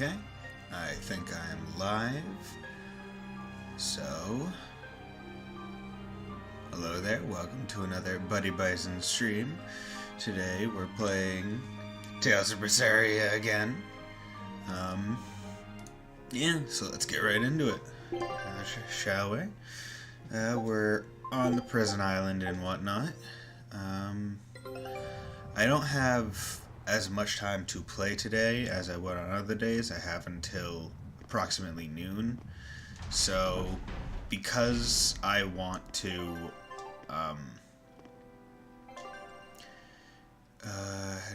Okay, I think I'm live. So, hello there, welcome to another Buddy Bison stream. Today we're playing Tales of Berseria again. Yeah, so let's get right into it, shall we? We're on the prison island and whatnot. I don't have as much time to play today as I would on other days. I have until approximately noon. So, because I want to, head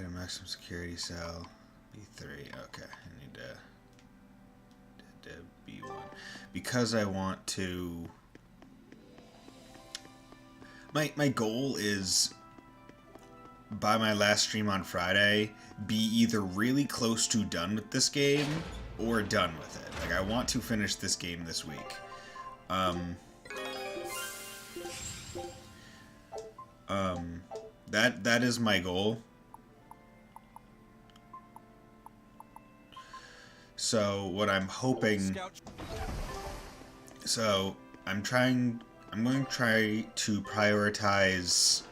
a maximum security cell, B3, okay, I need to B1. Because I want to, my goal is, by my last stream on Friday, be either really close to done with this game or done with it. Like, I want to finish this game this week. That is my goal. So what I'm hoping, I'm going to try to prioritize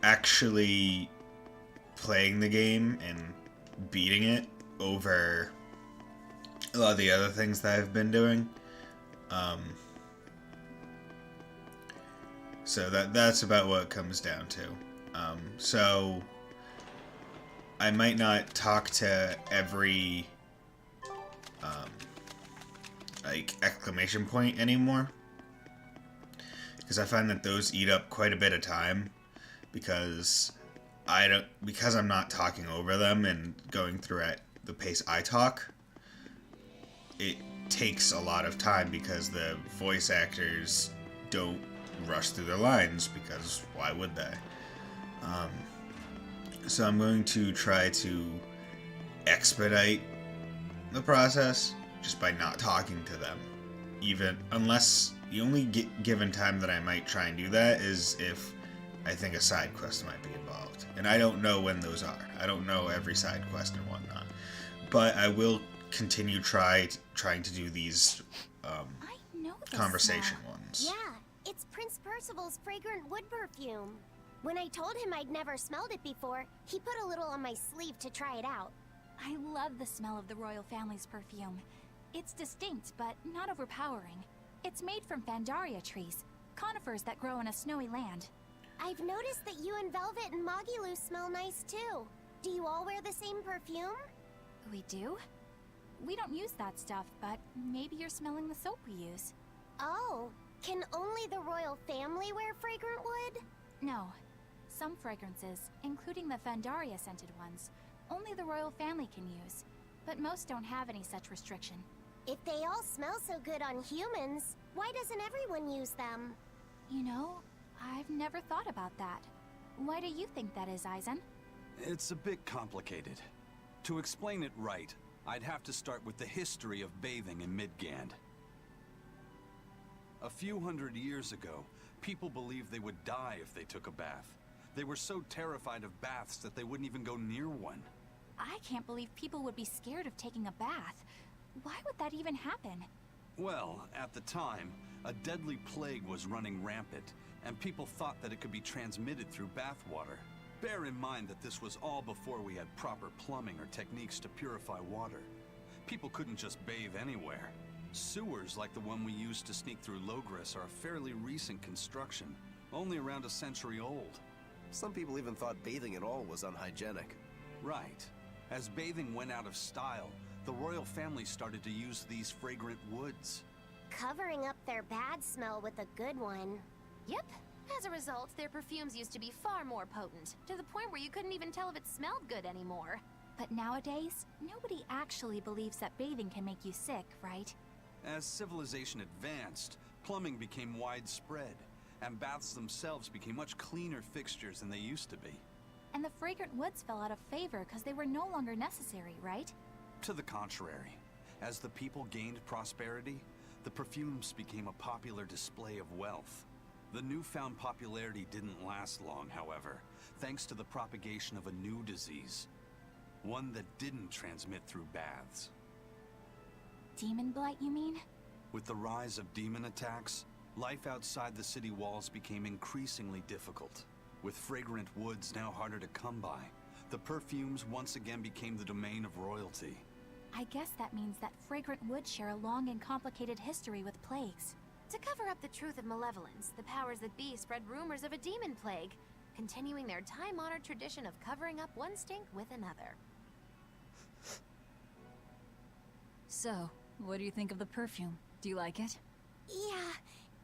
actually playing the game and beating it over a lot of the other things that I've been doing. So that's about what it comes down to. So I might not talk to every like exclamation point anymore, because I find that those eat up quite a bit of time, because I'm not talking over them and going through at the pace I talk. It takes a lot of time because the voice actors don't rush through their lines, because why would they? So I'm going to try to expedite the process just by not talking to them. Even unless the only given time that I might try and do that is if I think a side quest might be involved. And I don't know when those are. I don't know every side quest and whatnot. But I will continue trying to do these conversation ones. Yeah, it's Prince Percival's fragrant wood perfume. When I told him I'd never smelled it before, he put a little on my sleeve to try it out. I love the smell of the royal family's perfume. It's distinct, but not overpowering. It's made from Fandaria trees, conifers that grow in a snowy land. I've noticed that you and Velvet and Mogiloo smell nice too. Do you all wear the same perfume? We do? We don't use that stuff, but maybe you're smelling the soap we use. Oh, can only the royal family wear fragrant wood? No. Some fragrances, including the Fandaria scented ones, only the royal family can use. But most don't have any such restriction. If they all smell so good on humans, why doesn't everyone use them? You know, I've never thought about that. Why do you think that is, Bison? It's a bit complicated. To explain it right, I'd have to start with the history of bathing in Midgand. A few hundred years ago, people believed they would die if they took a bath. They were so terrified of baths that they wouldn't even go near one. I can't believe people would be scared of taking a bath. Why would that even happen? Well, at the time, a deadly plague was running rampant, and people thought that it could be transmitted through bathwater. Bear in mind that this was all before we had proper plumbing or techniques to purify water. People couldn't just bathe anywhere. Sewers like the one we used to sneak through Logris are a fairly recent construction, only around a century old. Some people even thought bathing at all was unhygienic. Right. As bathing went out of style, the royal family started to use these fragrant woods. Covering up their bad smell with a good one. Yep. As a result, their perfumes used to be far more potent, to the point where you couldn't even tell if it smelled good anymore. But nowadays, nobody actually believes that bathing can make you sick, right? As civilization advanced, plumbing became widespread, and baths themselves became much cleaner fixtures than they used to be. And the fragrant woods fell out of favor because they were no longer necessary, right? To the contrary. As the people gained prosperity, the perfumes became a popular display of wealth. The newfound popularity didn't last long, however, thanks to the propagation of a new disease. One that didn't transmit through baths. Demon blight, you mean? With the rise of demon attacks, life outside the city walls became increasingly difficult. With fragrant woods now harder to come by, the perfumes once again became the domain of royalty. I guess that means that fragrant woods share a long and complicated history with plagues. To cover up the truth of malevolence, the powers that be spread rumors of a demon plague, continuing their time-honored tradition of covering up one stink with another. So, what do you think of the perfume? Do you like it? Yeah,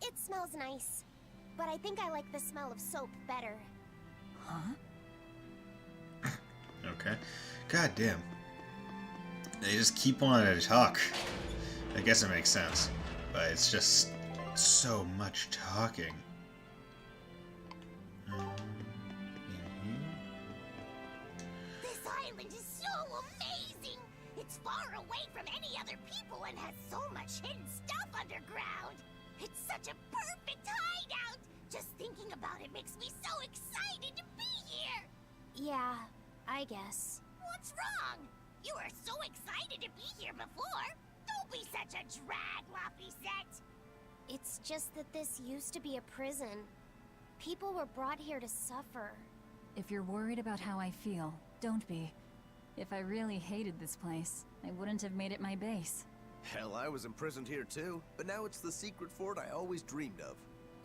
it smells nice. But I think I like the smell of soap better. Huh? Okay. God damn. They just keep wanting to talk. I guess it makes sense. But it's just so much talking. This island is so amazing! It's far away from any other people and has so much hidden stuff underground! It's such a perfect hideout! Just thinking about it makes me so excited to be here! Yeah, I guess. What's wrong? You were so excited to be here before! Don't be such a drag, Laphicet! It's just that this used to be a prison. People were brought here to suffer. If you're worried about how I feel, don't be. If I really hated this place, I wouldn't have made it my base. Hell, I was imprisoned here too, but now it's the secret fort I always dreamed of.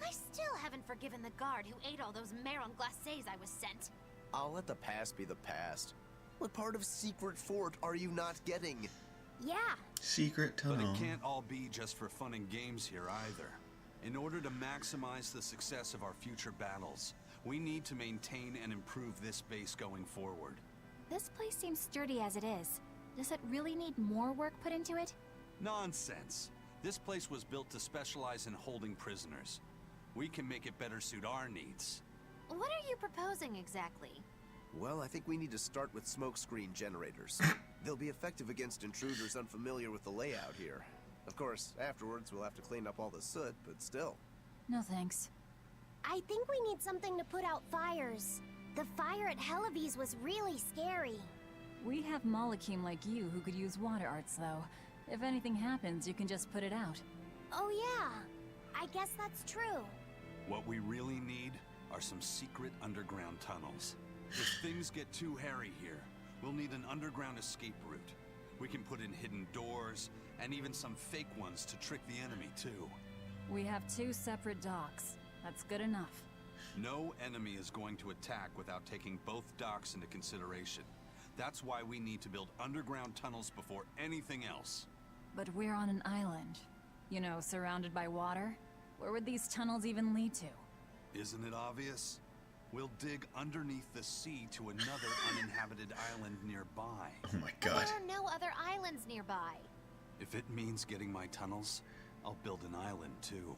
I still haven't forgiven the guard who ate all those marron glacés I was sent. I'll let the past be the past. What part of secret fort are you not getting? Yeah, Secret But tunnel. it can't all be just for fun and games here either. In order to maximize the success of our future battles, we need to maintain and improve this base going forward. This place seems sturdy as it is. Does it really need more work put into it? Nonsense. This place was built to specialize in holding prisoners. We can make it better suit our needs. What are you proposing exactly? Well, I think we need to start with smokescreen generators. They'll be effective against intruders unfamiliar with the layout here. Of course, afterwards we'll have to clean up all the soot, but still. No thanks. I think we need something to put out fires. The fire at Hellebes was really scary. We have Molekim like you who could use water arts, though. If anything happens, you can just put it out. Oh yeah, I guess that's true. What we really need are some secret underground tunnels. If things get too hairy here, we'll need an underground escape route. We can put in hidden doors, and even some fake ones to trick the enemy, too. We have 2 separate docks. That's good enough. No enemy is going to attack without taking both docks into consideration. That's why we need to build underground tunnels before anything else. But we're on an island. You know, surrounded by water. Where would these tunnels even lead to? Isn't it obvious? We'll dig underneath the sea to another uninhabited island nearby. Oh my But god. there are no other islands nearby. If it means getting my tunnels, I'll build an island too.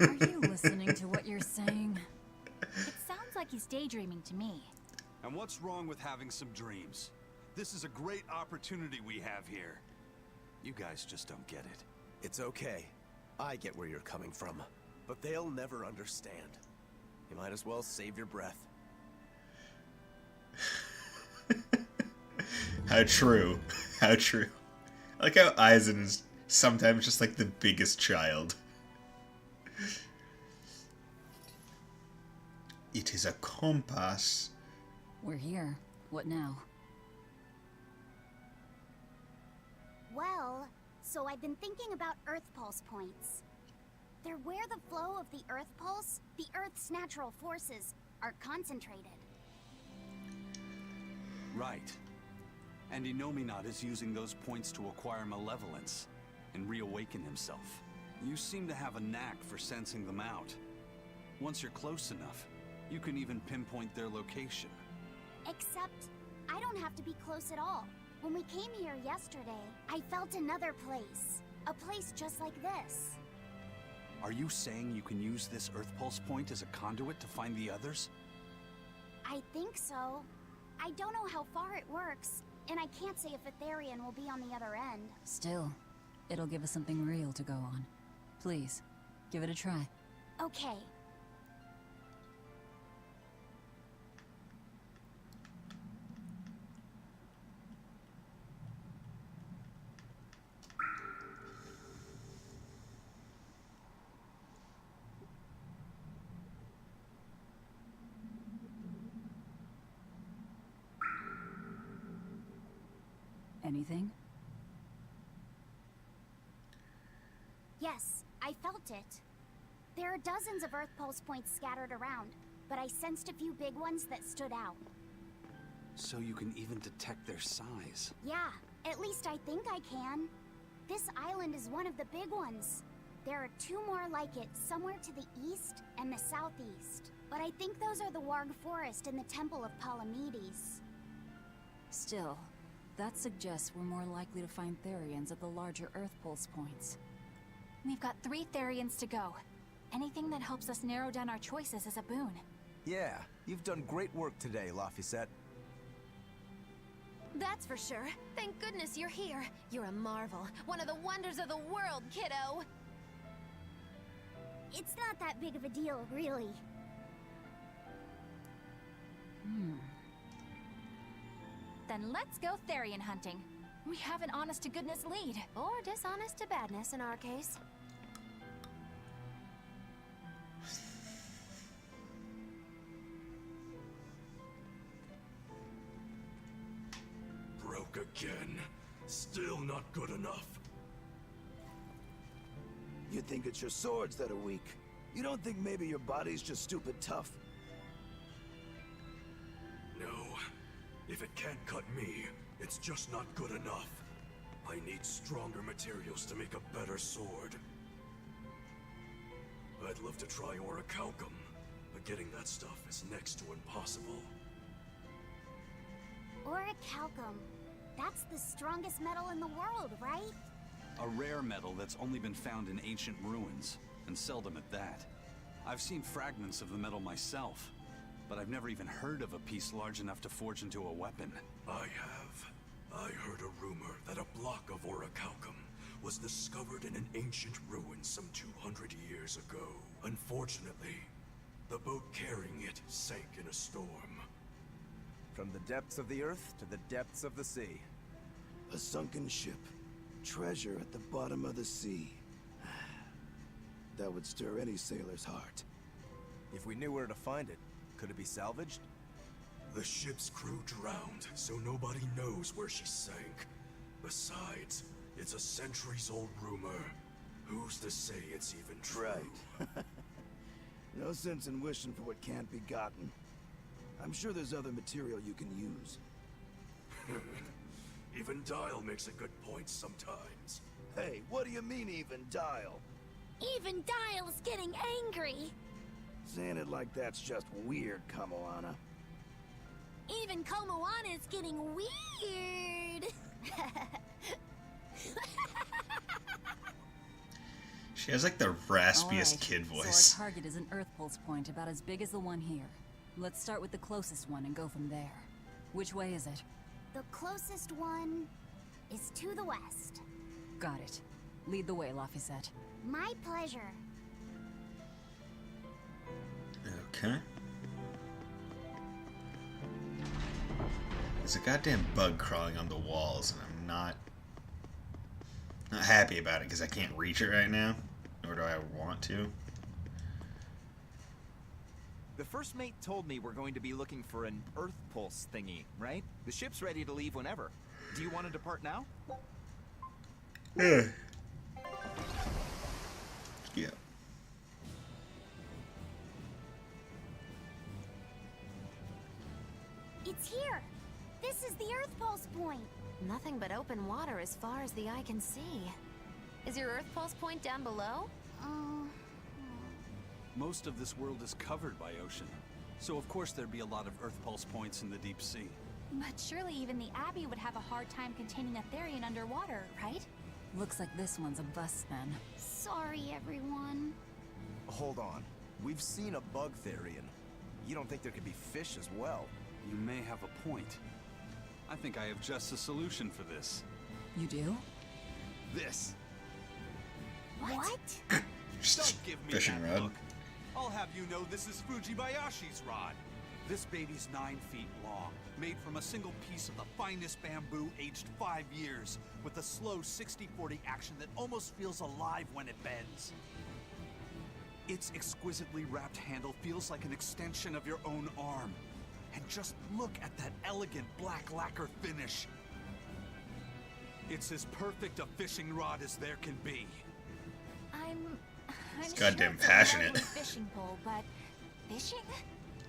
Are you listening to what you're saying? It sounds like he's daydreaming to me. And what's wrong with having some dreams? This is a great opportunity we have here. You guys just don't get it. It's okay. I get where you're coming from. But they'll never understand. You might as well save your breath. How true. How true. I like how Eisen is sometimes just like the biggest child. It is a compass. We're here. What now? Well, so I've been thinking about Earth Pulse points. They're where the flow of the Earth Pulse, the Earth's natural forces, are concentrated. Right. And Inominat is using those points to acquire malevolence and reawaken himself. You seem to have a knack for sensing them out. Once you're close enough, you can even pinpoint their location. Except, I don't have to be close at all. When we came here yesterday, I felt another place. A place just like this. Are you saying you can use this Earth Pulse point as a conduit to find the others? I think so. I don't know how far it works, and I can't say if Etherian will be on the other end. Still, it'll give us something real to go on. Please, give it a try. Okay. Anything? Yes, I felt it. There are dozens of Earth Pulse points scattered around, but I sensed a few big ones that stood out. So you can even detect their size. Yeah, at least I think I can. This island is one of the big ones. There are 2 more like it somewhere to the east and the southeast. But I think those are the Warg Forest and the Temple of Palamedes. Still, that suggests we're more likely to find Therians at the larger Earth Pulse points. We've got 3 Therians to go. Anything that helps us narrow down our choices is a boon. Yeah, you've done great work today, Laphicet. That's for sure. Thank goodness you're here. You're a marvel. One of the wonders of the world, kiddo. It's not that big of a deal, really. Then let's go Therian hunting. We have an honest-to-goodness lead. Or dishonest to badness in our case. Broke again. Still not good enough. You think it's your swords that are weak. You don't think maybe your body's just stupid tough? No. If it can't cut me, it's just not good enough. I need stronger materials to make a better sword. I'd love to try orichalcum, but getting that stuff is next to impossible. Orichalcum. That's the strongest metal in the world, right? A rare metal that's only been found in ancient ruins, and seldom at that. I've seen fragments of the metal myself, but I've never even heard of a piece large enough to forge into a weapon. I have. I heard a rumor that a block of orichalcum was discovered in an ancient ruin some 200 years ago. Unfortunately, the boat carrying it sank in a storm. From the depths of the earth to the depths of the sea. A sunken ship. Treasure at the bottom of the sea. That would stir any sailor's heart. If we knew where to find it, could it be salvaged? The ship's crew drowned, so nobody knows where she sank. Besides, it's a centuries-old rumor. Who's to say it's even true? Right. No sense in wishing for what can't be gotten. I'm sure there's other material you can use. Even Dial makes a good point sometimes. Hey, what do you mean, even Dial? Even Dial's getting angry. Saying it like that's just weird, Kamoana. Even Komoana's getting weird. She has like the raspiest Alright, kid So voice. our target is an Earth Pulse point about as big as the one here. Let's start with the closest one and go from there. Which way is it? The closest one is to the west. Got it. Lead the way, Laphicet. My pleasure. Okay. There's a goddamn bug crawling on the walls, and I'm not happy about it because I can't reach it right now, nor do I want to. The first mate told me we're going to be looking for an Earth Pulse thingy, right? The ship's ready to leave whenever. Do you want to depart now? Yeah. It's here. This is the Earth Pulse point. Nothing but open water as far as the eye can see. Is your Earth Pulse point down below? Most of this world is covered by ocean, so of course there'd be a lot of Earth Pulse points in the deep sea. But surely even the Abbey would have a hard time containing a Therian underwater, right? Looks like this one's a bust then. Sorry, everyone. Hold on. We've seen a bug Therian. You don't think there could be fish as well? You may have a point. I think I have just a solution for this. You do? This. What? Don't give me Fishing that rod. look. I'll have you know this is Fujibayashi's rod. This baby's 9 feet long, made from a single piece of the finest bamboo aged 5 years, with a slow 60-40 action that almost feels alive when it bends. Its exquisitely wrapped handle feels like an extension of your own arm. And just look at that elegant black lacquer finish. It's as perfect a fishing rod as there can be. I'm It's sure goddamn it's a passionate. lovely fishing pole, but fishing?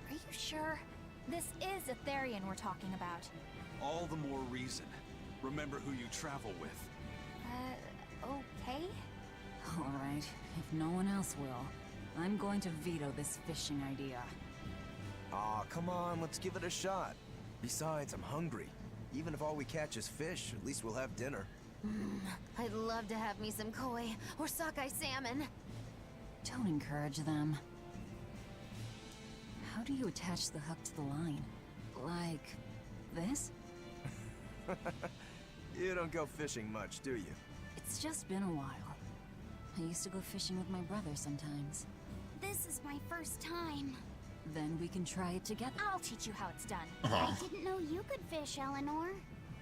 Are you sure? This is a Therian we're talking about. All the more reason. Remember who you travel with. Okay? Alright, if no one else will, I'm going to veto this fishing idea. Aw, come on, let's give it a shot. Besides, I'm hungry. Even if all we catch is fish, at least we'll have dinner. I'd love to have me some koi or sockeye salmon. Don't encourage them. How do you attach the hook to the line? Like this? You don't go fishing much, do you? It's just been a while. I used to go fishing with my brother sometimes. This is my first time. Then we can try it together. I'll teach you how it's done. I didn't know you could fish, Eleanor.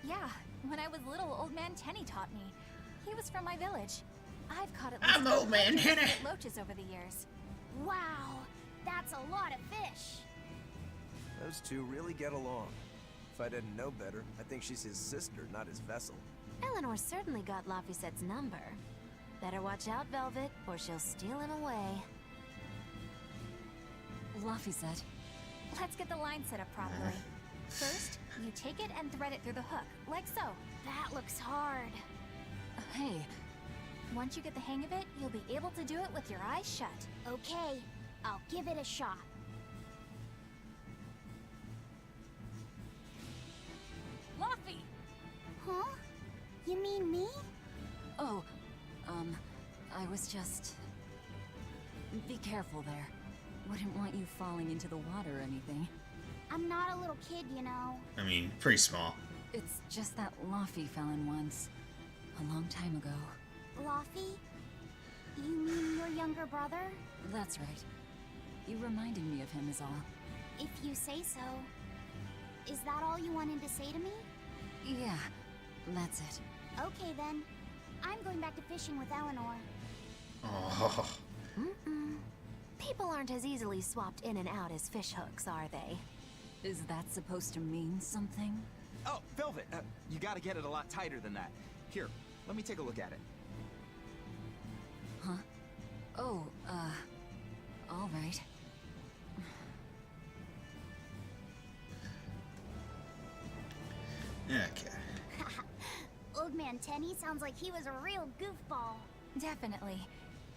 Yeah, when I was little, Old Man Tenny taught me. He was from my village. I've caught at I'm least Old Man 100 Tenny. loaches over the years. Wow, that's a lot of fish. Those two really get along. If I didn't know better, I think she's his sister, not his vessel. Eleanor certainly got Lafisette's number. Better watch out, Velvet, or she'll steal him away. Laphicet, Let's get the line set up properly. First, you take it and thread it through the hook, like so. That looks hard. hey, Once you get the hang of it, you'll be able to do it with your eyes shut. Okay, I'll give it a shot. Luffy! Huh? You mean me? oh, I was just... Be careful there. Wouldn't want you falling into the water or anything. I'm not a little kid, you know. I mean, pretty small. It's just that Laffy fell in once. A long time ago. Laffy? You mean your younger brother? That's right. You reminded me of him is all. If you say so. Is that all you wanted to say to me? Yeah, that's it. Okay then. I'm going back to fishing with Eleanor. Oh, People aren't as easily swapped in and out as fish hooks, are they? Is that supposed to mean something? Oh, Velvet, you gotta get it a lot tighter than that. Here, let me take a look at it. Huh? Oh, all right. okay. Old Man Tenny sounds like he was a real goofball. Definitely.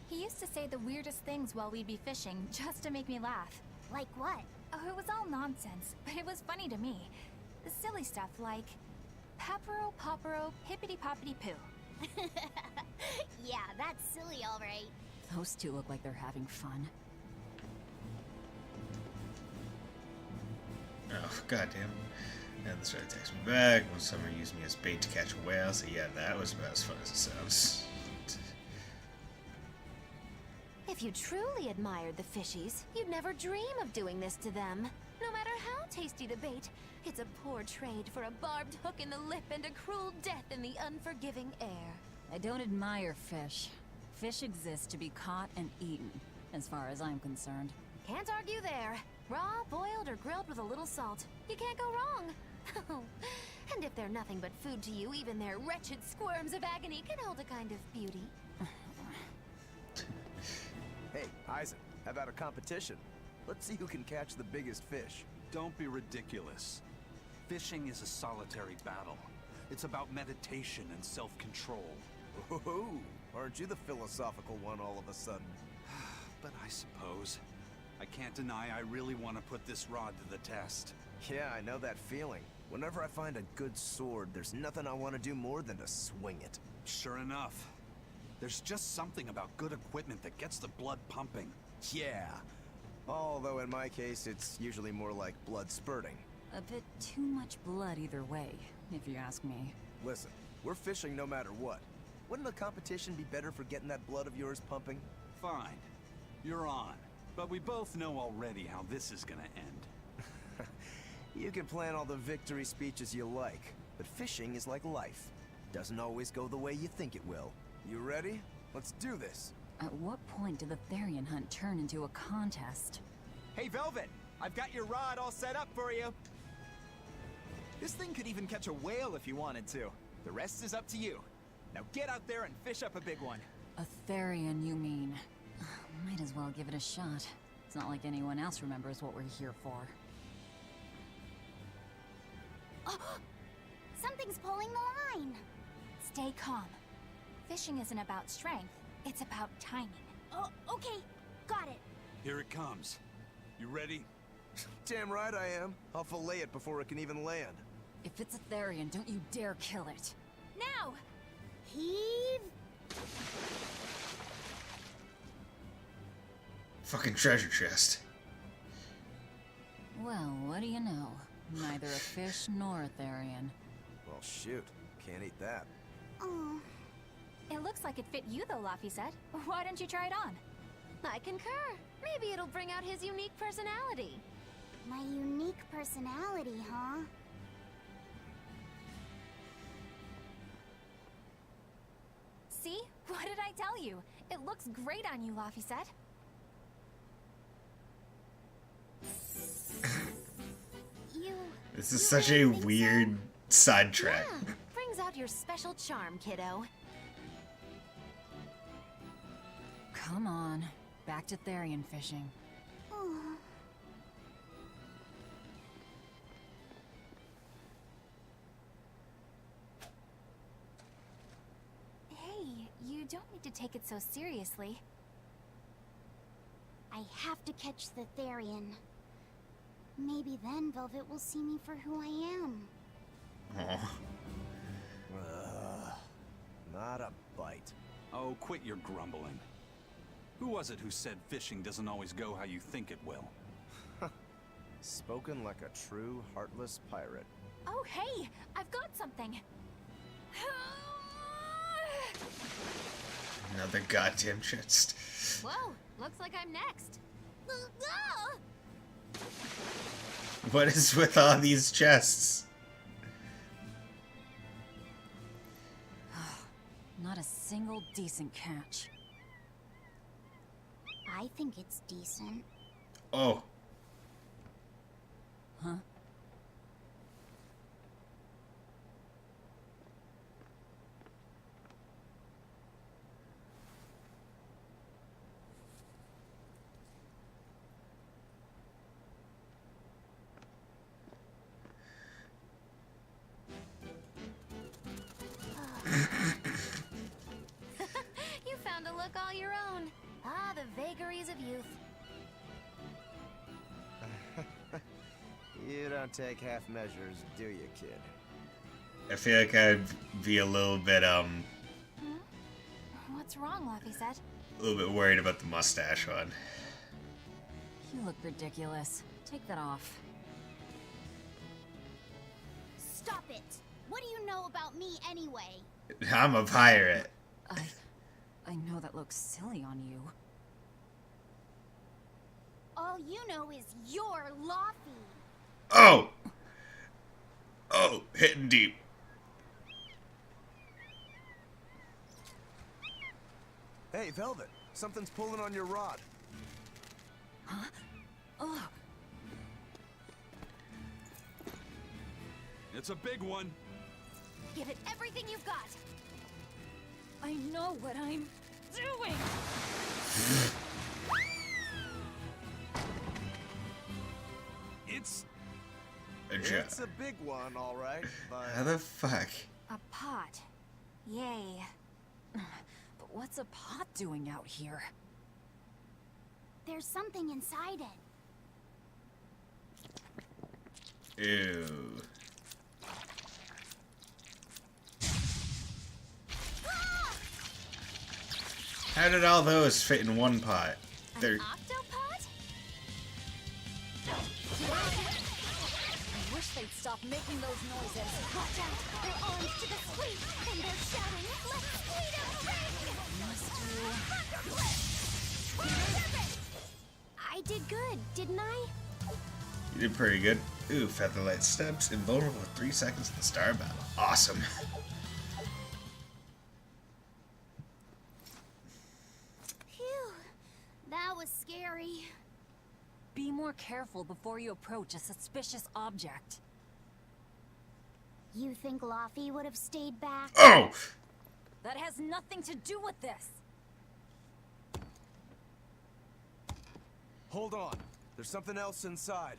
He used to say the weirdest things while we'd be fishing, just to make me laugh. Like what? Oh, it was all nonsense, but it was funny to me. Silly stuff like... Papero, popero, hippity-poppity-poo. Yeah, that's silly, all right. Those two look like they're having fun. Oh, goddamn. And this guy texts me back. One summer used me as bait to catch a whale. So yeah, that was about as fun as it sounds. If you truly admired the fishies, you'd never dream of doing this to them. No matter how tasty the bait, it's a poor trade for a barbed hook in the lip and a cruel death in the unforgiving air. I don't admire fish. Fish exist to be caught and eaten, as far as I'm concerned. Can't argue there. Raw, boiled, or grilled with a little salt. You can't go wrong. And if they're nothing but food to you, even their wretched squirms of agony can hold a kind of beauty. Hey, Bison, how about a competition? Let's see who can catch the biggest fish. Don't be ridiculous. Fishing is a solitary battle. It's about meditation and self-control. Ooh, aren't you the philosophical one all of a sudden? But I suppose. I can't deny I really want to put this rod to the test. Yeah, I know that feeling. Whenever I find a good sword, there's nothing I want to do more than to swing it. Sure enough. There's just something about good equipment that gets the blood pumping. Yeah. Although in my case, it's usually more like blood spurting. A bit too much blood either way, if you ask me. Listen, we're fishing no matter what. Wouldn't a competition be better for getting that blood of yours pumping? Fine. You're on. But we both know already how this is gonna end. You can plan all the victory speeches you like, but fishing is like life. Doesn't always go the way you think it will. You ready? Let's do this. At what point did the Therian hunt turn into a contest? Hey, Velvet! I've got your rod all set up for you. This thing could even catch a whale if you wanted to. The rest is up to you. Now get out there and fish up a big one. A Therian, you mean? Might as well give it a shot. It's not like anyone else remembers what we're here for. Something's pulling the line. Stay calm. Fishing isn't about strength, it's about timing. Oh, okay. Got it. Here it comes. You ready? Damn right I am. I'll fillet it before it can even land. If it's a Therian, don't you dare kill it. Now! Heave. Fucking treasure chest. Well, what do you know? Neither a fish nor a Therian. Well, shoot. Can't eat that. Oh. It looks like it fit you though, Laphicet. Why don't you try it on? I concur. Maybe it'll bring out his unique personality. My unique personality, huh? See? What did I tell you? It looks great on you, Laphicet. This is such a weird sidetrack. Yeah, brings out your special charm, kiddo. Come on, back to Therian fishing. Oh. Hey, you don't need to take it so seriously. I have to catch the Therian. Maybe then Velvet will see me for who I am. Aw. Not a bite. Oh, quit your grumbling. Who was it who said fishing doesn't always go how you think it will? Spoken like a true, heartless pirate. Oh, hey! I've got something! Another goddamn chest. Whoa, looks like I'm next. What is with all these chests? Not a single decent catch. I think it's decent. Oh. Huh? You found a look all your own. Ah, the vagaries of youth. You don't take half measures, do you, kid? I feel like I'd be a little bit What's wrong, Laphicet? worried about the mustache one. You look ridiculous. Take that off. Stop it! What do you know about me anyway? I'm a pirate. I know that looks silly on you. All you know is you're Laffy. Oh! Oh, hitting deep. Hey, Velvet. Something's pulling on your rod. Huh? Oh, It's a big one. Give it everything you've got. I know what I'm doing! It's... It's a big one, all right, but... How the fuck? A pot. Yay. but what's a pot doing out here? There's something inside it. Ew. How did all those fit in one pot? They're... An octopod? I wish they'd stop making those noises. Watch out! Their arms to the squeak, and they're shouting, "Let's squeak 'em ring!" Must do... Thunderclip! Serpent! I did good, didn't I? You did pretty good. Ooh, Featherlight Steps, invulnerable for 3 seconds in the star battle. Awesome. Phew. That was scary. Be more careful before you approach a suspicious object. You think Laffy would have stayed back? Oh! That has nothing to do with this. Hold on. There's something else inside.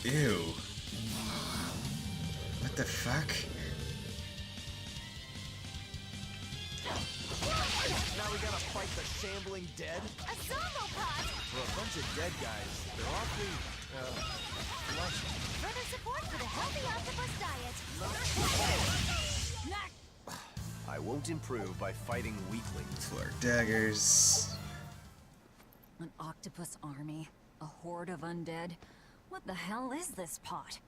Ew. What the fuck? Now we gotta fight the shambling dead? A Zomo pod! For a bunch of dead guys, they're awfully, flushy. Further support for the healthy octopus diet. I won't improve by fighting weaklings. Floor daggers. An octopus army? A horde of undead? What the hell is this pot?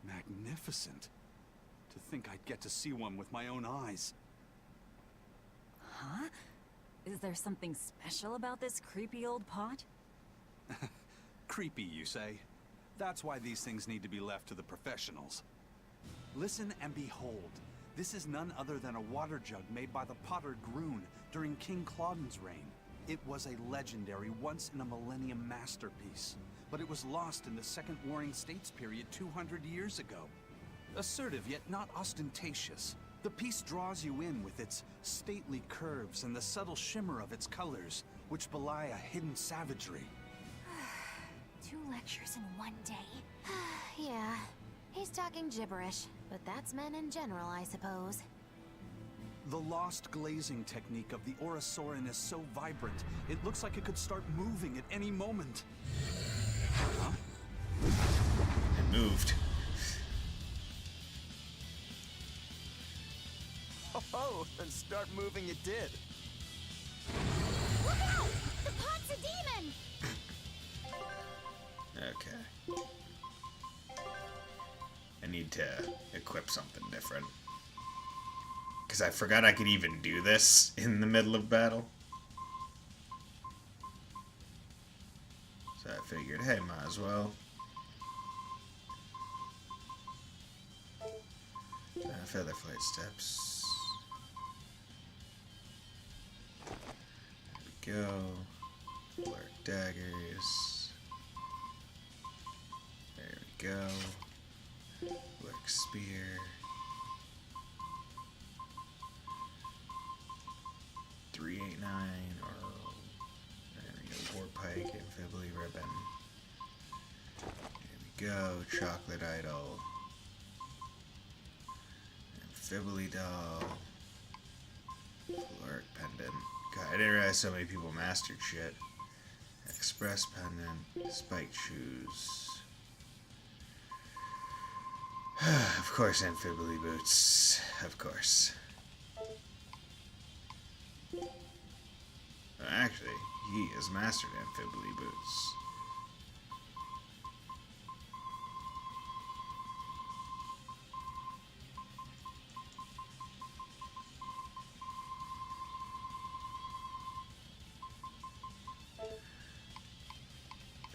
Magnificent. To think I'd get to see one with my own eyes. Huh? Is there something special about this creepy old pot? Creepy, you say? That's why these things need to be left to the professionals. Listen and behold. This is none other than a water jug made by the potter Groon during King Clauden's reign. It was a legendary, once-in-a-millennium masterpiece, but it was lost in the Second Warring States period 200 years ago. Assertive, yet not ostentatious, the piece draws you in with its stately curves and the subtle shimmer of its colors, which belie a hidden savagery. 2 lectures in one day. Yeah, he's talking gibberish, but that's men in general, I suppose. The lost glazing technique of the Orosaurin is so vibrant, it looks like it could start moving at any moment. Huh? It moved. Oh, and start moving it did. Look out! The pot's a demon! Okay. I need to equip something different. Because I forgot I could even do this in the middle of battle. So I figured, hey, might as well. Feather Flight Steps. There we go. Blurred Daggers. There we go. Black Spear. .389 or there we go. War Pike, Amphibly Ribbon. There we go. Chocolate Idol. Amphibly Doll. Floric Pendant. God, I didn't realize so many people mastered shit. Express Pendant. Spiked Shoes. Of course, Amphibly Boots. Of course. Actually, he has mastered Amphibly Boots.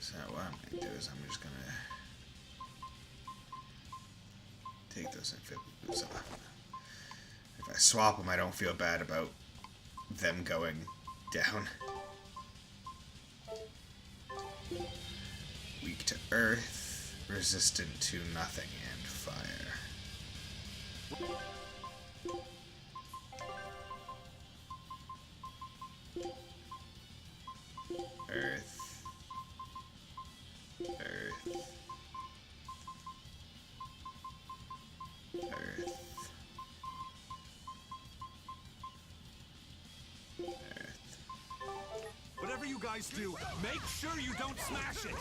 So what I'm going to do is I'm just going to take those Amphibly Boots off. If I swap them, I don't feel bad about them going down. Weak to earth, resistant to nothing and fire. Earth. Earth. Earth. Whatever you guys do, make sure you don't smash it!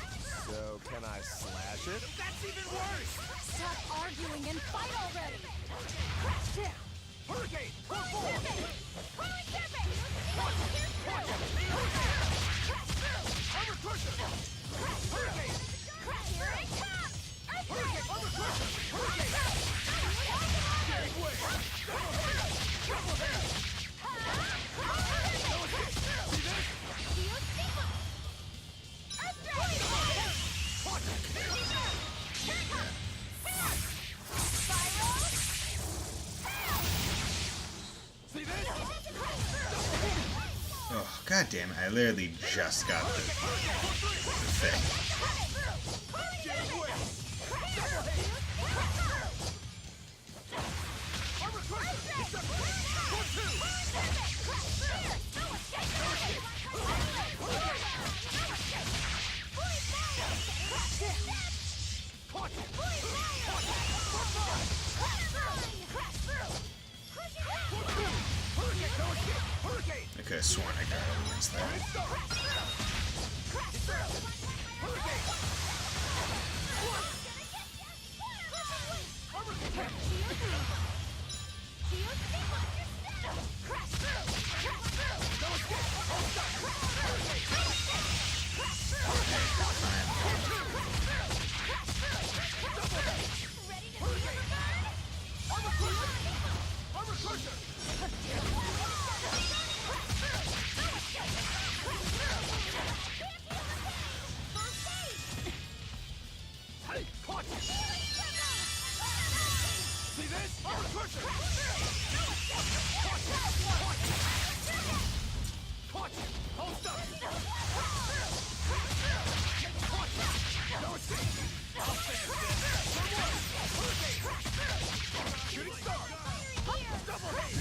So, can I slash it? That's even worse! Stop arguing and fight already! Hurricane! God damn it, I literally just got the thing. I could have sworn I got it against that.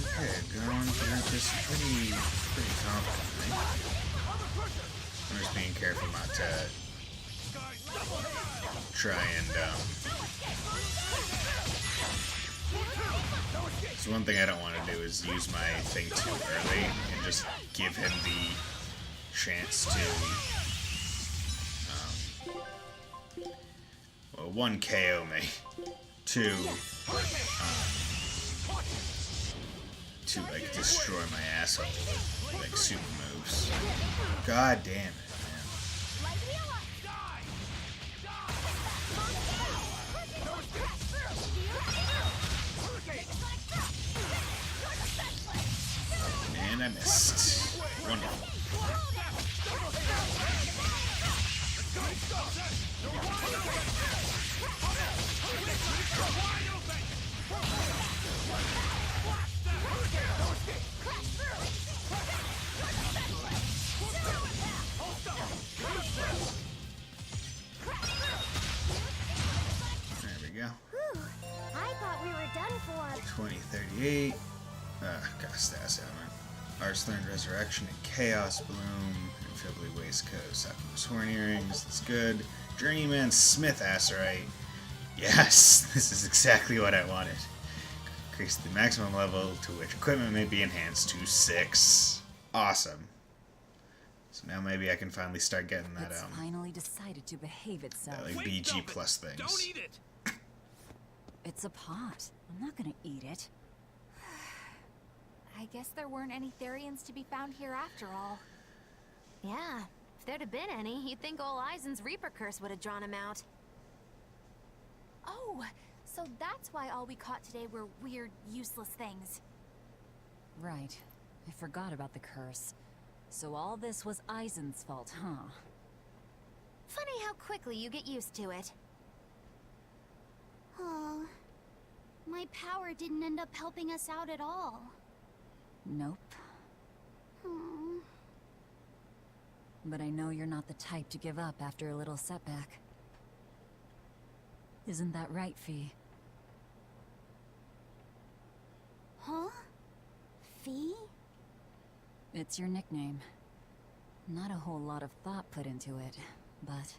Okay, going through this pretty confidently. I'm just being careful not to try and, so one thing I don't want to do is use my thing too early and just give him the chance to, well, 1, KO me, 2, to like destroy my asshole with like super moves. God damn it, man. And I missed. Wonderful. There we go. Whew. I thought we were done for. 2038. Got a stats element. Arts learned Resurrection and Chaos Bloom. Infinitely Waistcoat. Sakuma's Horn Earrings. That's good. Journeyman Smith Acerite. Yes, this is exactly what I wanted. Increase the maximum level to which equipment may be enhanced to 6. Awesome. So now maybe I can finally start getting that It's finally decided to behave itself. that like BG plus things. Don't eat it! It's a pot. I'm not gonna eat it. I guess there weren't any Therians to be found here after all. Yeah, if there'd have been any, you'd think old Eisen's Reaper curse would have drawn him out. Oh, so that's why all we caught today were weird, useless things. Right. I forgot about the curse. So all this was Eisen's fault, huh? Funny how quickly you get used to it. Oh, my power didn't end up helping us out at all. Nope. Hmm. But I know you're not the type to give up after a little setback. Isn't that right, Fee? Huh? Fee? It's your nickname. Not a whole lot of thought put into it, but...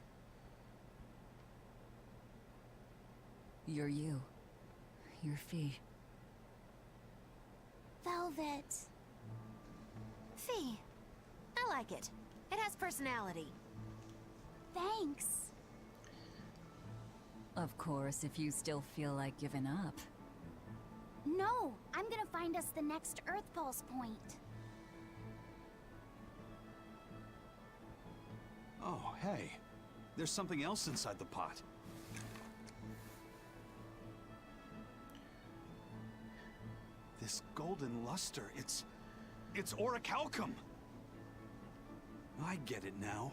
You're you. You're Fee. Velvet. Fee. I like it. It has personality. Thanks. Of course, if you still feel like giving up. No, I'm gonna find us the next Earth Pulse point. Oh, hey. There's something else inside the pot. This golden luster, it's orichalcum! I get it now.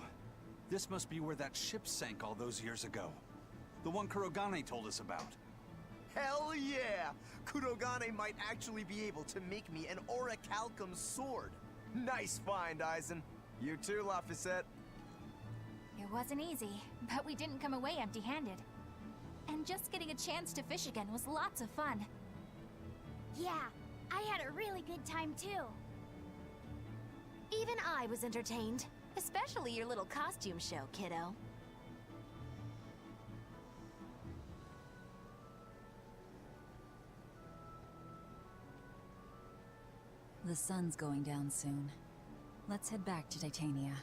This must be where that ship sank all those years ago. The one Kurogane told us about. Hell yeah! Kurogane might actually be able to make me an orichalcum sword. Nice find, Bison. You too, Laphicet. It wasn't easy, but we didn't come away empty-handed. And just getting a chance to fish again was lots of fun. Yeah, I had a really good time too. Even I was entertained. Especially your little costume show, kiddo. The sun's going down soon. Let's head back to Titania.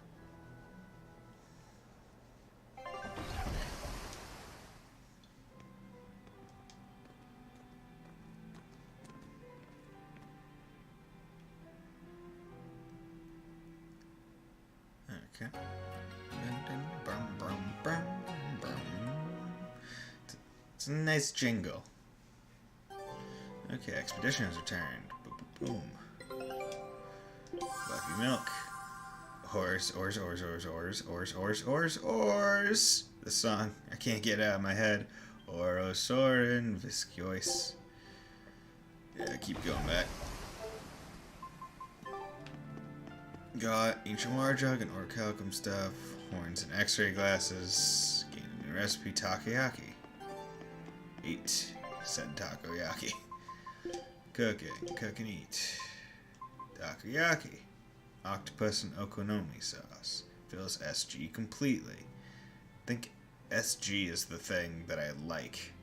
Okay. It's a nice jingle. Okay, expedition has returned. Boom. Fluffy milk. Oars. The song I can't get out of my head. Orosorin Viscois. Yeah, keep going back. Got ancient water jug and orichalcum stuff, horns and x-ray glasses, gain a new recipe, takoyaki. 8. Said takoyaki. Cook and eat. Takoyaki. Octopus and okonomi sauce. Fills SG completely. I think SG is the thing that I like.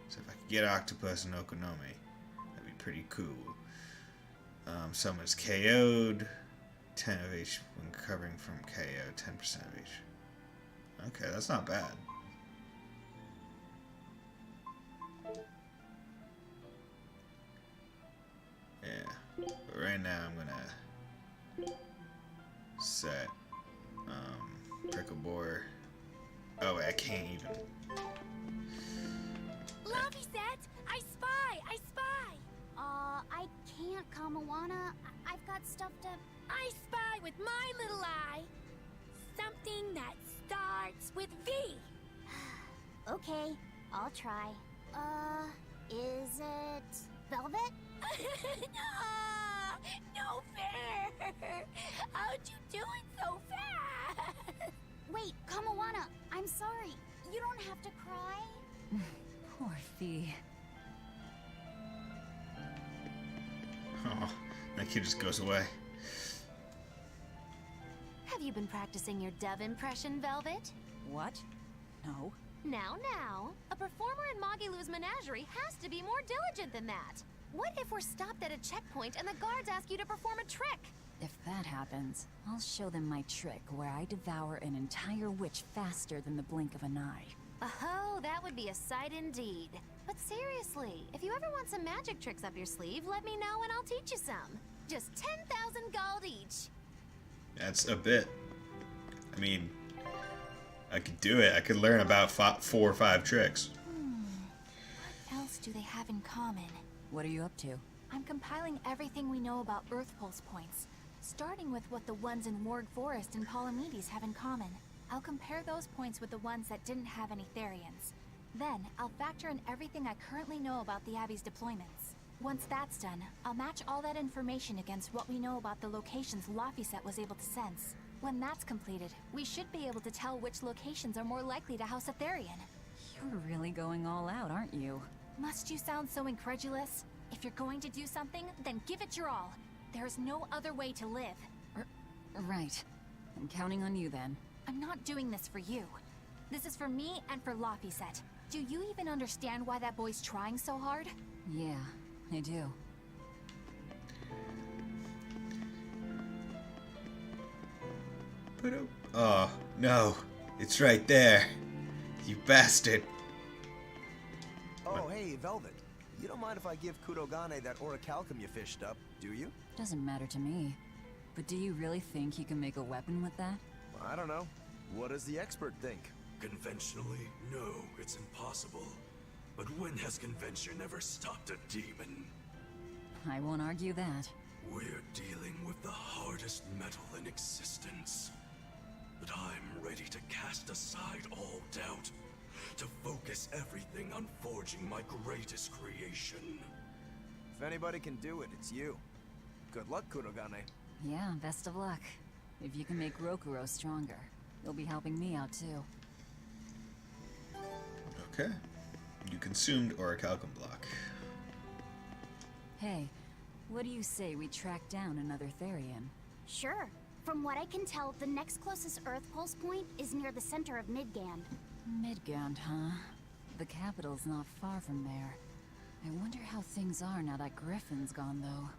So if I could get octopus and okonomi, that'd be pretty cool. Someone's KO'd. 10 of each when recovering from KO. 10% of each. Okay, that's not bad. Yeah. But right now I'm gonna set prickle boar. Oh wait, I can't even. Laphicet, I spy! I can't, Kamawana. I've got stuff to... I spy with my little eye. Something that starts with V. Okay, I'll try. Is it velvet? No fair! How'd you do it so fast? Wait, Kamawana, I'm sorry. You don't have to cry. Poor Fee. Oh, that kid just goes away. Have you been practicing your dove impression, Velvet? What? No. Now. A performer in Magilou's menagerie has to be more diligent than that. What if we're stopped at a checkpoint and the guards ask you to perform a trick? If that happens, I'll show them my trick where I devour an entire witch faster than the blink of an eye. Oh, that would be a sight indeed. But seriously, if you ever want some magic tricks up your sleeve, let me know and I'll teach you some. Just 10,000 gold each. That's a bit. I mean, I could do it. I could learn about 4 or 5 tricks. What else do they have in common? What are you up to? I'm compiling everything we know about Earth Pulse points, starting with what the ones in Warg Forest and Palamedes have in common. I'll compare those points with the ones that didn't have any Therians. Then, I'll factor in everything I currently know about the Abbey's deployments. Once that's done, I'll match all that information against what we know about the locations Laphicet was able to sense. When that's completed, we should be able to tell which locations are more likely to house a Therian. You're really going all out, aren't you? Must you sound so incredulous? If you're going to do something, then give it your all. There is no other way to live. Right. I'm counting on you then. I'm not doing this for you. This is for me and for Laphicet. Do you even understand why that boy's trying so hard? Yeah, I do. Oh, no. It's right there. You bastard. Oh, hey, Velvet. You don't mind if I give Kudogane that orichalcum you fished up, do you? Doesn't matter to me. But do you really think you can make a weapon with that? I don't know. What does the expert think? Conventionally, no, it's impossible. But when has convention ever stopped a demon? I won't argue that. We're dealing with the hardest metal in existence. But I'm ready to cast aside all doubt, to focus everything on forging my greatest creation. If anybody can do it, it's you. Good luck, Kudogane. Yeah, best of luck. If you can make Rokuro stronger, you'll be helping me out too. Okay. You consumed Orichalcum block. Hey, what do you say we track down another Therian? Sure. From what I can tell, the next closest Earth pulse point is near the center of Midgand. Midgand, huh? The capital's not far from there. I wonder how things are now that Griffin's gone, though.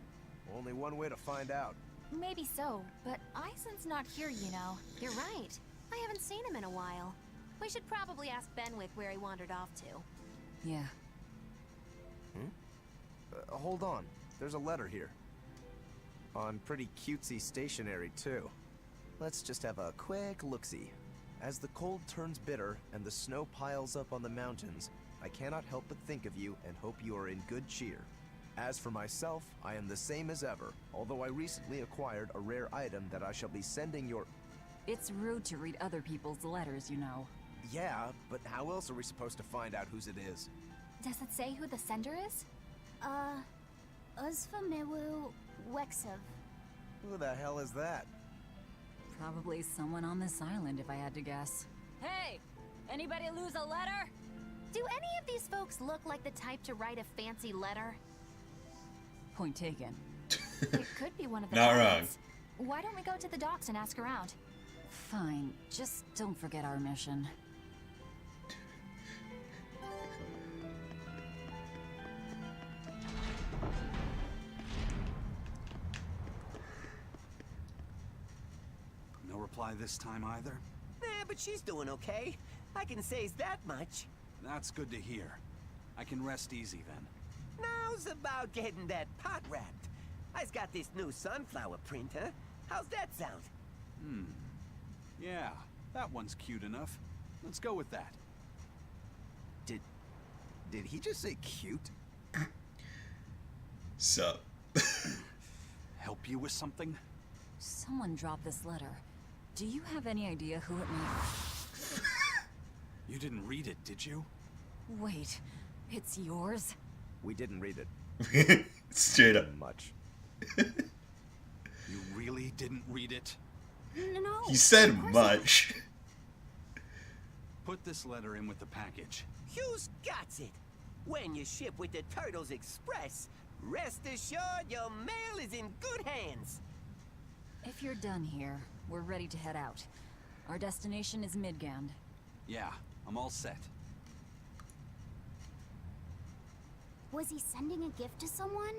Only one way to find out. Maybe so, but Ison's not here, you know. You're right. I haven't seen him in a while. We should probably ask Benwick where he wandered off to. Yeah. Hold on. There's a letter here. On pretty cutesy stationery, too. Let's just have a quick look-see. As the cold turns bitter and the snow piles up on the mountains, I cannot help but think of you and hope you are in good cheer. As for myself, I am the same as ever, although I recently acquired a rare item that I shall be sending your... It's rude to read other people's letters, you know. Yeah, but how else are we supposed to find out whose it is? Does it say who the sender is? Uzfamiwu Wexov. Who the hell is that? Probably someone on this island, if I had to guess. Hey! Anybody lose a letter? Do any of these folks look like the type to write a fancy letter? Point taken. It could be one of the Not pirates. Why don't we go to the docks and ask around? Fine, just don't forget our mission. No reply this time either? But she's doing okay. I can say's that much. That's good to hear. I can rest easy then. Now's about getting that pot wrapped. I's got this new sunflower print, huh? How's that sound? Yeah, that one's cute enough. Let's go with that. Did he just say cute? Sup? Help you with something? Someone dropped this letter. Do you have any idea who it may... You didn't read it, did you? Wait, it's yours? We didn't read it. Straight up. Much. You really didn't read it? No. He said much. Put this letter in with the package. Who's got it? When you ship with the Turtles Express, rest assured your mail is in good hands. If you're done here, we're ready to head out. Our destination is Midgand. Yeah, I'm all set. Was he sending a gift to someone?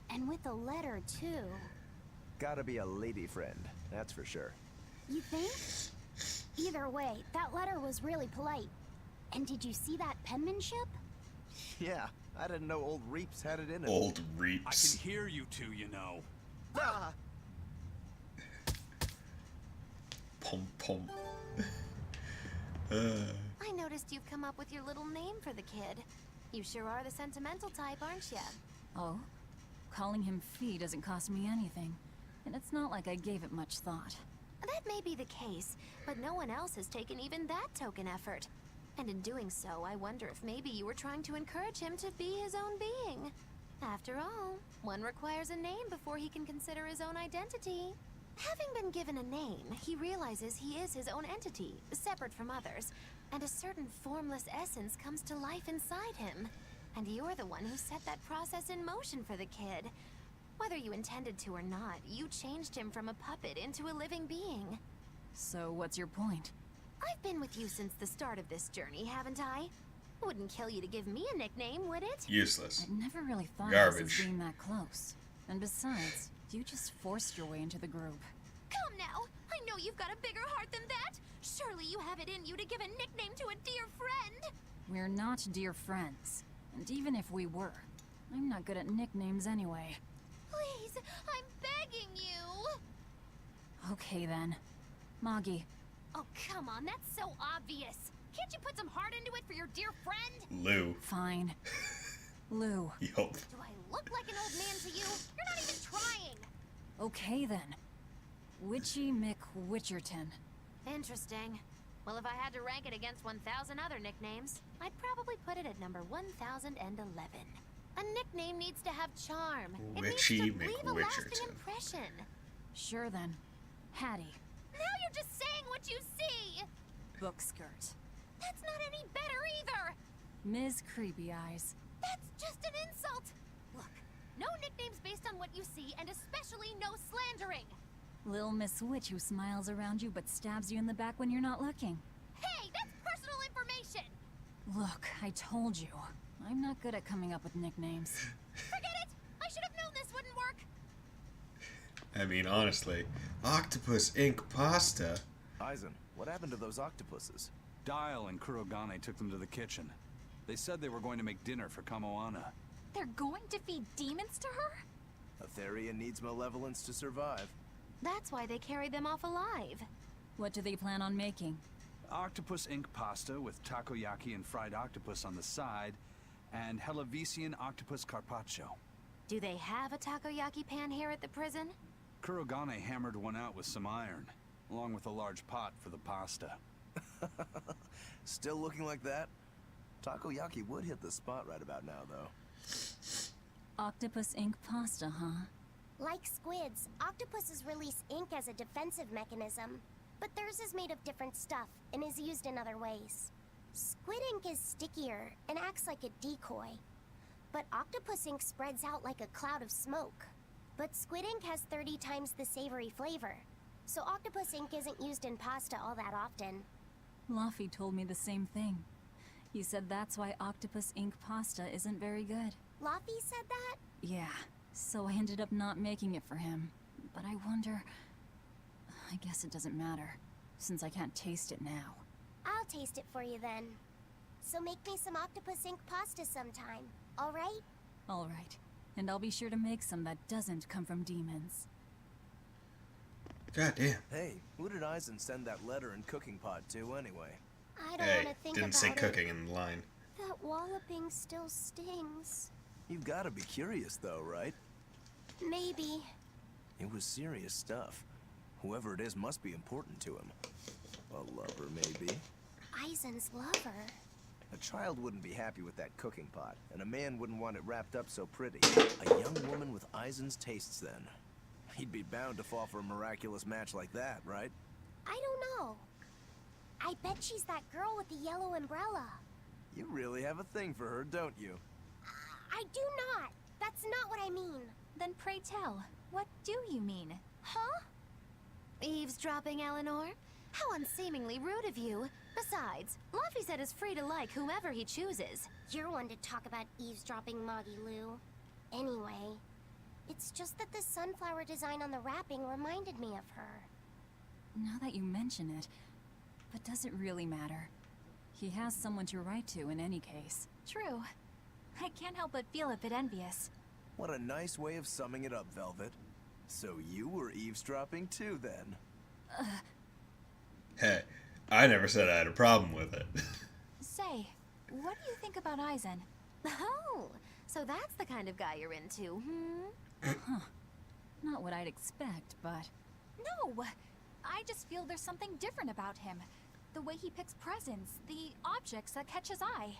And with a letter, too. Gotta be a lady friend, that's for sure. You think? Either way, that letter was really polite. And did you see that penmanship? Yeah, I didn't know old Reeps had it in him. Old I Reeps. can hear you two, you know. Ah, Pom pom. I noticed you've come up with your little name for the kid. You sure are the sentimental type, aren't you? Oh? Calling him Fee doesn't cost me anything. And it's not like I gave it much thought. That may be the case, but no one else has taken even that token effort. And in doing so, I wonder if maybe you were trying to encourage him to be his own being. After all, one requires a name before he can consider his own identity. Having been given a name, he realizes he is his own entity, separate from others, and a certain formless essence comes to life inside him. And you're the one who set that process in motion for the kid. Whether you intended to or not, you changed him from a puppet into a living being. So what's your point? I've been with you since the start of this journey, haven't I? Wouldn't kill you to give me a nickname, would it? Useless. I'd never really thought of us Garbage. as being that close. And besides, you just forced your way into the group. Come now! I know you've got a bigger heart than that! Surely you have it in you to give a nickname to a dear friend! We're not dear friends. And even if we were, I'm not good at nicknames anyway. Please, I'm begging you! Okay then. Moggy. Oh, come on, that's so obvious. Can't you put some heart into it for your dear friend? Lou. Fine. Lou. Yup. Do I look like an old man to you? You're not even trying. Okay then. Witchy McWitcherton. Interesting. Well, if I had to rank it against 1,000 other nicknames, I'd probably put it at number 1,011. A nickname needs to have charm. It needs Witchy to leave a lasting McWitcherton. impression. Sure then. Hattie. Now you're just saying what you see! Book skirt. That's not any better either! Ms. Creepy Eyes. That's just an insult! Look, no nicknames based on what you see, and especially no slandering! Lil Miss Witch who smiles around you but stabs you in the back when you're not looking. Hey, that's personal information! Look, I told you. I'm not good at coming up with nicknames. Forget it! I should have known this wouldn't work! I mean, honestly, Octopus Ink Pasta. Bison, what happened to those octopuses? Dial and Kurogane took them to the kitchen. They said they were going to make dinner for Kamoana. They're going to feed demons to her? Etheria needs malevolence to survive. That's why they carried them off alive. What do they plan on making? Octopus ink pasta with takoyaki and fried octopus on the side, and Hellavesian octopus carpaccio. Do they have a takoyaki pan here at the prison? Kurogane hammered one out with some iron, along with a large pot for the pasta. Still looking like that? Takoyaki would hit the spot right about now, though. Octopus ink pasta, huh? Like squids, octopuses release ink as a defensive mechanism, but theirs is made of different stuff and is used in other ways. Squid ink is stickier and acts like a decoy, but octopus ink spreads out like a cloud of smoke. But squid ink has 30 times the savory flavor, so octopus ink isn't used in pasta all that often. Luffy told me the same thing. He said that's why octopus ink pasta isn't very good. Luffy said that? Yeah, so I ended up not making it for him. But I wonder... I guess it doesn't matter, since I can't taste it now. I'll taste it for you then. So make me some octopus ink pasta sometime, alright? Alright, and I'll be sure to make some that doesn't come from demons. God damn. Hey, who did Eisen send that letter and cooking pot to, anyway? I don't want Hey, to think didn't about say it. cooking in the line. That walloping still stings. You've gotta be curious, though, right? Maybe. It was serious stuff. Whoever it is must be important to him. A lover, maybe. Eisen's lover. A child wouldn't be happy with that cooking pot, and a man wouldn't want it wrapped up so pretty. A young woman with Eisen's tastes, then. He'd be bound to fall for a miraculous match like that, right? I don't know. I bet she's that girl with the yellow umbrella. You really have a thing for her, don't you? I do not. That's not what I mean. Then pray tell, what do you mean? Huh? Eavesdropping, Eleanor? How unseemingly rude of you. Besides, Luffy said is free to like whomever he chooses. You're one to talk about eavesdropping, Moggy Lou. Anyway, it's just that the sunflower design on the wrapping reminded me of her. Now that you mention it, but does it really matter? He has someone to write to in any case. True. I can't help but feel a bit envious. What a nice way of summing it up, Velvet. So you were eavesdropping too, then? Hey, I never said I had a problem with it. Say, what do you think about Eisen? Oh, so that's the kind of guy you're into, hmm? Not what I'd expect, but... No! I just feel there's something different about him. The way he picks presents, the objects that catch his eye.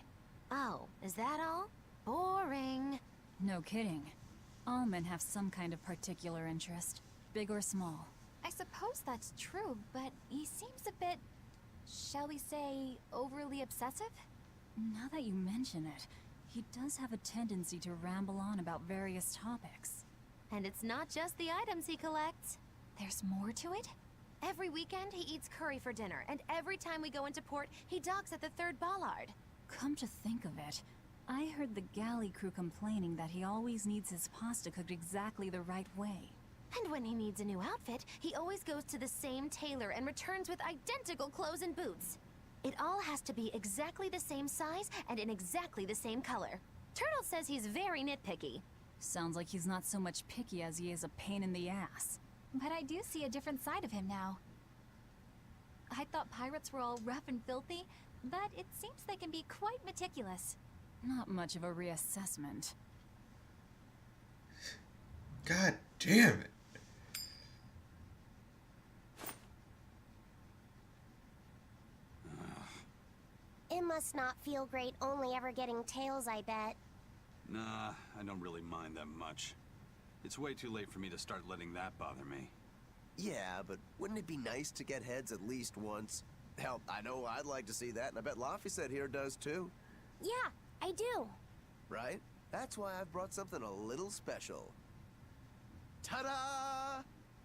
Oh, is that all? Boring. No kidding. All men have some kind of particular interest, big or small. I suppose that's true, but he seems a bit, shall we say, overly obsessive? Now that you mention it, he does have a tendency to ramble on about various topics. And it's not just the items he collects. There's more to it? Every weekend, he eats curry for dinner, and every time we go into port, he docks at the 3rd bollard. Come to think of it, I heard the galley crew complaining that he always needs his pasta cooked exactly the right way. And when he needs a new outfit, he always goes to the same tailor and returns with identical clothes and boots. It all has to be exactly the same size and in exactly the same color. Turtle says he's very nitpicky. Sounds like he's not so much picky as he is a pain in the ass. But I do see a different side of him now. I thought pirates were all rough and filthy, but it seems they can be quite meticulous. Not much of a reassessment. God damn it. It must not feel great only ever getting tails, I bet. Nah, I don't really mind that much. It's way too late for me to start letting that bother me. Yeah, but wouldn't it be nice to get heads at least once? Hell, I know I'd like to see that, and I bet Laphicet here does too. Yeah, I do. Right? That's why I've brought something a little special. Ta-da!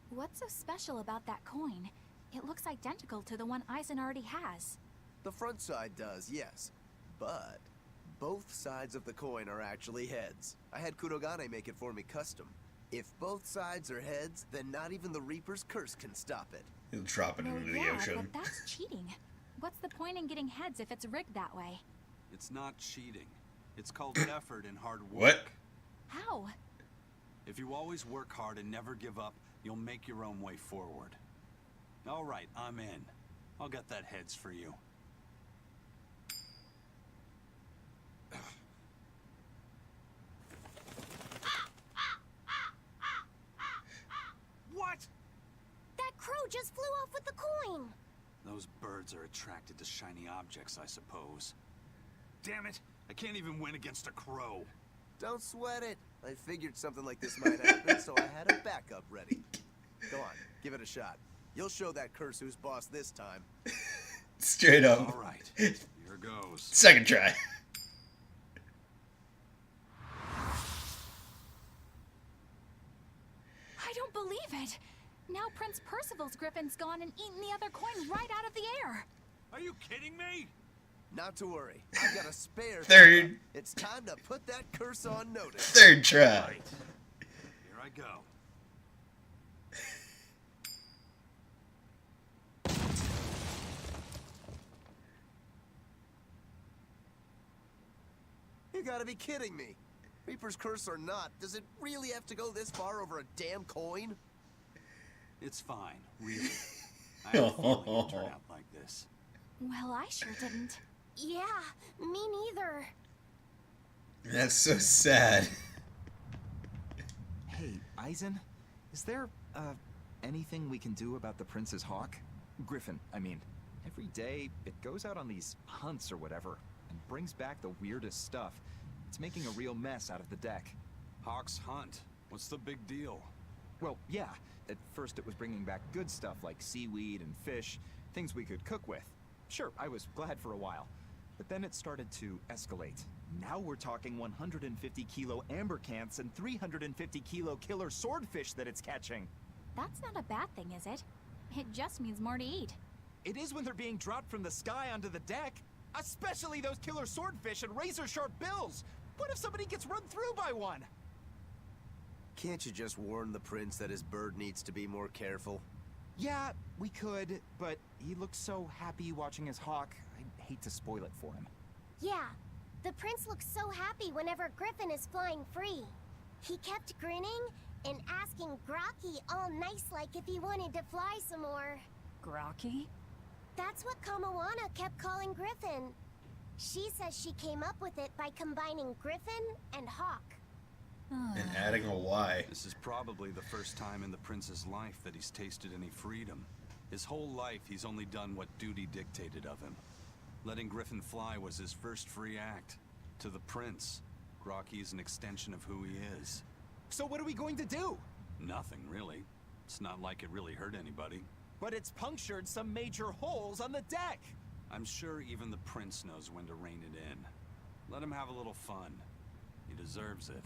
What's so special about that coin? It looks identical to the one Eisen already has. The front side does, yes. But both sides of the coin are actually heads. I had Kurogane make it for me custom. If both sides are heads, then not even the Reaper's curse can stop it. He'll drop it Well, into the yeah, ocean. but that's cheating. What's the point in getting heads if it's rigged that way? It's not cheating. It's called effort and hard work. What? How? If you always work hard and never give up, you'll make your own way forward. All right, I'm in. I'll get that heads for you. What? That crow just flew off with the coin. Those birds are attracted to shiny objects, I suppose. Damn it! I can't even win against a crow. Don't sweat it. I figured something like this might happen, so I had a backup ready. Go on, give it a shot. You'll show that curse who's boss this time. Straight up. All right, here goes. Second try. I don't believe it! Now Prince Percival's griffin's gone and eaten the other coin right out of the air! Are you kidding me? Not to worry. I've got a spare. Third. It's time to put that curse on notice. Third try. Right. Here I go. You gotta be kidding me. Reaper's curse or not, does it really have to go this far over a damn coin? It's fine, really. I had a feeling it'd turn out like this. Well, I sure didn't. Yeah, me neither. That's so sad. Hey, Eisen, is there, anything we can do about the Prince's hawk? Griffin, I mean. Every day, it goes out on these hunts or whatever, and brings back the weirdest stuff. It's making a real mess out of the deck. Hawk's hunt. What's the big deal? Well, yeah. At first it was bringing back good stuff like seaweed and fish, things we could cook with. Sure, I was glad for a while. But then it started to escalate. Now we're talking 150 kilo amber cants and 350 kilo killer swordfish that it's catching. That's not a bad thing, is it? It just means more to eat. It is when they're being dropped from the sky onto the deck. Especially those killer swordfish and razor-sharp bills. What if somebody gets run through by one? Can't you just warn the prince that his bird needs to be more careful? Yeah, we could, but he looks so happy watching his hawk. I'd hate to spoil it for him. Yeah, the prince looks so happy whenever Griffin is flying free. He kept grinning and asking Grocky all nice-like if he wanted to fly some more. Grocky? That's what Kamawana kept calling Griffin. She says she came up with it by combining Griffin and Hawk. And adding a Y. This is probably the first time in the prince's life that he's tasted any freedom. His whole life, he's only done what duty dictated of him. Letting Griffin fly was his first free act. To the prince, Grocky is an extension of who he is. So what are we going to do? Nothing, really. It's not like it really hurt anybody. But it's punctured some major holes on the deck. I'm sure even the prince knows when to rein it in. Let him have a little fun. He deserves it.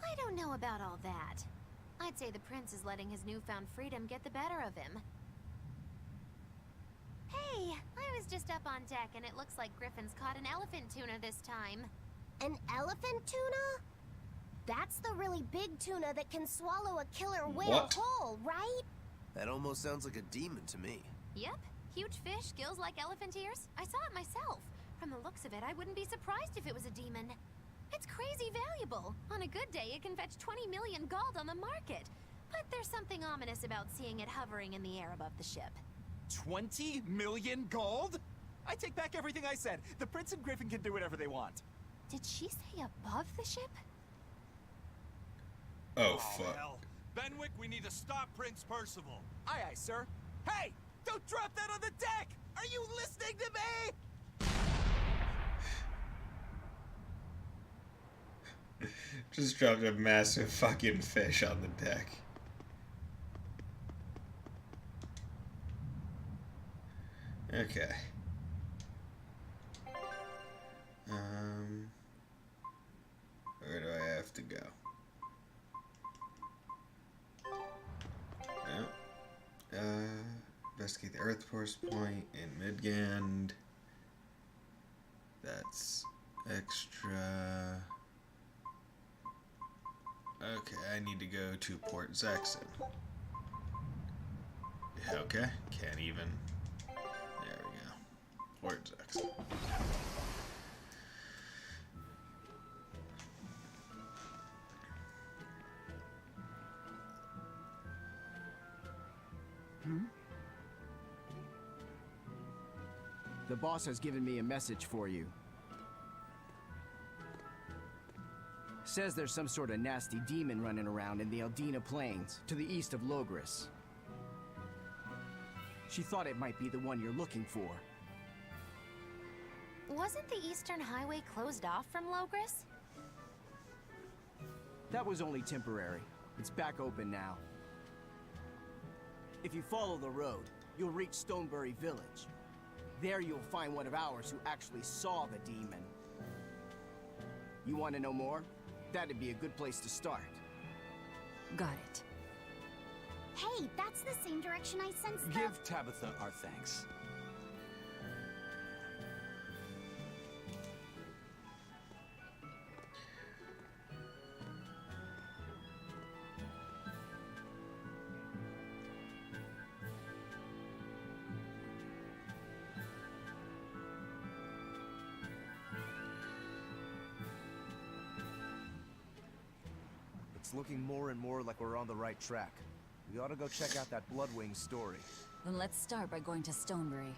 I don't know about all that. I'd say the prince is letting his newfound freedom get the better of him. Hey, I was just up on deck and it looks like Griffin's caught an elephant tuna this time. An elephant tuna? That's the really big tuna that can swallow a killer whale What? whole, right? That almost sounds like a demon to me. Yep, huge fish, gills like elephant ears. I saw it myself. From the looks of it, I wouldn't be surprised if it was a demon. It's crazy valuable. On a good day, it can fetch 20 million gold on the market. But there's something ominous about seeing it hovering in the air above the ship. 20 million gold? I take back everything I said. The prince and Griffin can do whatever they want. Did she say above the ship? Oh, fuck. Hell. Benwick, we need to stop Prince Percival. Aye, aye, sir. Hey! Don't drop that on the deck! Are you listening to me? Just dropped a massive fucking fish on the deck. Okay. Where do I have to go? No. Investigate the Earth Force Point in Midgand. That's extra. Okay, I need to go to Port Zaxxon. Okay, can't even. There we go. Port Zaxxon. The boss has given me a message for you. Says there's some sort of nasty demon running around in the Eldina Plains, to the east of Logris. She thought it might be the one you're looking for. Wasn't the Eastern Highway closed off from Logris? That was only temporary. It's back open now. If you follow the road, you'll reach Stonebury Village. There you'll find one of ours who actually saw the demon. You want to know more? That'd be a good place to start. Got it. Hey, that's the same direction I sensed the... Give Tabitha our thanks. It's looking more and more like we're on the right track. We ought to go check out that Bloodwing story. Then let's start by going to Stonebury.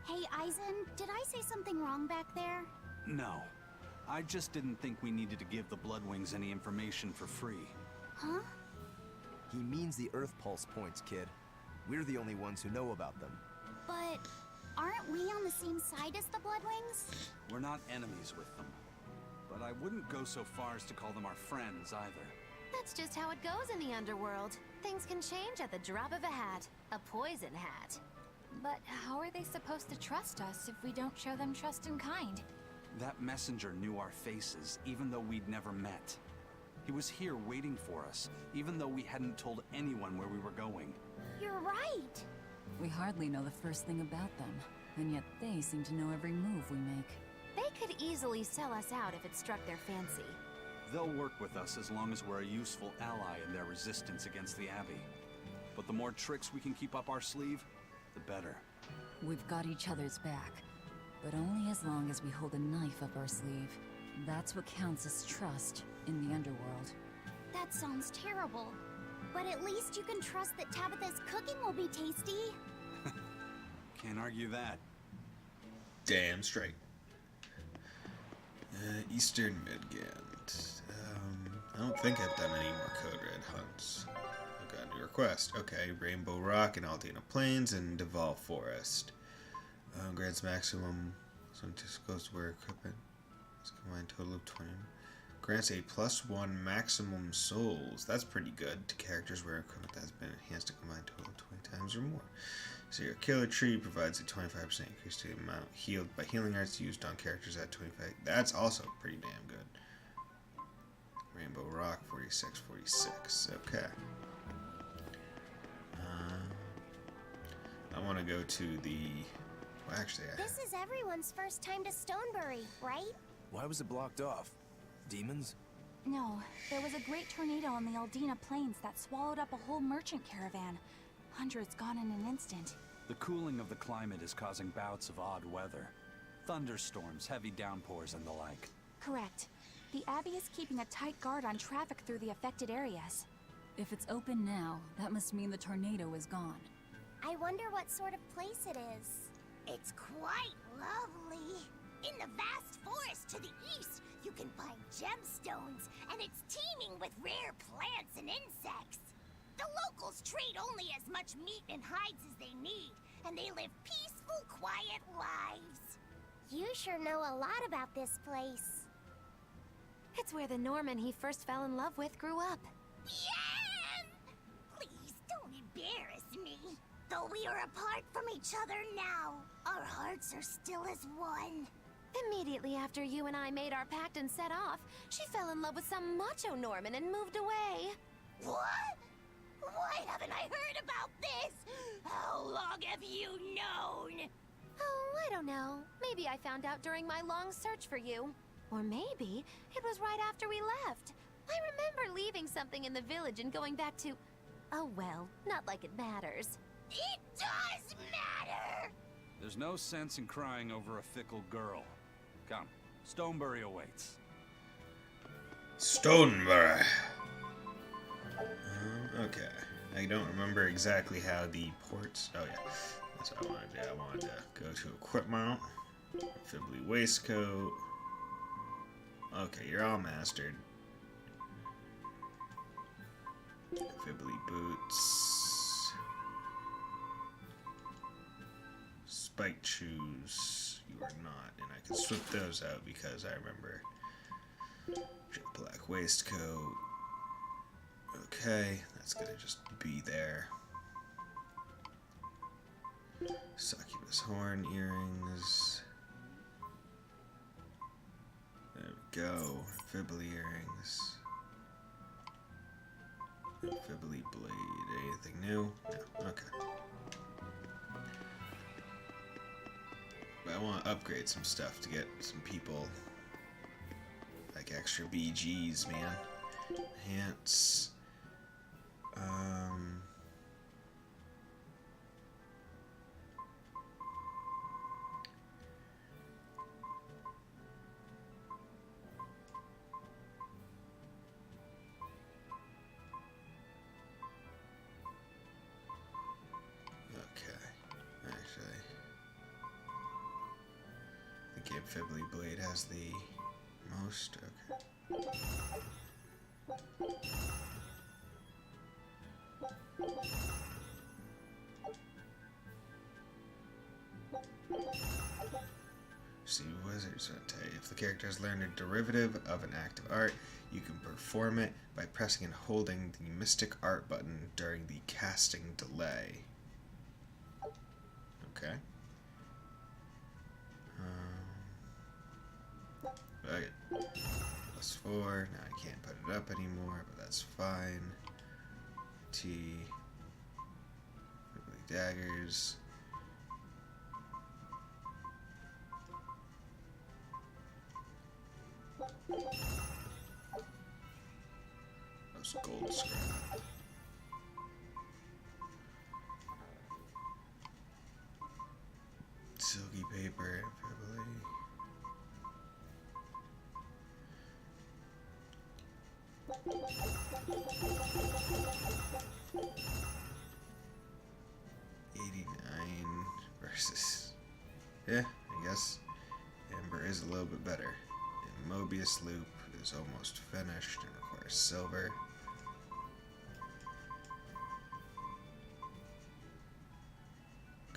Hey, Eisen, did I say something wrong back there? No. I just didn't think we needed to give the Bloodwings any information for free. Huh? He means the Earth Pulse points, kid. We're the only ones who know about them. But aren't we on the same side as the Bloodwings? We're not enemies with them. But I wouldn't go so far as to call them our friends either. That's just how it goes in the underworld. Things can change at the drop of a hat. A poison hat. But how are they supposed to trust us if we don't show them trust in kind? That messenger knew our faces, even though we'd never met. He was here waiting for us, even though we hadn't told anyone where we were going. You're right. We hardly know the first thing about them, and yet they seem to know every move we make. They could easily sell us out if it struck their fancy. They'll work with us as long as we're a useful ally in their resistance against the Abbey. But the more tricks we can keep up our sleeve, the better. We've got each other's back, but only as long as we hold a knife up our sleeve. That's what counts as trust in the underworld. That sounds terrible. But at least you can trust that Tabitha's cooking will be tasty. Can't argue that. Damn straight. Eastern Midgand. I don't think I've done any more Code Red hunts. I've got a new request. Okay, Rainbow Rock and Aldina Plains and Deval Forest. Grants maximum. So just goes to where equipment. Let's combine total of 20. Grants a +1 maximum souls. That's pretty good to characters where equipment that has been enhanced to combine total of 20 times or more. So your killer tree provides a 25% increase to the amount healed by healing arts used on characters at 25. That's also pretty damn good. Rainbow Rock 46. Okay. I want to go to the. Well, actually, This is everyone's first time to Stonebury, right? Why was it blocked off? Demons? No, there was a great tornado on the Aldina Plains that swallowed up a whole merchant caravan. Hundreds gone in an instant. The cooling of the climate is causing bouts of odd weather. Thunderstorms, heavy downpours, and the like. Correct. The Abbey is keeping a tight guard on traffic through the affected areas. If it's open now, that must mean the tornado is gone. I wonder what sort of place it is. It's quite lovely. In the vast forest to the east, you can find gemstones, and it's teeming with rare plants and insects. The locals trade only as much meat and hides as they need, and they live peaceful, quiet lives. You sure know a lot about this place. It's where the Norman he first fell in love with grew up. Bien! Please don't embarrass me. Though we are apart from each other now, our hearts are still as one. Immediately after you and I made our pact and set off, she fell in love with some macho Norman and moved away. What? Why haven't I heard about this? How long have you known? Oh, I don't know. Maybe I found out during my long search for you. Or maybe it was right after we left. I remember leaving something in the village and going back to... Oh well, not like it matters. It does matter! There's no sense in crying over a fickle girl. Come, Stonebury awaits. Stonebury. Okay. I don't remember exactly how the ports... Oh yeah, that's what I wanted to do. I wanted to go to equipment, Fibbly waistcoat. Okay, you're all mastered. Fibbly boots. Spiked shoes. You are not, and I can swip those out because I remember. Jet black waistcoat. Okay, that's gonna just be there. Succubus horn earrings. There we go. Fibbly earrings. Fibbly blade. Anything new? No. Okay. But I want to upgrade some stuff to get some people like extra BGs, man. Enhance. Fibbly blade has the most. Okay. See, wizards will tell you if the character has learned a derivative of an act of art, you can perform it by pressing and holding the Mystic Art button during the casting delay. Okay. Okay. +4. Now I can't put it up anymore, but that's fine. T. Daggers. Those gold scrap. Silky paper, probably. Versus, yeah, I guess Amber is a little bit better. And Mobius Loop is almost finished and requires silver.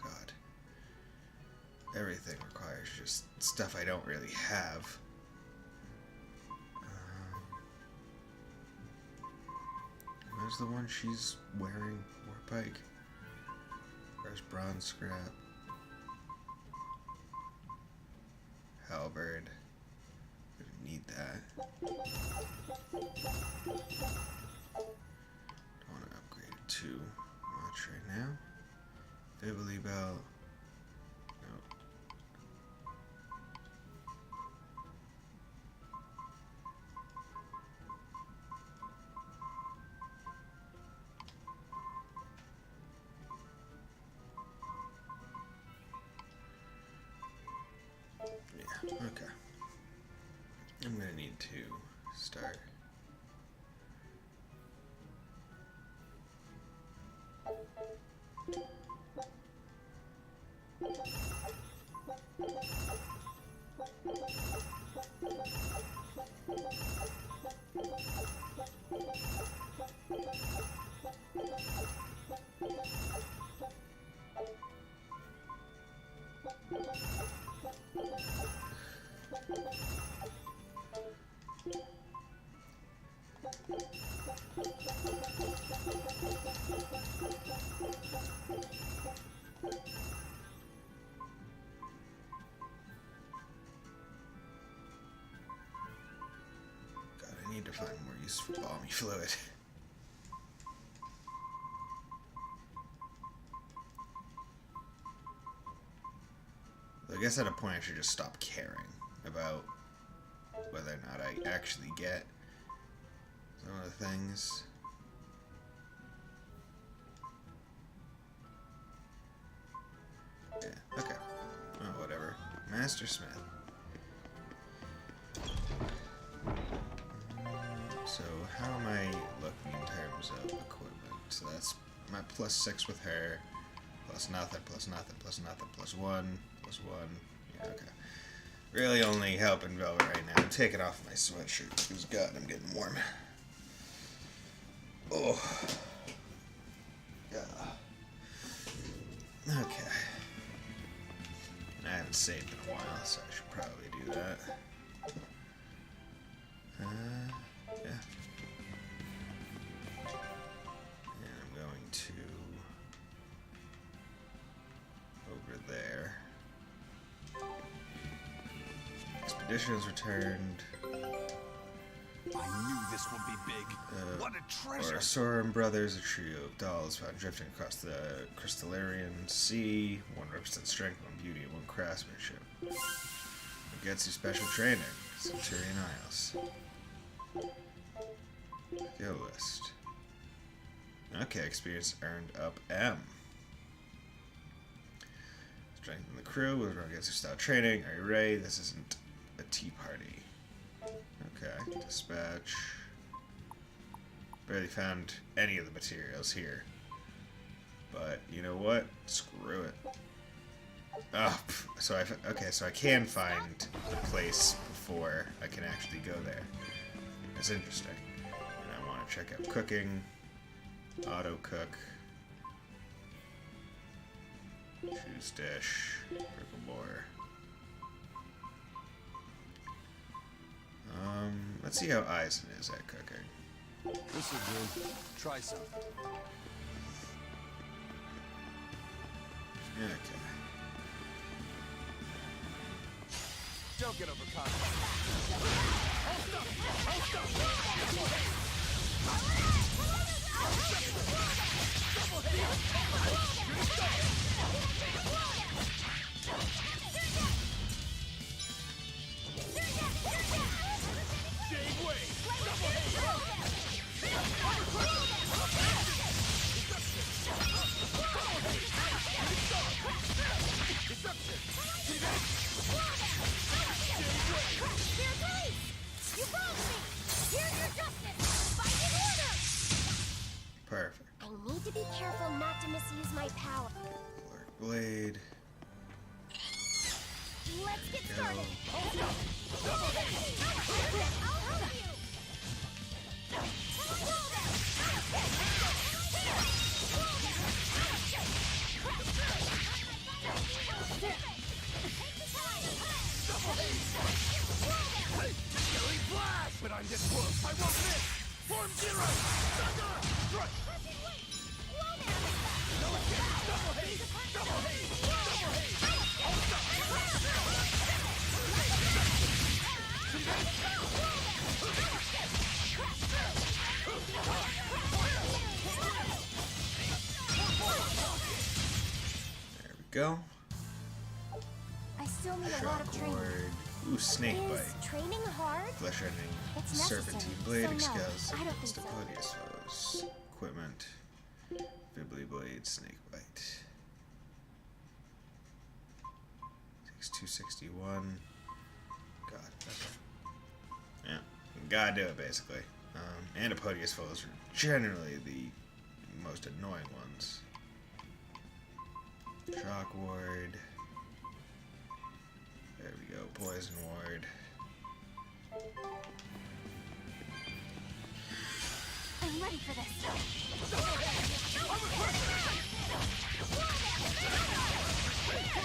God, everything requires just stuff I don't really have. Where's the one she's wearing? Warpike. Where's bronze scrap? Halberd. Gonna need that. Don't want to upgrade it too much right now. Fibbly belt. Nope. Yeah, okay. I'm gonna need to start. use balmy fluid. I guess at a point I should just stop caring about whether or not I actually get some of the things. Yeah, okay. Oh, whatever. Master Smith. So, how am I looking in terms of equipment? So that's my +6 with her, plus nothing, plus nothing, plus nothing, plus 1, plus 1. Yeah, okay. Really only helping Velvet right now. I'm taking off my sweatshirt because, God, I'm getting warm. Oh. Yeah. Okay. I haven't saved in a while, so I should probably do that. Yeah. And I'm going to over there. Expeditions returned. I knew this would be big. What a treasure! Soren brothers, a trio of dolls found drifting across the crystallarian sea. One represents strength, one beauty, and one craftsmanship. It gets you special training. Centurion Isles. Skill list. Okay, experience earned up M. Strengthen the crew with run against your style training. Are you ready? This isn't a tea party. Okay, dispatch. Barely found any of the materials here. But you know what? Screw it. Oh, so I can find the place before I can actually go there. That's interesting. And I want to check out cooking, auto cook, choose dish, picklebore. Let's see how Eisen is at cooking. This'll do. Try some. Okay. Don't get overconfident. Perfect. I need to be careful not to misuse my power. Clark Blade. Let's get Go. started. I'll help you. But I'm this close. I won't miss. Form zero. There we go. I still need a lot of training. Shockward. Ooh, snake Is bite. training hard? Flesh ending. It's necessary, Serpentine so blade. no, Excels. I don't think Against so. Odious foes. Equipment. Fibbly blade. Snake bite. Takes 261. God. Okay. Yeah. Gotta do it, basically. And Odious foes are generally the most annoying ones. Shock ward. There we go. Poison ward. I'm ready for this.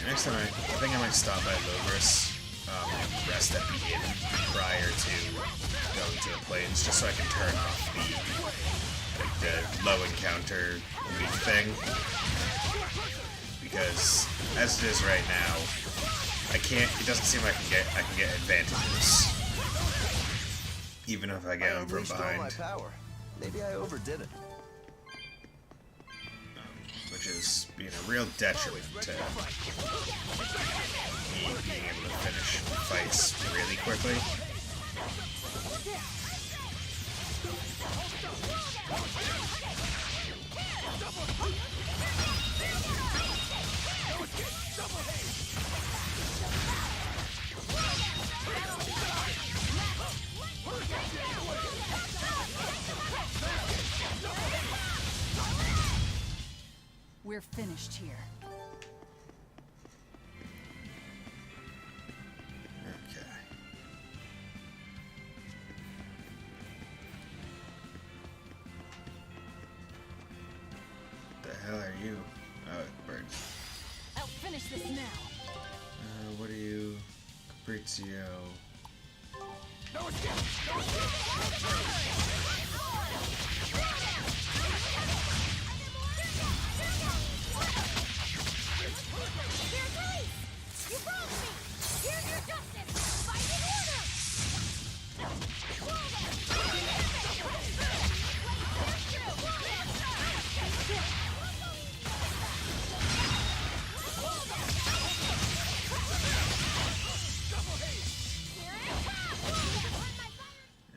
Next time, I think I might stop by Logris and rest at the inn prior to going to the plains, just so I can turn off the low encounter weak thing. Because as it is right now, I can't. It doesn't seem like I can get advantages even if I get them from unleashed all my behind. power. Maybe I overdid it. Which is being a real detriment to me being able to finish fights really quickly. We're finished here. Okay. The hell are you? Oh, birds. I'll finish this now. What are you? Fabrizio.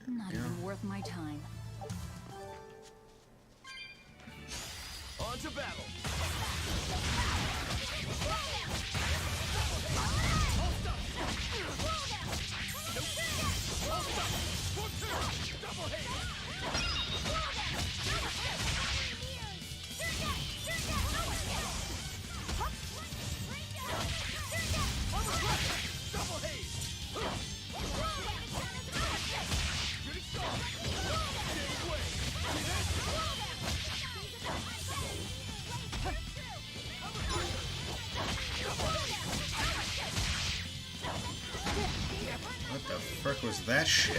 Not even worth my time. On to battle. What the frick was that shit?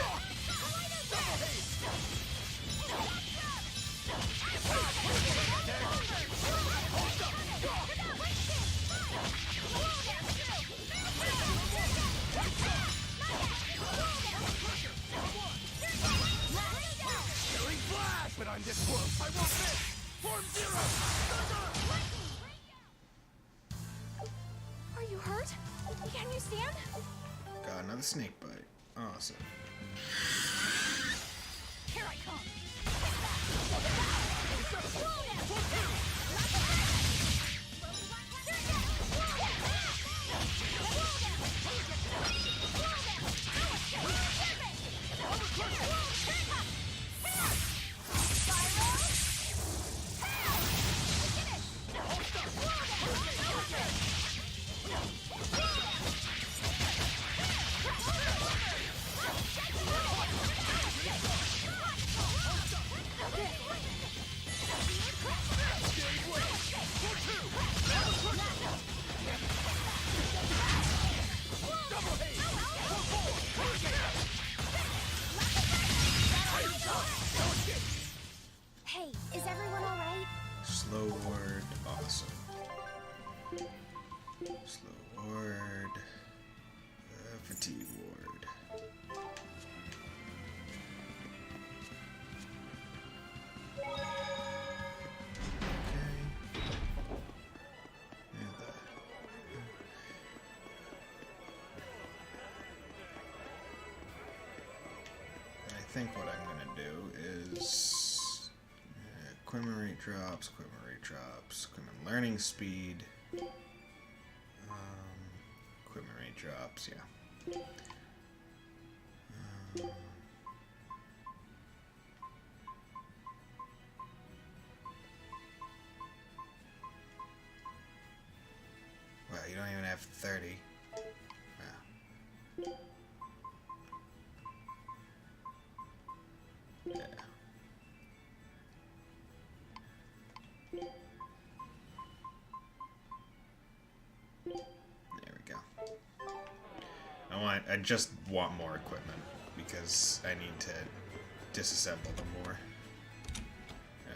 But I'm this close. I won't miss. Form zero. Are you hurt? Can you stand? Got another snake bite. Awesome. Here I come. Hey, is everyone alright? Slow word. Awesome. Slow word. Fatigue ward. Okay. And I think what I'm gonna do is equipment rate drops, equipment learning speed, equipment rate drops, yeah. Wow, you don't even have 30. Wow. Yeah. There we go. I just want more equipment because I need to disassemble them more.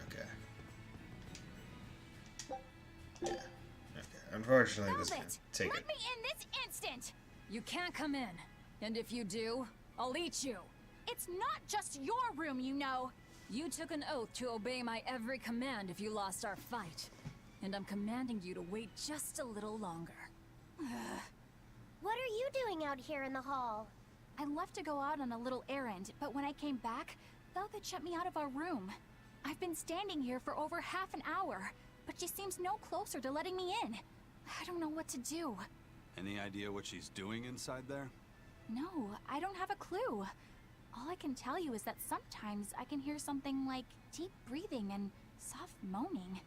Okay. Yeah. Okay. Unfortunately, this is gonna take Let it. me in this instant! You can't come in. And if you do, I'll eat you. It's not just your room, you know. You took an oath to obey my every command if you lost our fight. And I'm commanding you to wait just a little longer. What are you doing out here in the hall? I left to go out on a little errand, but when I came back, Velvet shut me out of our room. I've been standing here for over half an hour, but she seems no closer to letting me in. I don't know what to do. Any idea what she's doing inside there? No, I don't have a clue. All I can tell you is that sometimes I can hear something like deep breathing and soft moaning.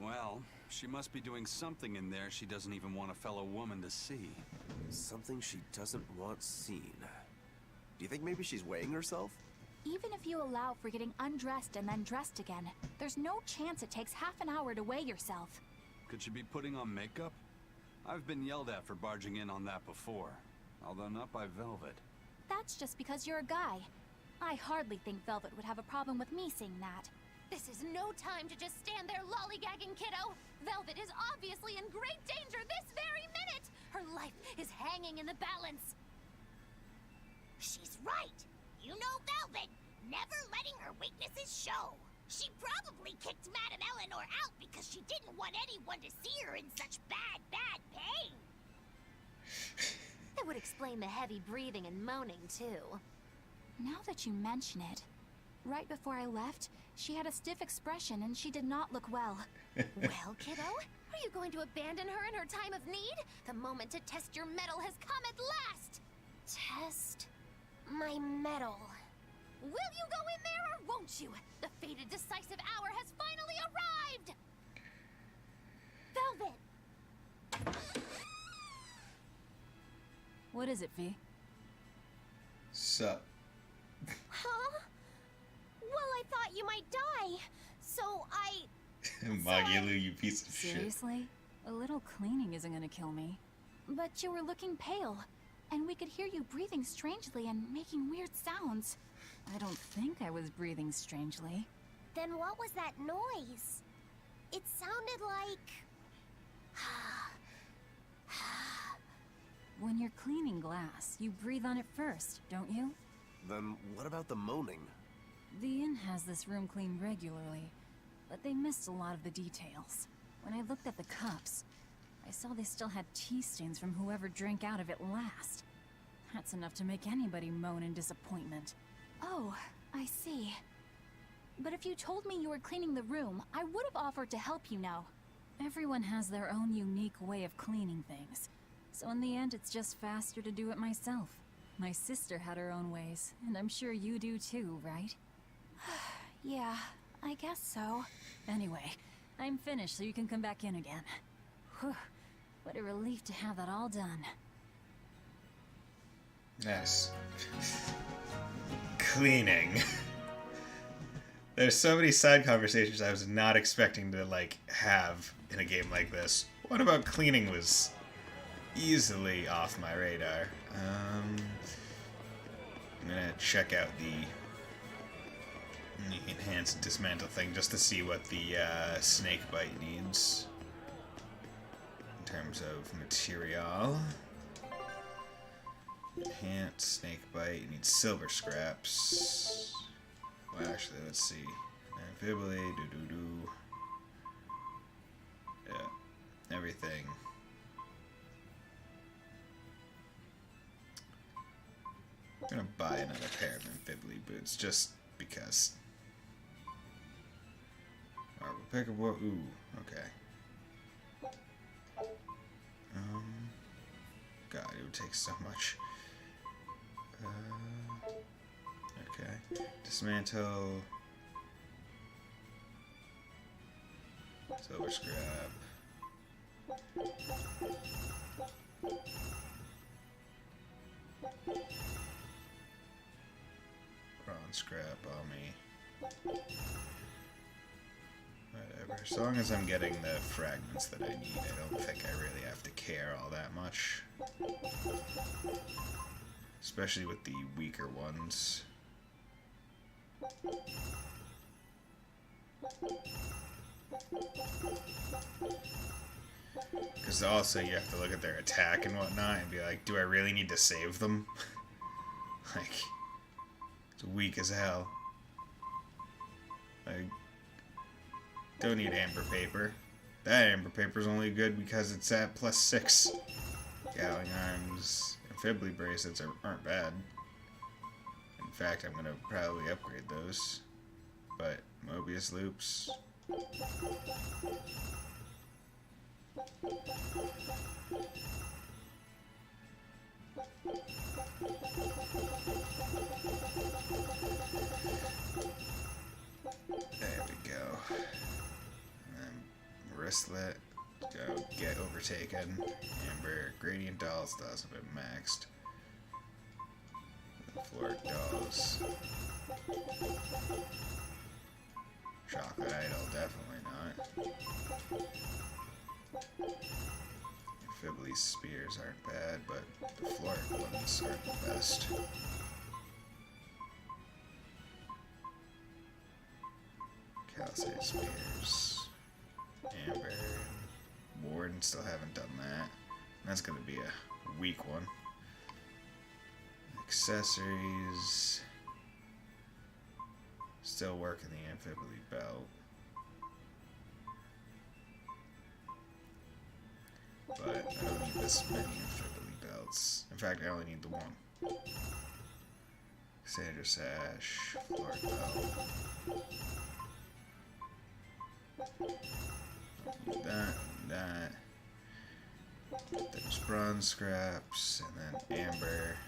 Well, she must be doing something in there she doesn't even want a fellow woman to see. Something she doesn't want seen. Do you think maybe she's weighing herself? Even if you allow for getting undressed and then dressed again, there's no chance it takes half an hour to weigh yourself. Could she be putting on makeup? I've been yelled at for barging in on that before, although not by Velvet. That's just because you're a guy. I hardly think Velvet would have a problem with me seeing that. This is no time to just stand there lollygagging, kiddo. Velvet is obviously in great danger this very minute. Her life is hanging in the balance. She's right. You know Velvet, never letting her weaknesses show. She probably kicked Madame Eleanor out because she didn't want anyone to see her in such bad pain. That would explain the heavy breathing and moaning, too. Now that you mention it, right before I left, she had a stiff expression and she did not look well. Well, kiddo, are you going to abandon her in her time of need? The moment to test your mettle has come at last! Test my mettle. Will you go in there or won't you? The fated decisive hour has finally arrived! Velvet! What is it, V? Sup? Huh? Well, I thought you might die, so I... Magilu, you piece of shit. Seriously? A little cleaning isn't gonna kill me. But you were looking pale, and we could hear you breathing strangely and making weird sounds. I don't think I was breathing strangely. Then what was that noise? It sounded like... When you're cleaning glass, you breathe on it first, don't you? Then what about the moaning? The inn has this room cleaned regularly, but they missed a lot of the details. When I looked at the cups, I saw they still had tea stains from whoever drank out of it last. That's enough to make anybody moan in disappointment. Oh, I see. But if you told me you were cleaning the room, I would have offered to help you know. Everyone has their own unique way of cleaning things. So in the end, it's just faster to do it myself. My sister had her own ways, and I'm sure you do too, right? Yeah, I guess so. Anyway, I'm finished so you can come back in again. Whew, what a relief to have that all done. Nice. Cleaning. There's so many side conversations I was not expecting to, like, have in a game like this. What about cleaning was easily off my radar. I'm gonna check out the enhance and dismantle thing just to see what the snake bite needs in terms of material. Enhance snake bite, it needs silver scraps. Well, actually, let's see. Amphibly, yeah, everything. I'm gonna buy another pair of amphibly boots just because. Marble pickerboard. Ooh, okay. God, it would take so much. Okay. Dismantle. Silver scrap. Bronze scrap on me. Whatever. As long as I'm getting the fragments that I need, I don't think I really have to care all that much. Especially with the weaker ones. Because also you have to look at their attack and whatnot and be like, do I really need to save them? Like, It's weak as hell. I don't need amber paper. That amber paper is only good because it's at +6. Gatling arms, amphibly bracelets aren't bad. In fact, I'm gonna probably upgrade those. But Mobius loops. There we go. Wristlet. Go get overtaken. Amber. Gradient dolls. Dolls have been maxed. Floor dolls. Chocolate idol. Definitely not. Fibbly spears aren't bad, but the Floric ones aren't the best. Calcite spears. Amber and Warden still haven't done that. That's gonna be a weak one. Accessories. Still working the amphibly belt. But I don't need this many amphibly belts. In fact, I only need the one. Sandra sash, floor belt. That. There's bronze scraps, and then amber.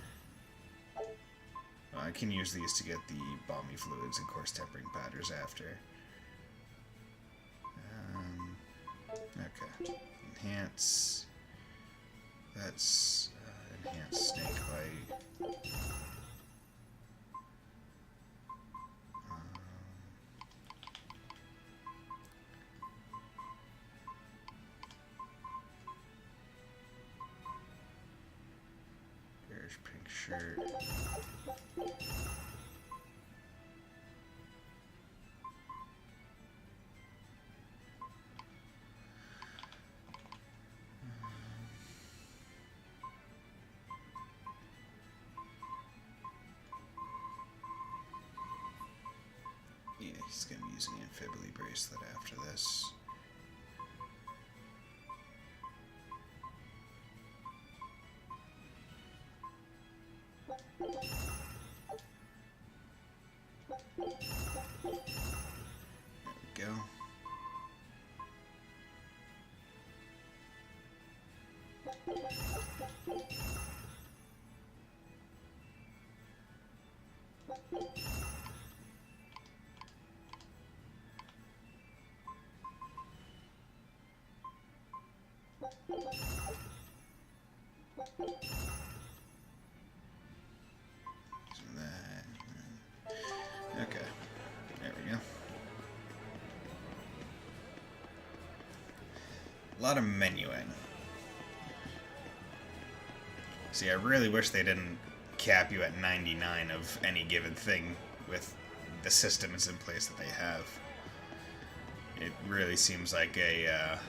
I can use these to get the balmy fluids and course tempering powders after. Okay. Enhance. That's enhanced snake bite. Bearish pink shirt. Yeah, he's gonna be using the amphibly bracelet after this. There we go. Okay, there we go. A lot of menuing. See, I really wish they didn't cap you at 99 of any given thing with the systems in place that they have. It really seems like an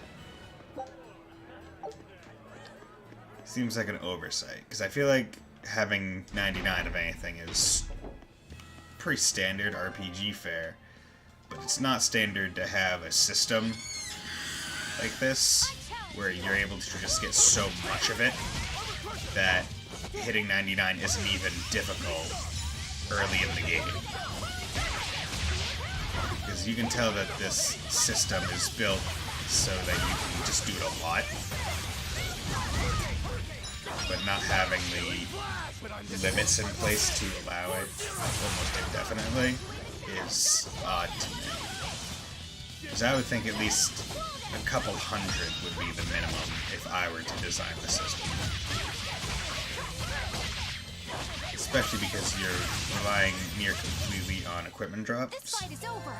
oversight, because I feel like having 99 of anything is pretty standard RPG fare, but it's not standard to have a system like this where you're able to just get so much of it that hitting 99 isn't even difficult early in the game. Because you can tell that this system is built so that you can just do it a lot, but not having the limits in place to allow it almost indefinitely is odd to me. Because I would think at least a couple hundred would be the minimum if I were to design the system. Especially because you're relying near completely on equipment drops. This fight is over.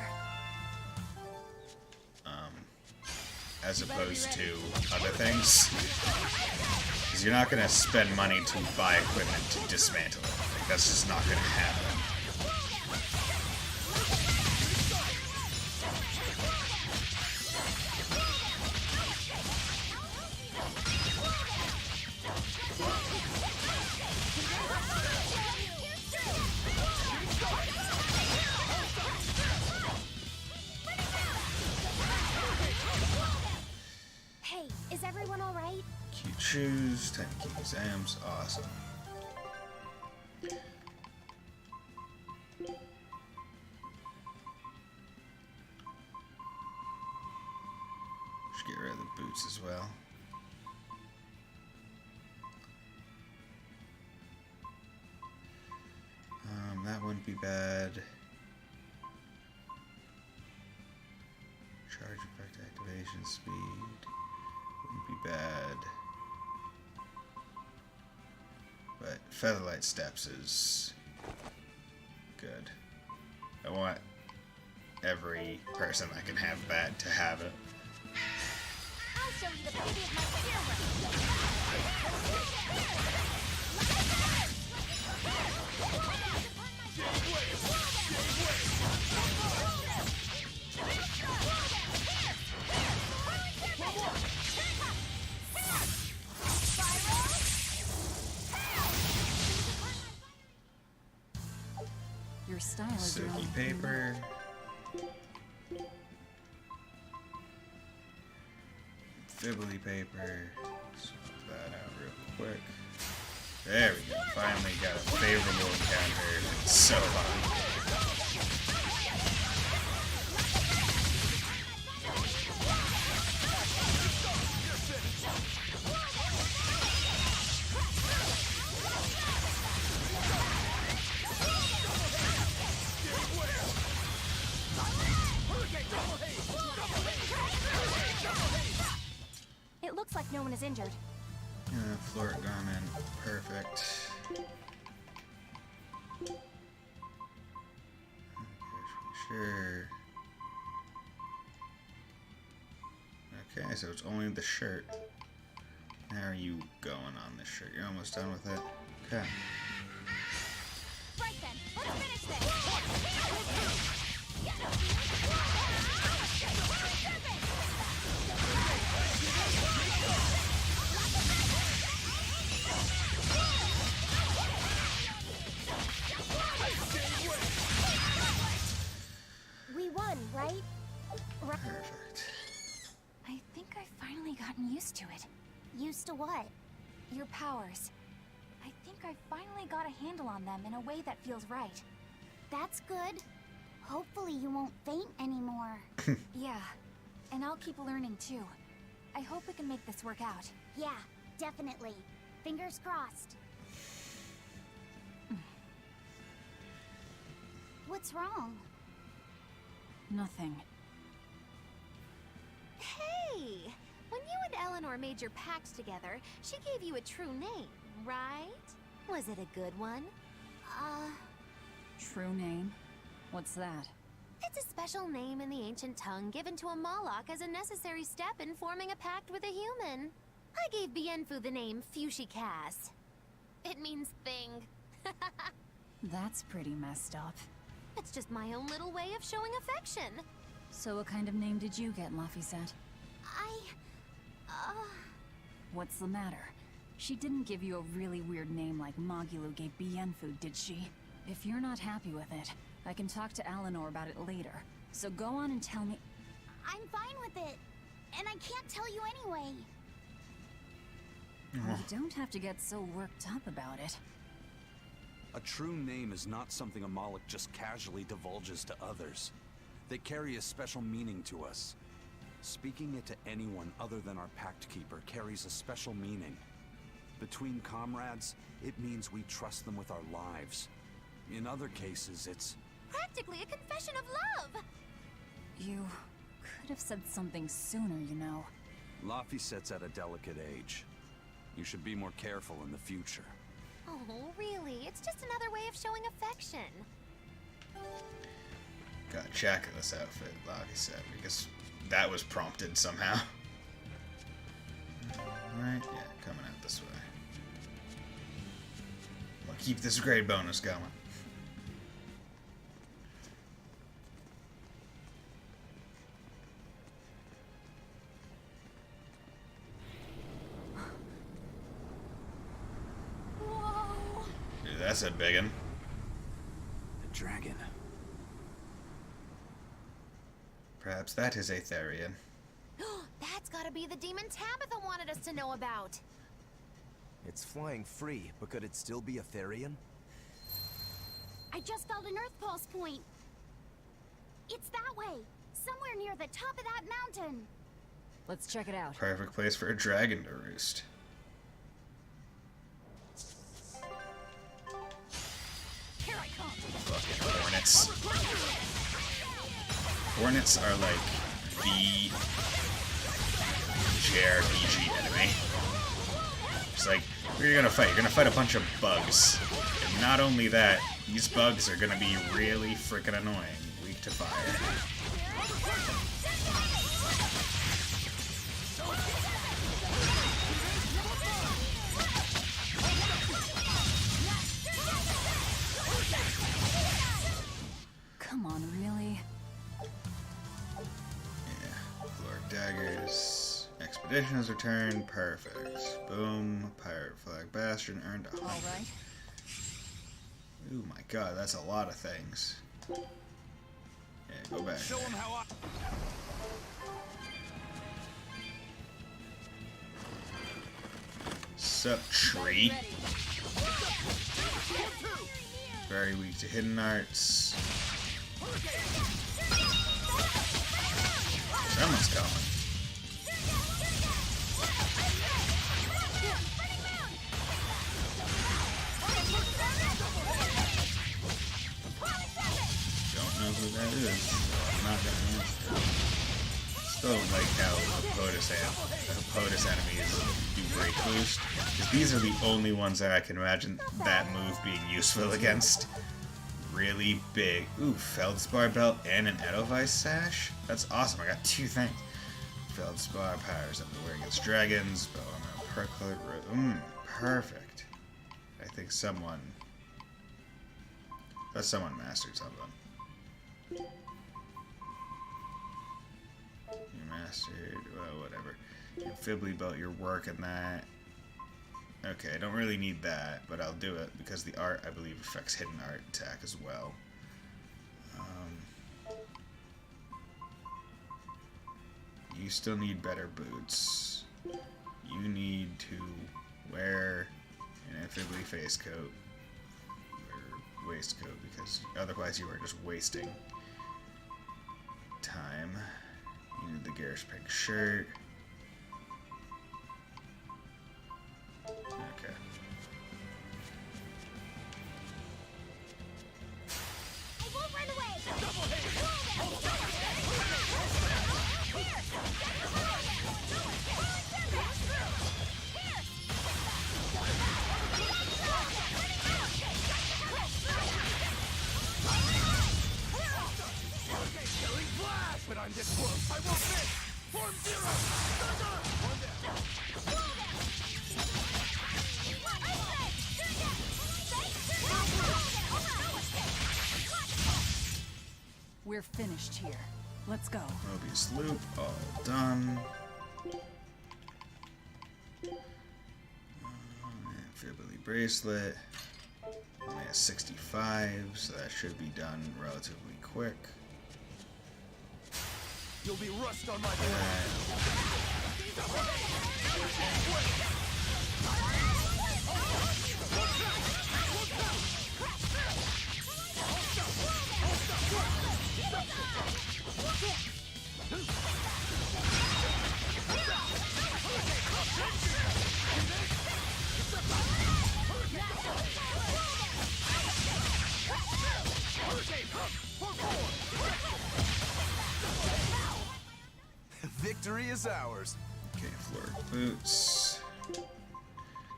As opposed to other things. Because you're not going to spend money to buy equipment to dismantle it. Like, that's just not going to happen. right? Cute shoes, tiny key exams, awesome. Should get rid of the boots as well. That wouldn't be bad. Charge effect activation speed wouldn't be bad. But Featherlight Steps is good. I want every person that can have that to have it. I'll show you the beauty of my Your style is Silky paper. Fibbly paper. Swap that out real quick. There we go. Finally got a favorable encounter. It's so hot. It looks like no one is injured. Floor gone in. Perfect. Sure. Okay, so it's only the shirt. How are you going on this shirt? You're almost done with it? Okay. Right then, let's finish this! We won, right? Perfect. I think I've finally gotten used to it. Used to what? Your powers. I think I finally got a handle on them in a way that feels right. That's good. Hopefully you won't faint anymore. Yeah, and I'll keep learning too. I hope we can make this work out. Yeah, definitely. Fingers crossed. What's wrong? Nothing. Hey! When you and Eleanor made your pact together, she gave you a true name, right? Was it a good one? True name? What's that? It's a special name in the ancient tongue given to a Moloch as a necessary step in forming a pact with a human. I gave Bienfu the name Fushicast. It means thing. That's pretty messed up. It's just my own little way of showing affection. So what kind of name did you get, Laphicet? What's the matter? She didn't give you a really weird name like Magulu gave Bienfu, did she? If you're not happy with it, I can talk to Eleanor about it later. So go on and tell me... I'm fine with it. And I can't tell you anyway. You don't have to get so worked up about it. A true name is not something a Moloch just casually divulges to others. They carry a special meaning to us. Speaking it to anyone other than our Pact Keeper carries a special meaning. Between comrades, it means we trust them with our lives. In other cases, it's... practically a confession of love! You could have said something sooner, you know. Laphicet's at a delicate age. You should be more careful in the future. Oh, really? It's just another way of showing affection. Gotta check this outfit, Lottie said, because that was prompted somehow. Alright, yeah, coming out this way. We'll keep this grade bonus going. Whoa! Dude, that's a big one. The dragon. Perhaps that is a Therian. That's gotta gotta be the demon Tabitha wanted us to know about. It's flying free, but could it still be a Therian? I just felt an Earth Pulse point. It's that way, somewhere near the top of that mountain. Let's check it out. Perfect place for a dragon to roost. Here I come. Fucking hornets. Hornets are like the JRPG enemy. It's like, what are you gonna fight? You're gonna fight a bunch of bugs. And not only that, these bugs are gonna be really freaking annoying. Weak to fire. Come on, really? Yeah. Lord Daggers. Expedition has returned. Perfect. Boom. Pirate Flag Bastion earned a 100. All right. Ooh my god, that's a lot of things. Yeah, go back. Show 'em how I... Sup, tree? Very weak to hidden arts. Someone's calling. Don't know who that is, so I'm not gonna answer. Still don't like how POTUS enemies do break boost, because these are the only ones that I can imagine that move being useful against. Really big. Ooh, Feldspar belt and an Edelweiss sash? That's awesome, I got 2 things. Feldspar powers up the wear against dragons, bow armor, percolored perfect. I think someone mastered something. You mastered, well, whatever. Amphibly belt, you're working that. Okay, I don't really need that, but I'll do it because the art, I believe, affects hidden art attack as well. You still need better boots. You need to wear an amphibly face coat or waistcoat because otherwise you are just wasting time. You need the garish pink shirt. Okay. I won't run away. But I'm this close. I won't miss. Form 0. We're finished here. Let's go. Mobius loop, all done. Amphibly bracelet. Only has 65, so that should be done relatively quick. You'll be rushed on my blade. Victory is ours. Okay, floor boots.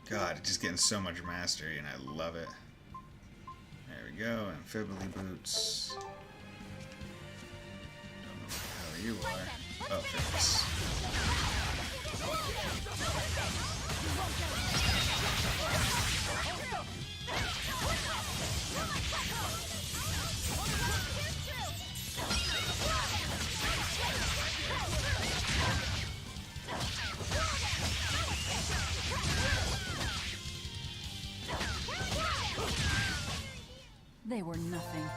God, it's just getting so much mastery, and I love it. There we go, amphibly boots. Don't know what the hell you are. Oh, thanks. They were nothing.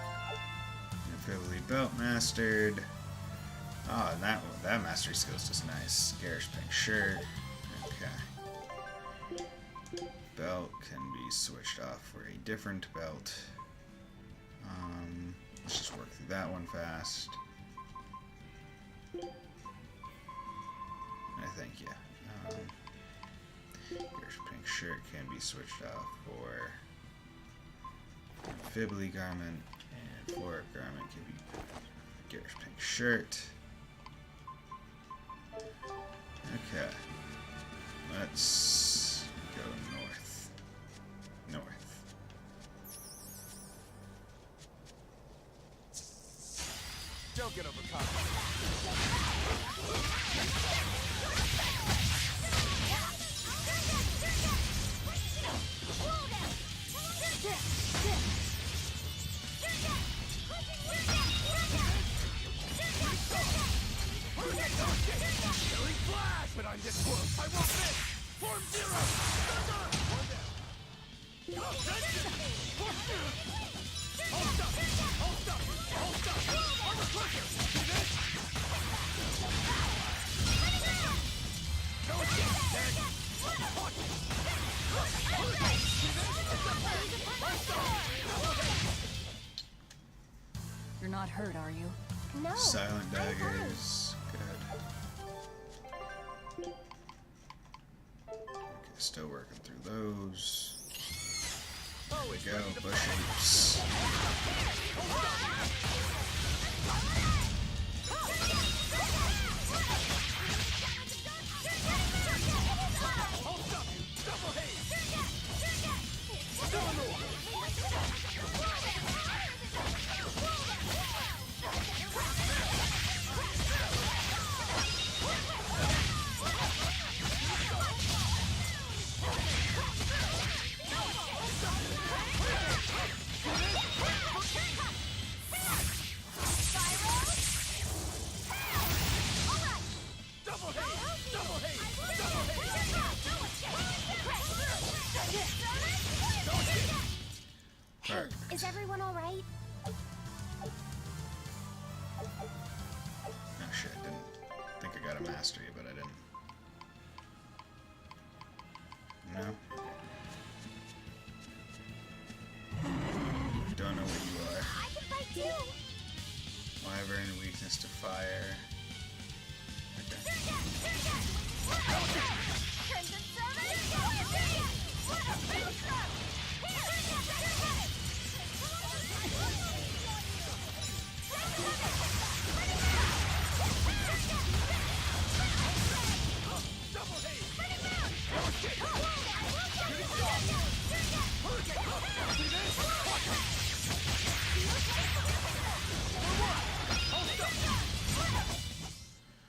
Amphibly belt mastered. Oh, and that mastery skill is just nice. Garish pink shirt. Okay. Belt can be switched off for a different belt. Let's just work through that one fast. I think, yeah. Garish pink shirt can be switched off for Fibbly garment, and Flora garment can be Garish pink shirt. Okay. Let's go north. North. Don't get overcome. But I'm this close. I won't miss. Form zero. One down. Hold up. Hold up. Hold up. Armor crusher. See this? No escape. Tag. Punch. See this? You're not hurt, are you? No. Silent daggers. Good. Okay, still working through those. There we go, bush apes. Is everyone all right? Oh shit, didn't think I got a mastery, but I didn't. No? Don't know what you are. I can fight too. Wyvern, weakness to fire. Okay. Crimson Summon.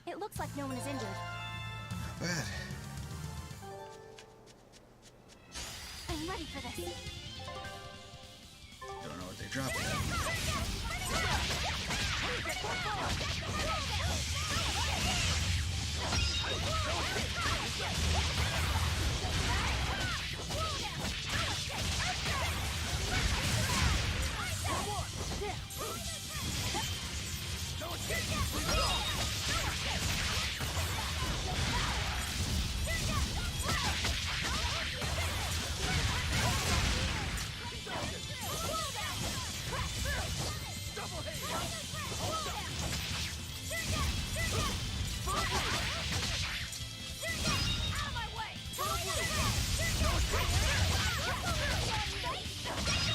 It looks like no one is injured. Not bad. I'm ready for this. Don't know what they dropped yet.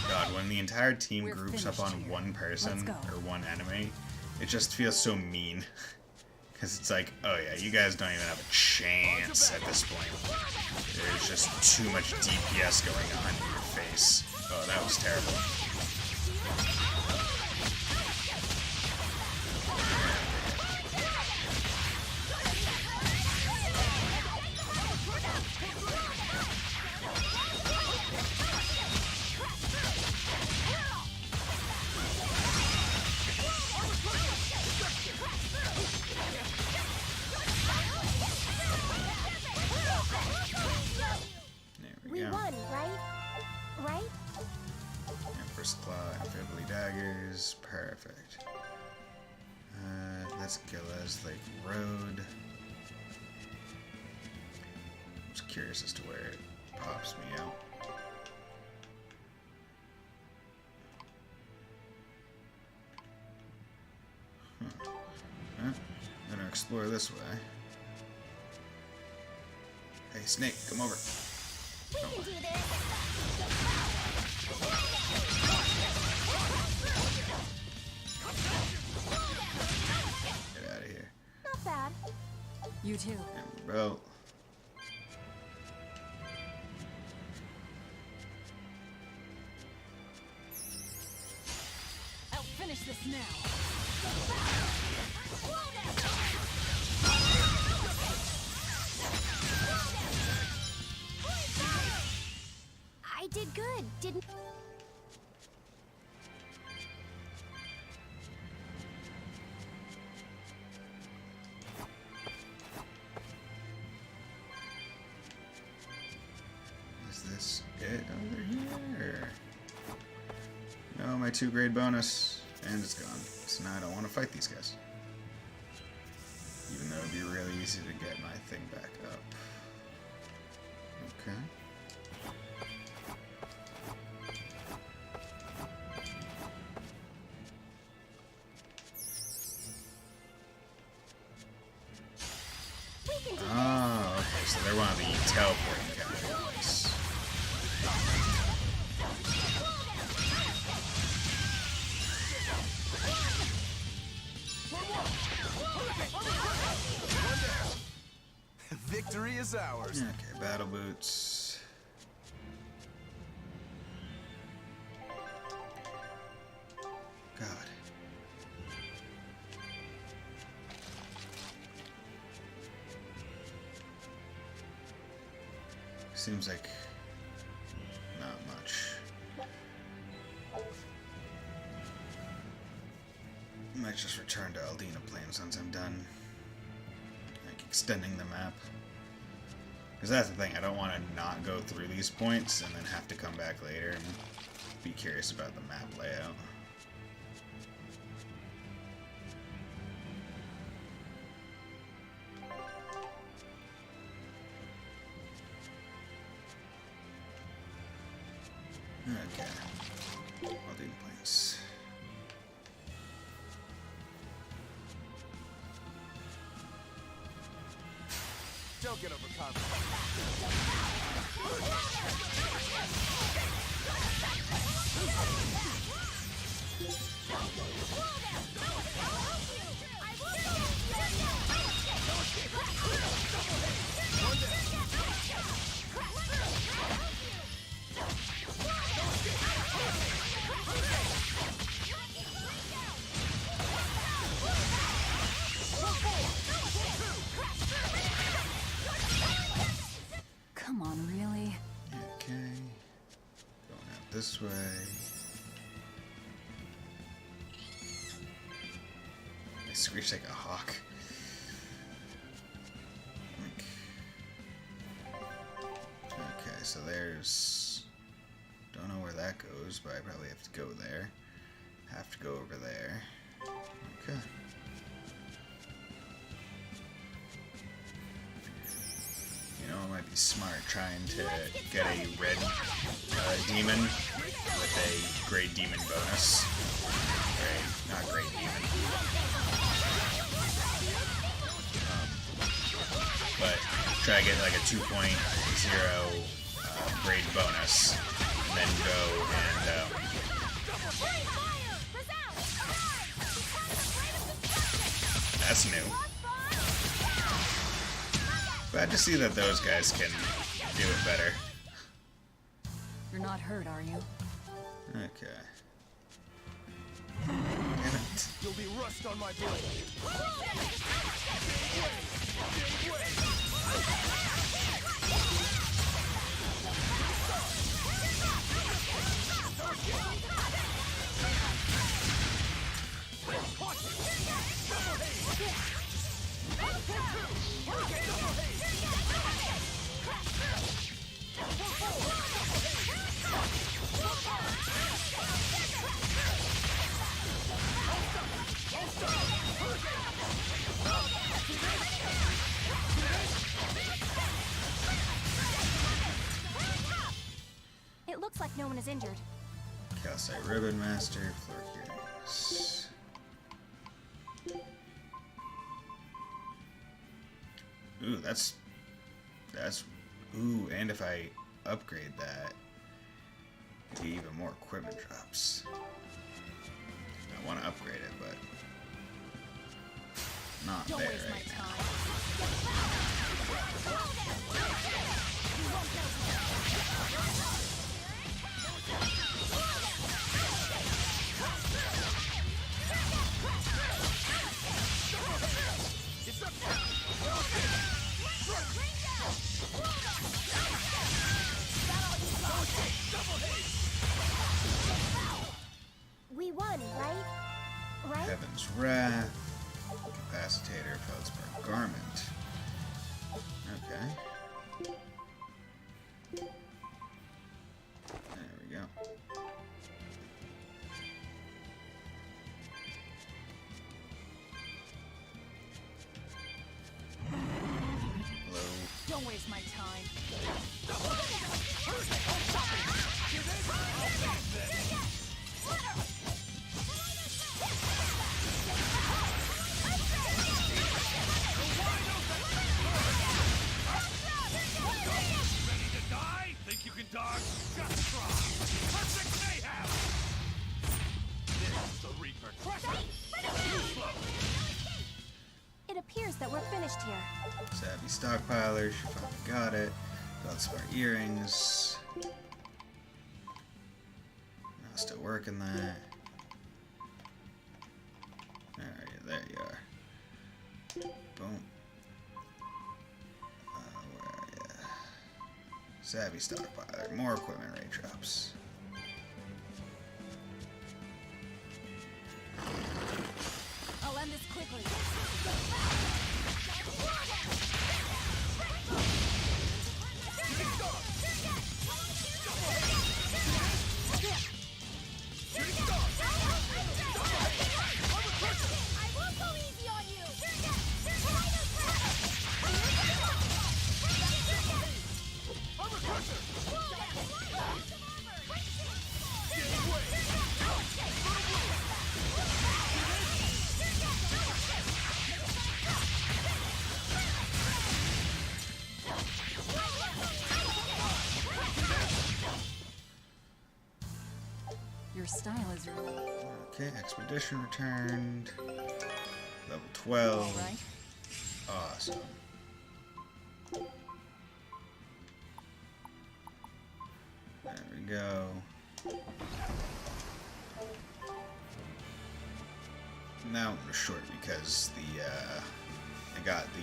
God, when the entire team We're groups up finished on here. one person Let's go. or one enemy, it just feels so mean. Because it's like, oh yeah, you guys don't even have a chance at this point. There's just too much DPS going on in your face. Oh, that was terrible. There we We go. won, right? Right? Empress Claw and Fibbly Daggers. Perfect. That's Gilles Lake Road. I'm just curious as to where it pops me out. I'm gonna explore this way. Hey, Snake, come over. We can do this. Get out of here. Not bad. You too. And bro. I'll finish this now. I did good, didn't... Is this it over here? No, my 2-grade bonus. And it's gone. So now I don't want to fight these guys. Even though it'd be really easy to get my thing back up. Okay. Oh, okay, so they're one of the teleporting guys. Victory is ours. Okay, battle boots. God. Seems like not much. Might just return to Aldina Plains once I'm done. Like extending the map. Because that's the thing, I don't want to not go through these points and then have to come back later and be curious about the map layout. Okay. Aldina Plains. Don't get overconfident. Come on, really? Okay. Going out this way. I screech like a hawk. Okay, so there's... Don't know where that goes, but I probably have to go there. Have to go over there. Okay. You know, it might be smart trying to get a red demon with a grade demon bonus. Not grade demon. But try to get like a 2.0 grade bonus, and then go and that's new. Glad to see that those guys can do it better. You're not hurt, are you? Okay. Damn it. You'll be rust on my blade. looks like no one is injured. Calcite Ribbon Master, Fleur Earrings. Ooh, that's... Ooh, and if I upgrade that, it'd be even more equipment drops. I want to upgrade it, but... not Don't there waste my right now. time. We won, right? Right? Heaven's Wrath. Capacitator, Feldspar Garment. Okay. There we go. Hello. Don't waste my time. Ready to die? Think you can dodge? Just try. Perfect mayhem! This is the Reaper. Crush it! It appears that we're finished here. Savvy Stockpiler, she finally got it. Feldspar Earrings. No, still working that. Alright, there you are. Boom. Where are ya? Savvy Stockpiler, more equipment rate drops. I'll end this quickly. I won't go easy on you! Your style is really Okay, Expedition returned. Level 12. all right. Awesome. There we go. Now I'm short because I got the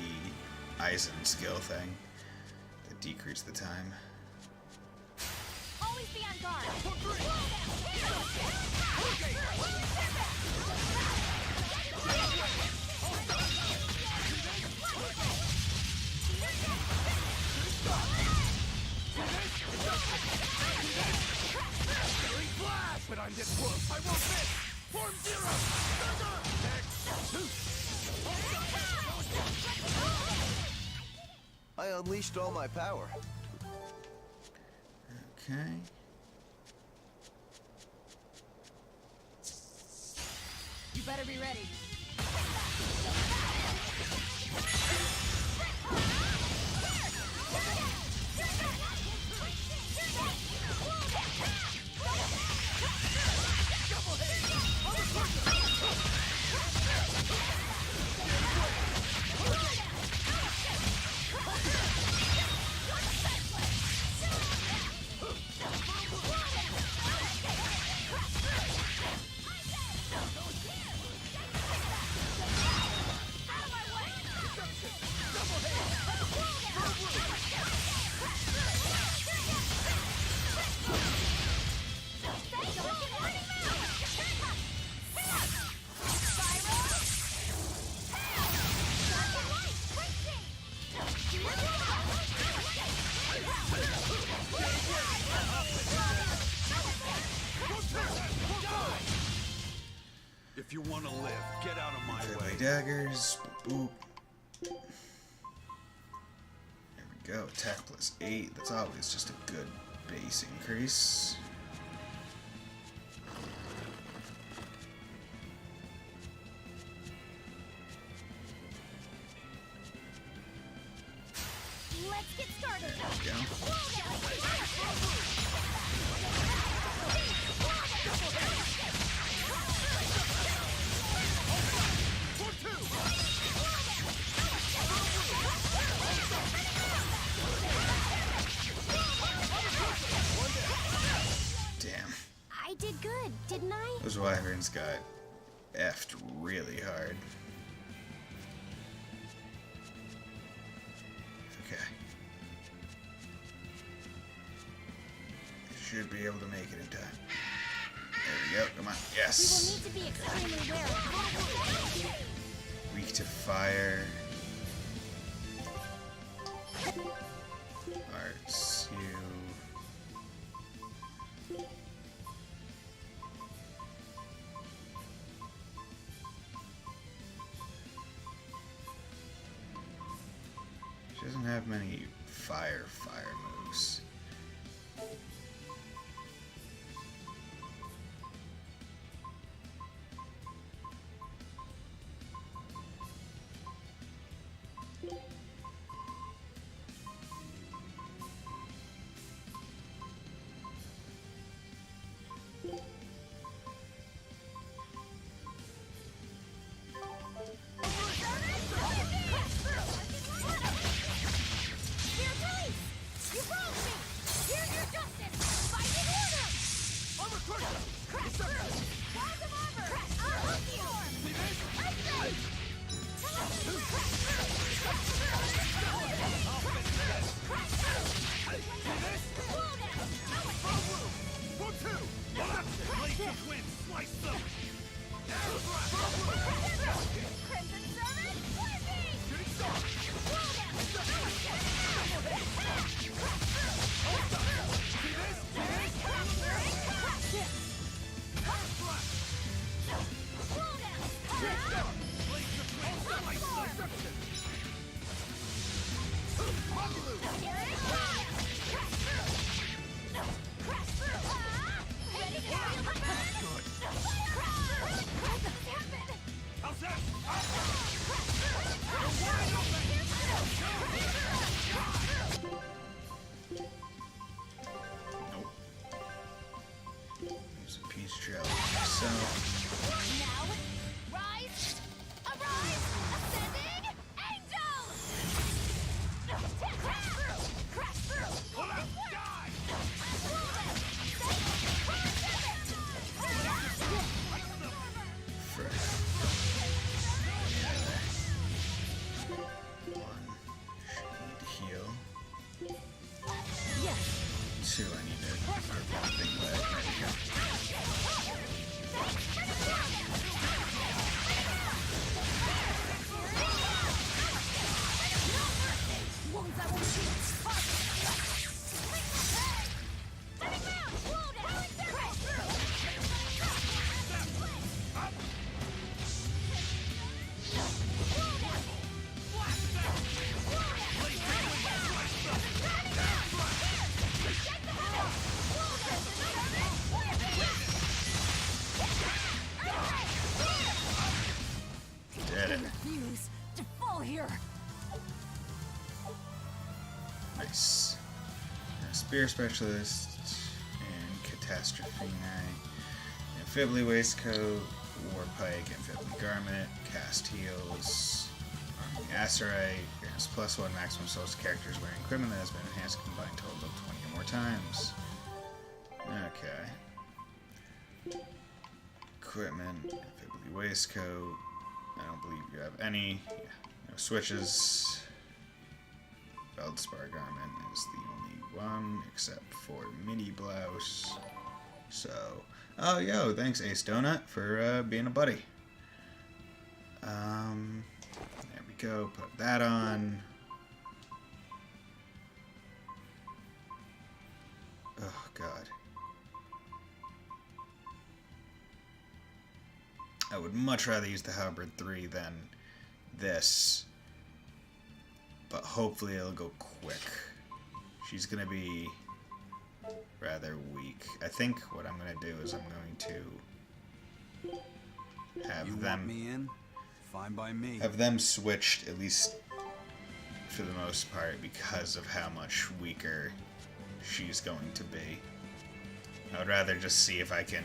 Bison skill thing that decreased the time. Always be on guard! But I'm this close. I won't miss. Form zero. I unleashed all my power. Okay. You better be ready. If you want to live, get out of my Deadly way. daggers. Boop, boop. There we go. Attack plus 8. That's always just a good base increase. Let's get started. There we go. Damn. I did good, didn't I? Those wyverns got effed really hard. Okay. Should be able to make it in time. There we go. Come on. Yes. We will need to be extremely wary. Weak to fire. Arts, you. She doesn't have many fire moves. Nice. Spear Specialist and Catastrophe Knight. Amphibly Waistcoat, War Pike, Amphibly Garment, Cast Heals, Army Acerite, grants +1 maximum souls to characters wearing equipment that has been enhanced combined total of 20 or more times. Okay. Equipment, Amphibly Waistcoat. I don't believe you have any. Yeah. No switches. Feldspar Garment is the only one, except for Mini Blouse. So, oh yo, thanks Ace Donut for being a buddy. There we go. Put that on. Oh god. I would much rather use the Halberd 3 than this. But hopefully it'll go quick. She's gonna be rather weak. I think what I'm going to do is I'm going to have You them... want me in? Fine by me. Have them switched, at least for the most part, because of how much weaker she's going to be. I would rather just see if I can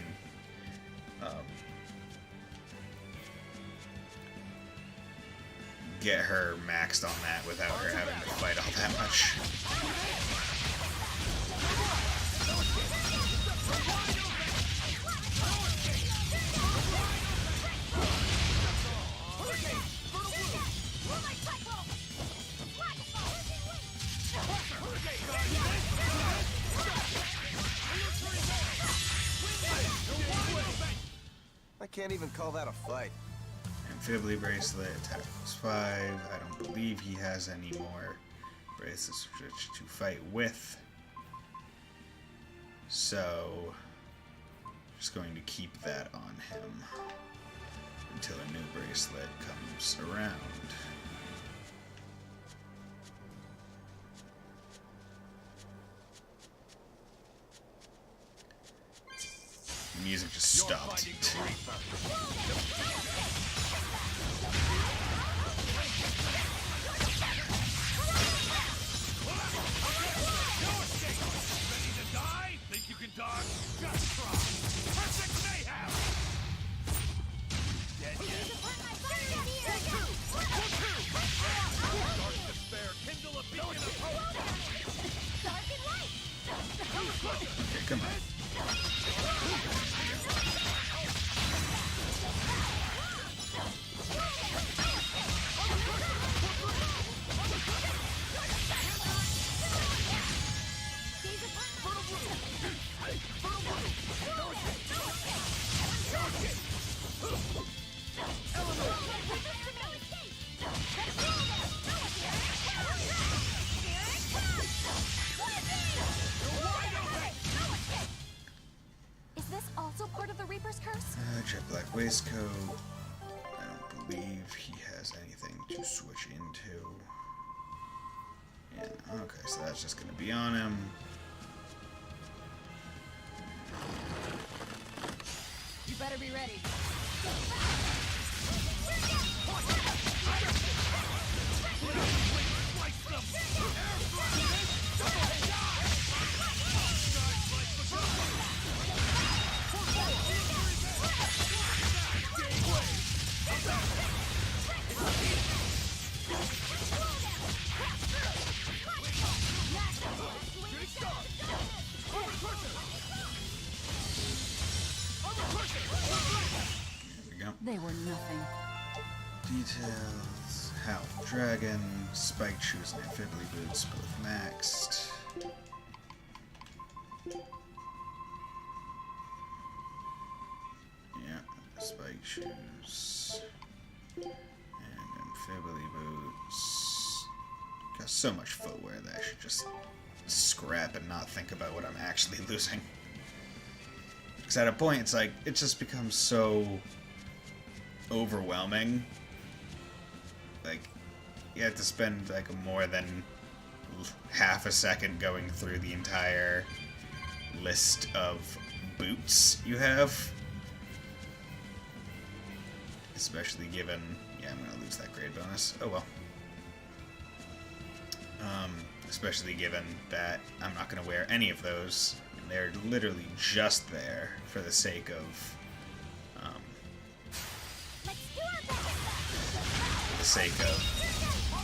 get her maxed on that without her having to fight all that much. I can't even call that a fight. Amphibly bracelet, attack +5. I don't believe he has any more bracelets to fight with. So, just going to keep that on him until a new bracelet comes around. The music just stopped. Okay, come on. Is this also part of the Reaper's curse? Jet black waistcoat. I don't believe he has anything to switch into. Yeah, okay, so that's just gonna be on him. You better be ready. They were nothing. Details. Howling Dragon, spiked shoes and amphibly boots, both maxed. Yeah, spiked shoes and amphibly boots. Got so much footwear that I should just scrap and not think about what I'm actually losing. Because at a point, it's like, it just becomes so overwhelming. Like, you have to spend like more than half a second going through the entire list of boots you have. Especially given, yeah, I'm gonna lose that grade bonus. Oh well. Especially given that I'm not gonna wear any of those, and they're literally just there for the sake of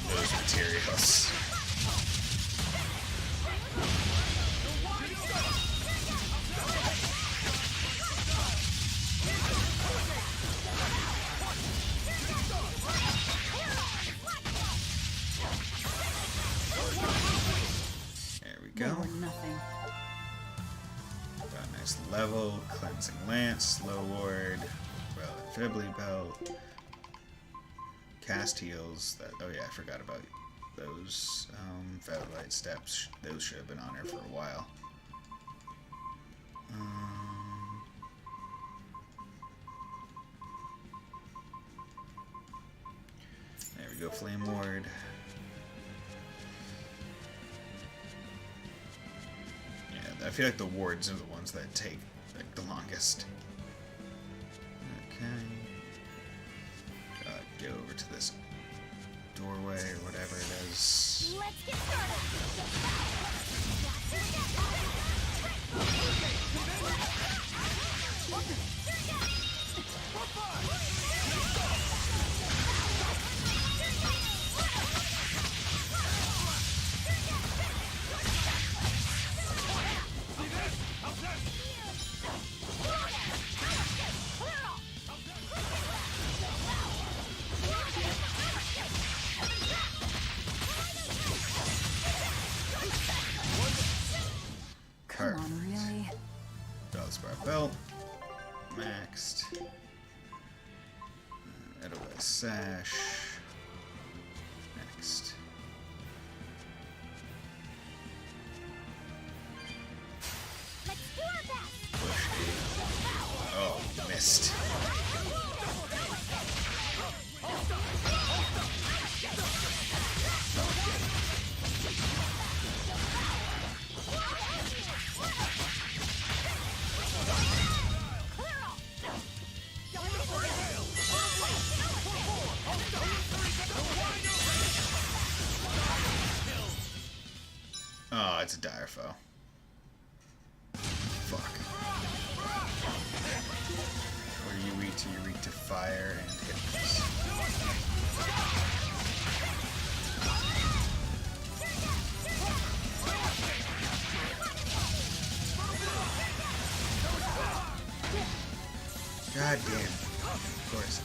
those materials. There we go. They were nothing. Got a nice level, cleansing lance, slow ward, relatively belt. Cast heals. That, oh yeah, I forgot about those. Featherlight steps. Those should have been on her for a while. There we go, Flame Ward. Yeah, I feel like the wards are the ones that take like the longest. Okay. Go over to this doorway or whatever it is. Let's get started. Come on, really? Feldspar belt. Maxed. Edelweiss sash. Next. Let's do our best. Push gate. Oh, missed. Oh, it's a dire foe. Fuck. What are you weak to? You're weak to fire and hit. God damn. Of course.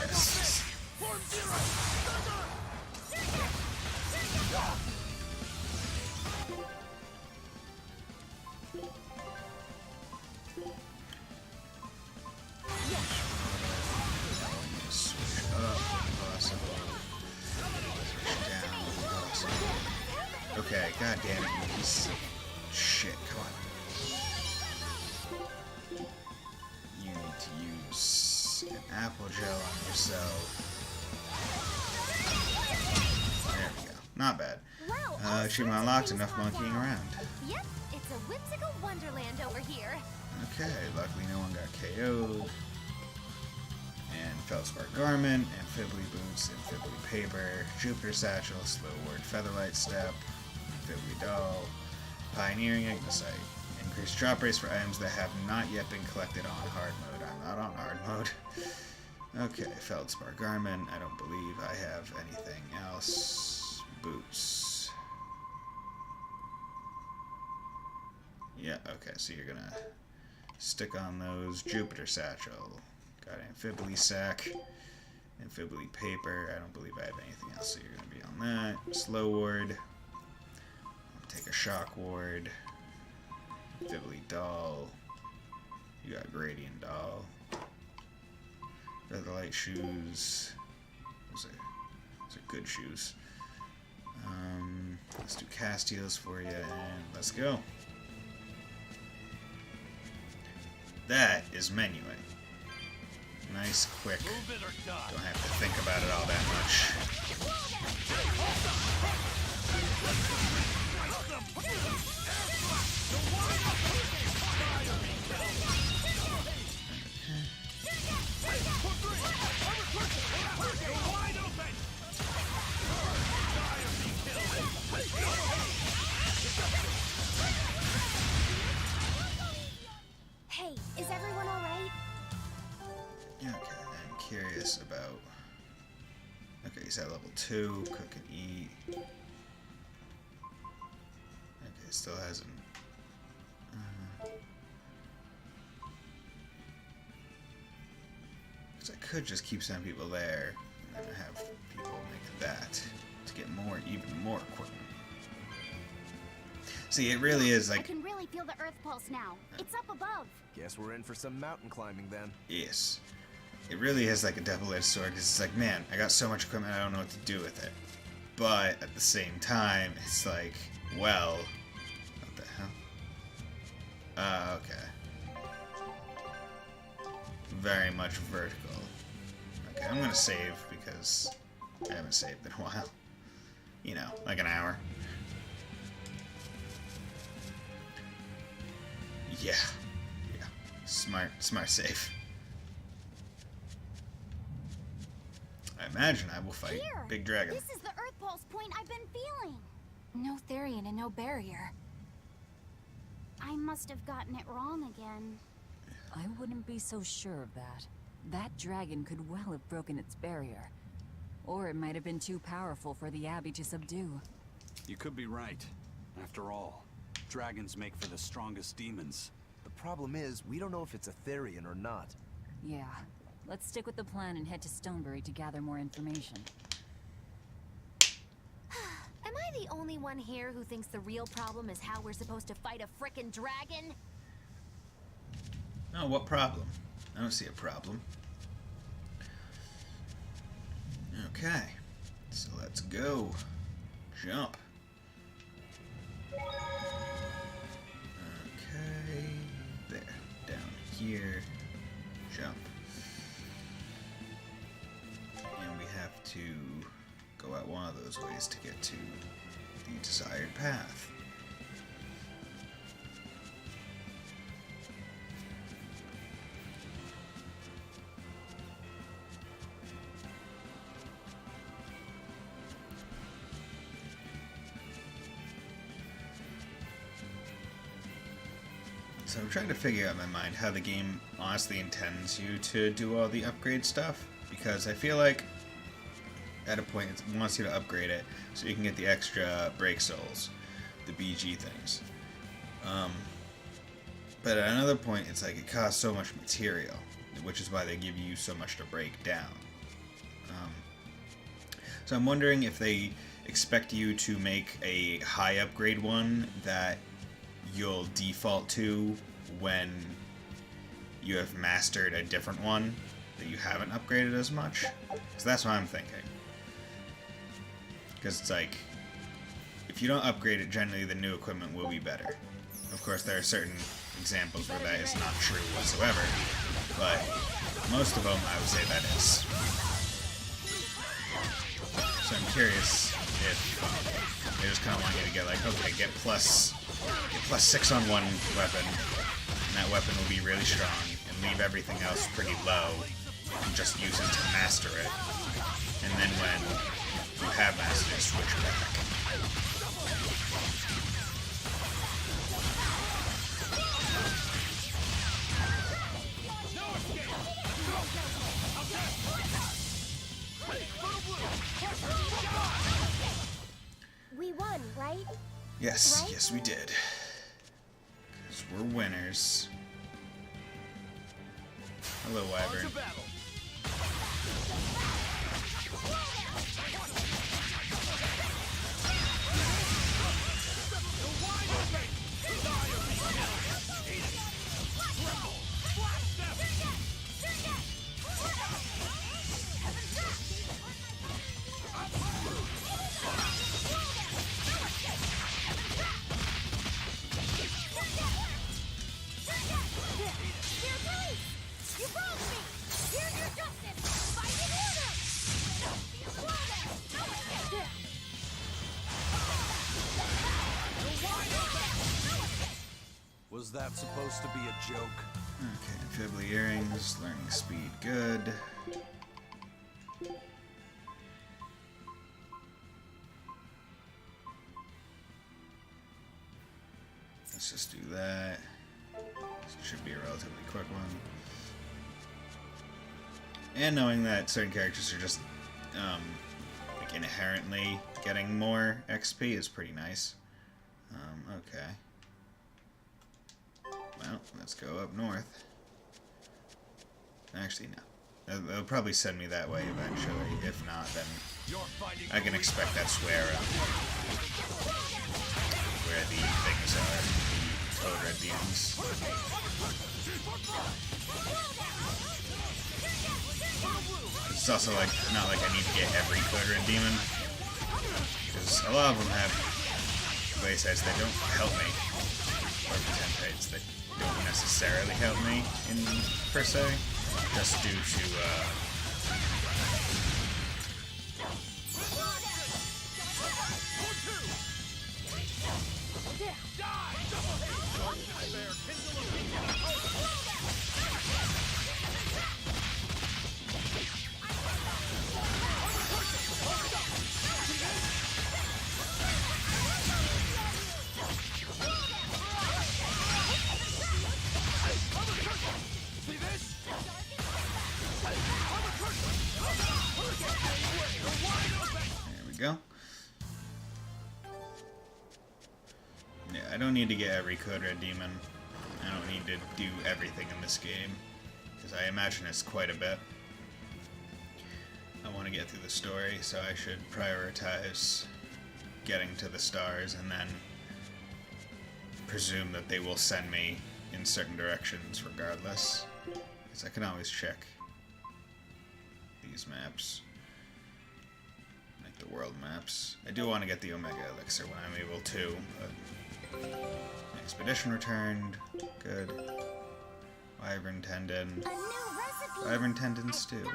Yes. Switch up. Awesome. Switch down. Awesome. Okay, god damn it, you piece of shit. Come on. You need to use an apple gel on yourself. There we go. Not bad. Wow, Achievement unlocked, enough monkeying around. Yep, it's a whimsical wonderland over here. Okay, luckily no one got KO'd. And Feldspar Garment, Amphibly Boots, Amphibly Paper, Jupiter Satchel, Slow Word Featherlight Step, Amphibly Doll, Pioneering Ignisite. Increased drop rates for items that have not yet been collected on hard mode. I'm not on hard mode. Okay, Feldspar Garment. I don't believe I have anything else. Boots. Yeah, okay, so you're gonna stick on those. Jupiter Satchel. Got Amphibly Sack. Amphibly Paper. I don't believe I have anything else, so you're gonna be on that. Slow Ward. Take a Shock Ward. Amphibly Doll. You got Gradient Doll. Featherlight Shoes. Those are good shoes. Let's do Castiels for you, and let's go. That is menuing. Nice, quick. Don't have to think about it all that much. Hey, is everyone alright? Okay, I'm curious about... Okay, he's at level 2, cook and eat. Okay, still hasn't... Because I could just keep sending people there, and then have people make that, to get more, even more equipment. See, it really is I like... can really feel the Earth pulse now. It's up above. Guess we're in for some mountain climbing then. Yes. It really is like a double-edged sword, because it's like, man, I got so much equipment, I don't know what to do with it. But, at the same time, it's like, well... What the hell? Okay. Very much vertical. Okay, I'm gonna save, because I haven't saved in a while. you know, like an hour. Yeah. Yeah. Smart save. I imagine I will fight Here, Big Dragon. This is the Earth Pulse point I've been feeling. No Therian and no barrier. I must have gotten it wrong again. I wouldn't be so sure of that. That dragon could well have broken its barrier. Or it might have been too powerful for the Abbey to subdue. You could be right. After all, dragons make for the strongest demons. The problem is, we don't know if it's a Therian or not. Yeah. Let's stick with the plan and head to Stonebury to gather more information. Am I the only one here who thinks the real problem is how we're supposed to fight a frickin' dragon? Oh, what problem? I don't see a problem. Okay. So let's go. Jump. Okay. There. Down here. Jump. And we have to go out one of those ways to get to the desired path. So I'm trying to figure out in my mind how the game honestly intends you to do all the upgrade stuff, because I feel like at a point it wants you to upgrade it so you can get the extra break souls, the BG things. But at another point it's like it costs so much material, which is why they give you so much to break down. So I'm wondering if they expect you to make a high upgrade one that you'll default to when you have mastered a different one that you haven't upgraded as much. So that's what I'm thinking. Because it's like, if you don't upgrade it, generally the new equipment will be better. Of course, there are certain examples where that is not true whatsoever, but most of them I would say that is. So I'm curious if they just kind of want you to get like, okay, get plus 6 on one weapon, and that weapon will be really strong, and leave everything else pretty low, and just use it to master it. And then when you have mastered it, switch back. We won, right? Yes, Right? yes we did. Because we're winners. Hello, Wyvern. Was that supposed to be a joke? Okay, Fibbly earrings, learning speed, good. Let's just do that. This should be a relatively quick one. And knowing that certain characters are just like inherently getting more XP is pretty nice. Okay. Well, let's go up north. Actually, no. They'll probably send me that way eventually. If not, then I can expect that square where the things are, the code red demons. It's also like not like I need to get every code red demon, because a lot of them have playsets that don't help me, or templates that don't necessarily help me in per se, just due to There we go. Yeah, I don't need to get every Code Red Demon. I don't need to do everything in this game, because I imagine it's quite a bit. I want to get through the story, so I should prioritize getting to the stars and then presume that they will send me in certain directions regardless. Because I can always check these maps, like the world maps. I do want to get the Omega Elixir when I'm able to, but expedition returned. Good. Wyvern tendon. Wyvern tendon stew.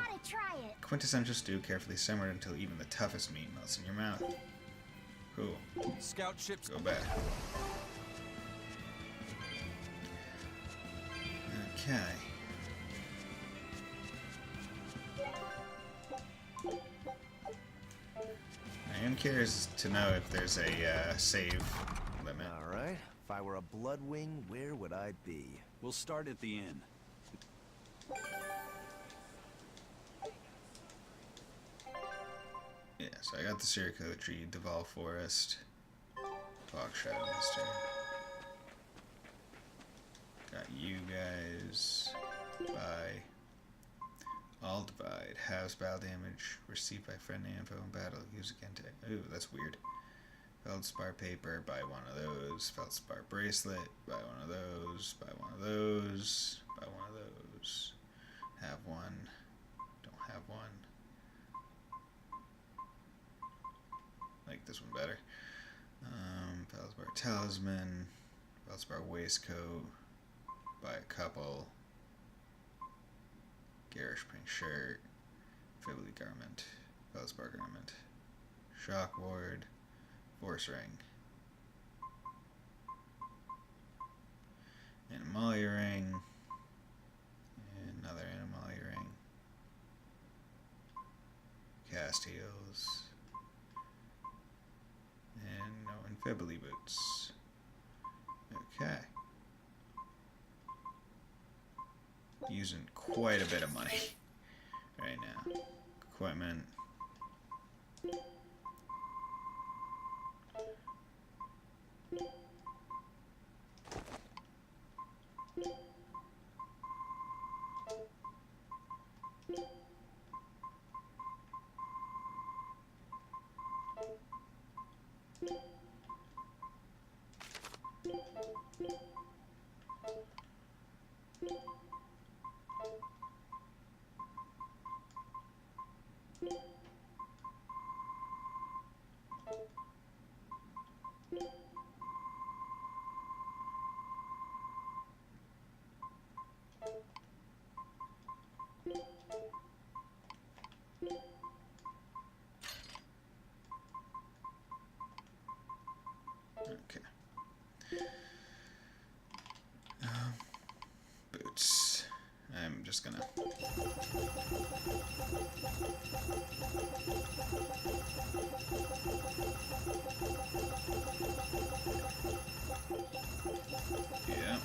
Quintessential stew carefully simmered until even the toughest meat melts in your mouth. Cool. Scout ships. Go back. Okay. I am curious to know if there's a save limit. Alright, if I were a Bloodwing, where would I be? We'll start at the inn. Yeah, so I got the Circuitry, Deval Forest, Fog Shadow Mister. Got you guys. Bye. All divide. Halves battle damage received by friendly info in battle. Use again to. Ooh, that's weird. Feldspar paper. Buy one of those. Feldspar bracelet. Buy one of those. Buy one of those. Buy one of those. Have one. Don't have one. Like this one better. Feldspar talisman. Feldspar waistcoat. Buy a couple. Garish pink shirt. Fibbly garment. Feldspar garment. Shock ward. Force ring. Animalia ring. And another Animalia ring. Cast heels. And no Infibbly boots. Okay. Using quite a bit of money right now. Equipment. Okay. Boots. I'm just gonna. Yeah.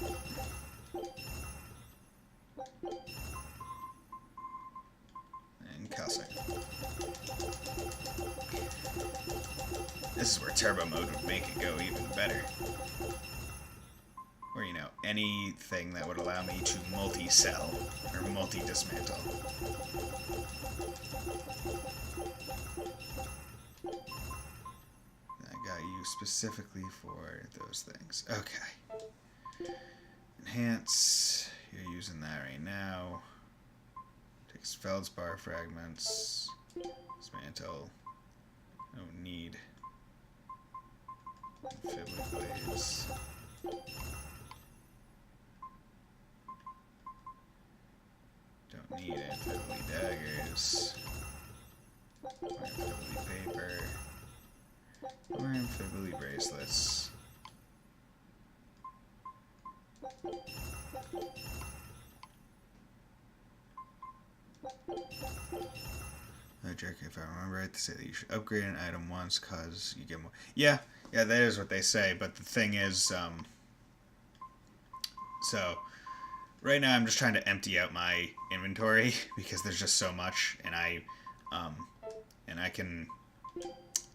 And Cossack. This is where turbo mode would make it go even better. Or, you know, anything that would allow me to multi-sell or multi-dismantle. I got you specifically for those things. Okay. Enhance. You're using that right now. Takes Feldspar fragments. Dismantle. No need. Fibbly blades. Don't need Fibbly daggers. Or Fibbly paper. Or Fibbly bracelets. Jerk, if I remember right, they say that you should upgrade an item once because you get more. Yeah, that is what they say, but the thing is, so right now I'm just trying to empty out my inventory because there's just so much, and I can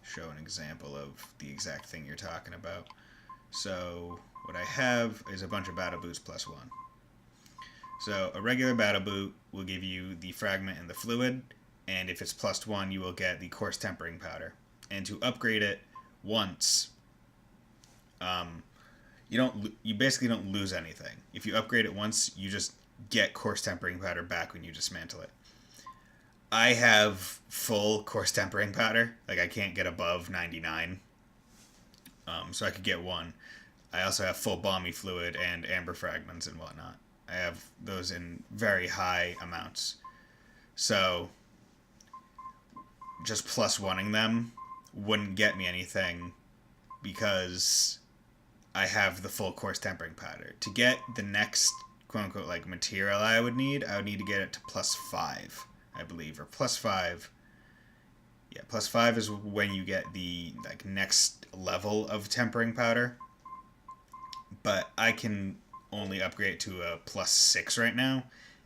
show an example of the exact thing you're talking about. So what I have is a bunch of battle boots plus 1. So a regular battle boot will give you the fragment and the fluid, and if it's plus 1, you will get the coarse tempering powder. And to upgrade it once, you basically don't lose anything. If you upgrade it once, you just get coarse tempering powder back when you dismantle it. I have full coarse tempering powder. Like, I can't get above 99. So I could get 1. I also have full balmy fluid and amber fragments and whatnot. I have those in very high amounts. So just plus 1ing them wouldn't get me anything because I have the full coarse tempering powder. To get the next quote-unquote like material I would need to get it to plus 5, I believe, or plus 5. Yeah, plus 5 is when you get the like next level of tempering powder. But I can only upgrade to a plus 6 right now,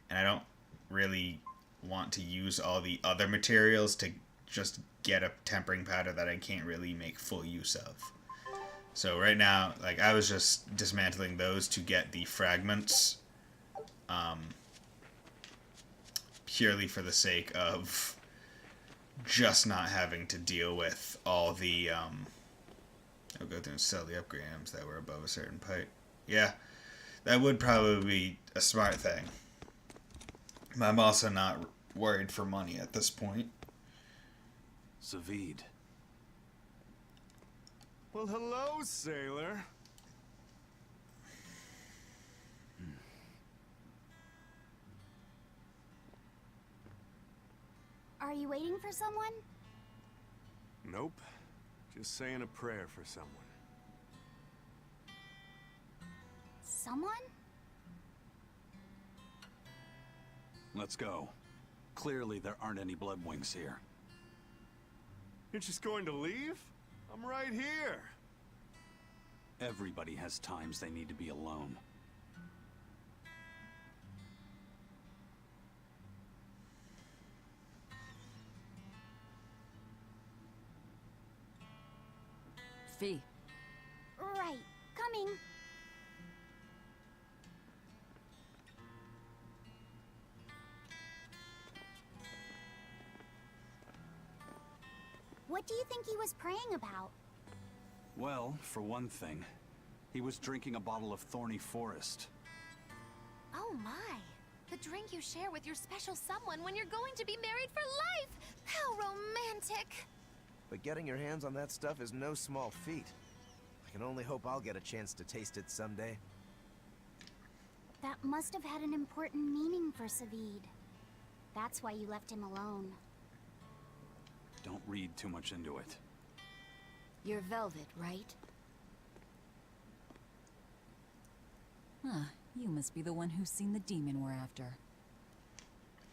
and I don't really want to use all the other materials to just get a tempering powder that I can't really make full use of. So right now, like, I was just dismantling those to get the fragments, purely for the sake of just not having to deal with all the, I'll go through and sell the upgrade items that were above a certain height. Yeah, that would probably be a smart thing. I'm also not worried for money at this point. Savid. Well, hello, sailor. Are you waiting for someone? Nope. Just saying a prayer for someone. Someone? Let's go. Clearly there aren't any bloodwings here. You're just going to leave? I'm right here. Everybody has times they need to be alone. Fee. Right. Coming. What do you think he was praying about? Well, for one thing, he was drinking a bottle of Thorny Forest. Oh my! The drink you share with your special someone when you're going to be married for life! How romantic! But getting your hands on that stuff is no small feat. I can only hope I'll get a chance to taste it someday. That must have had an important meaning for Savid. That's why you left him alone. Don't read too much into it. You're Velvet, right? Huh, you must be the one who's seen the demon we're after.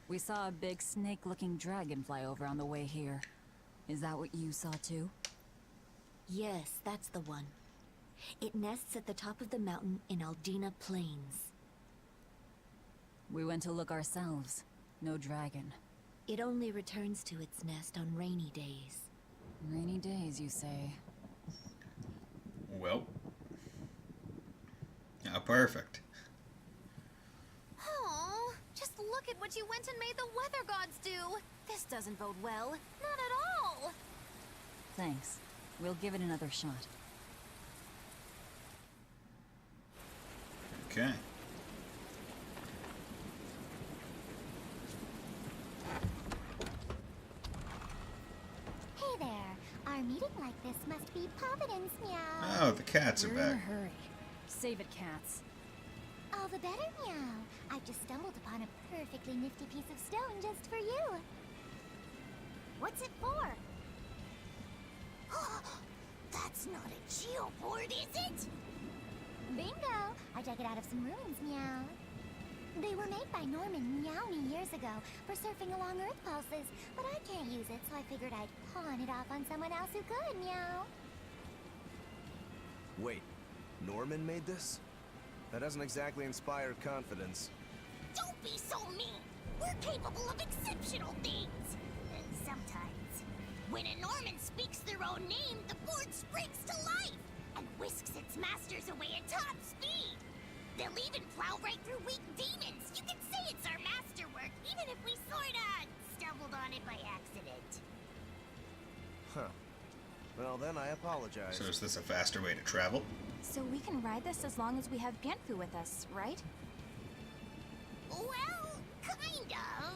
We saw a big snake-looking dragon fly over on the way here. Is that what you saw too? Yes, that's the one. It nests at the top of the mountain in Aldina Plains. We went to look ourselves. No dragon. It only returns to its nest on rainy days. Rainy days, you say? Well. How perfect. Oh, just look at what you went and made the weather gods do. This doesn't bode well. Not at all. Thanks. We'll give it another shot. Okay. Hey there. Our meeting like this must be Providence, meow. Oh, the cats are We're in a back. hurry. Save it, cats. All the better, meow. I've just stumbled upon a perfectly nifty piece of stone just for you. What's it for? That's not a geoboard, is it? Bingo! I dug it out of some ruins, meow. They were made by Norman Meowny years ago for surfing along Earth pulses, but I can't use it, so I figured I'd pawn it off on someone else who could, meow. Wait, Norman made this? That doesn't exactly inspire confidence. Don't be so mean! We're capable of exceptional things! Sometimes. When a Norman speaks their own name, the board springs to life and whisks its masters away at top speed. They'll even plow right through weak demons. You can say it's our masterwork, even if we sorta stumbled on it by accident. Huh. Well, then I apologize. So is this a faster way to travel? So we can ride this as long as we have Bienfu with us, right? Well, kind of.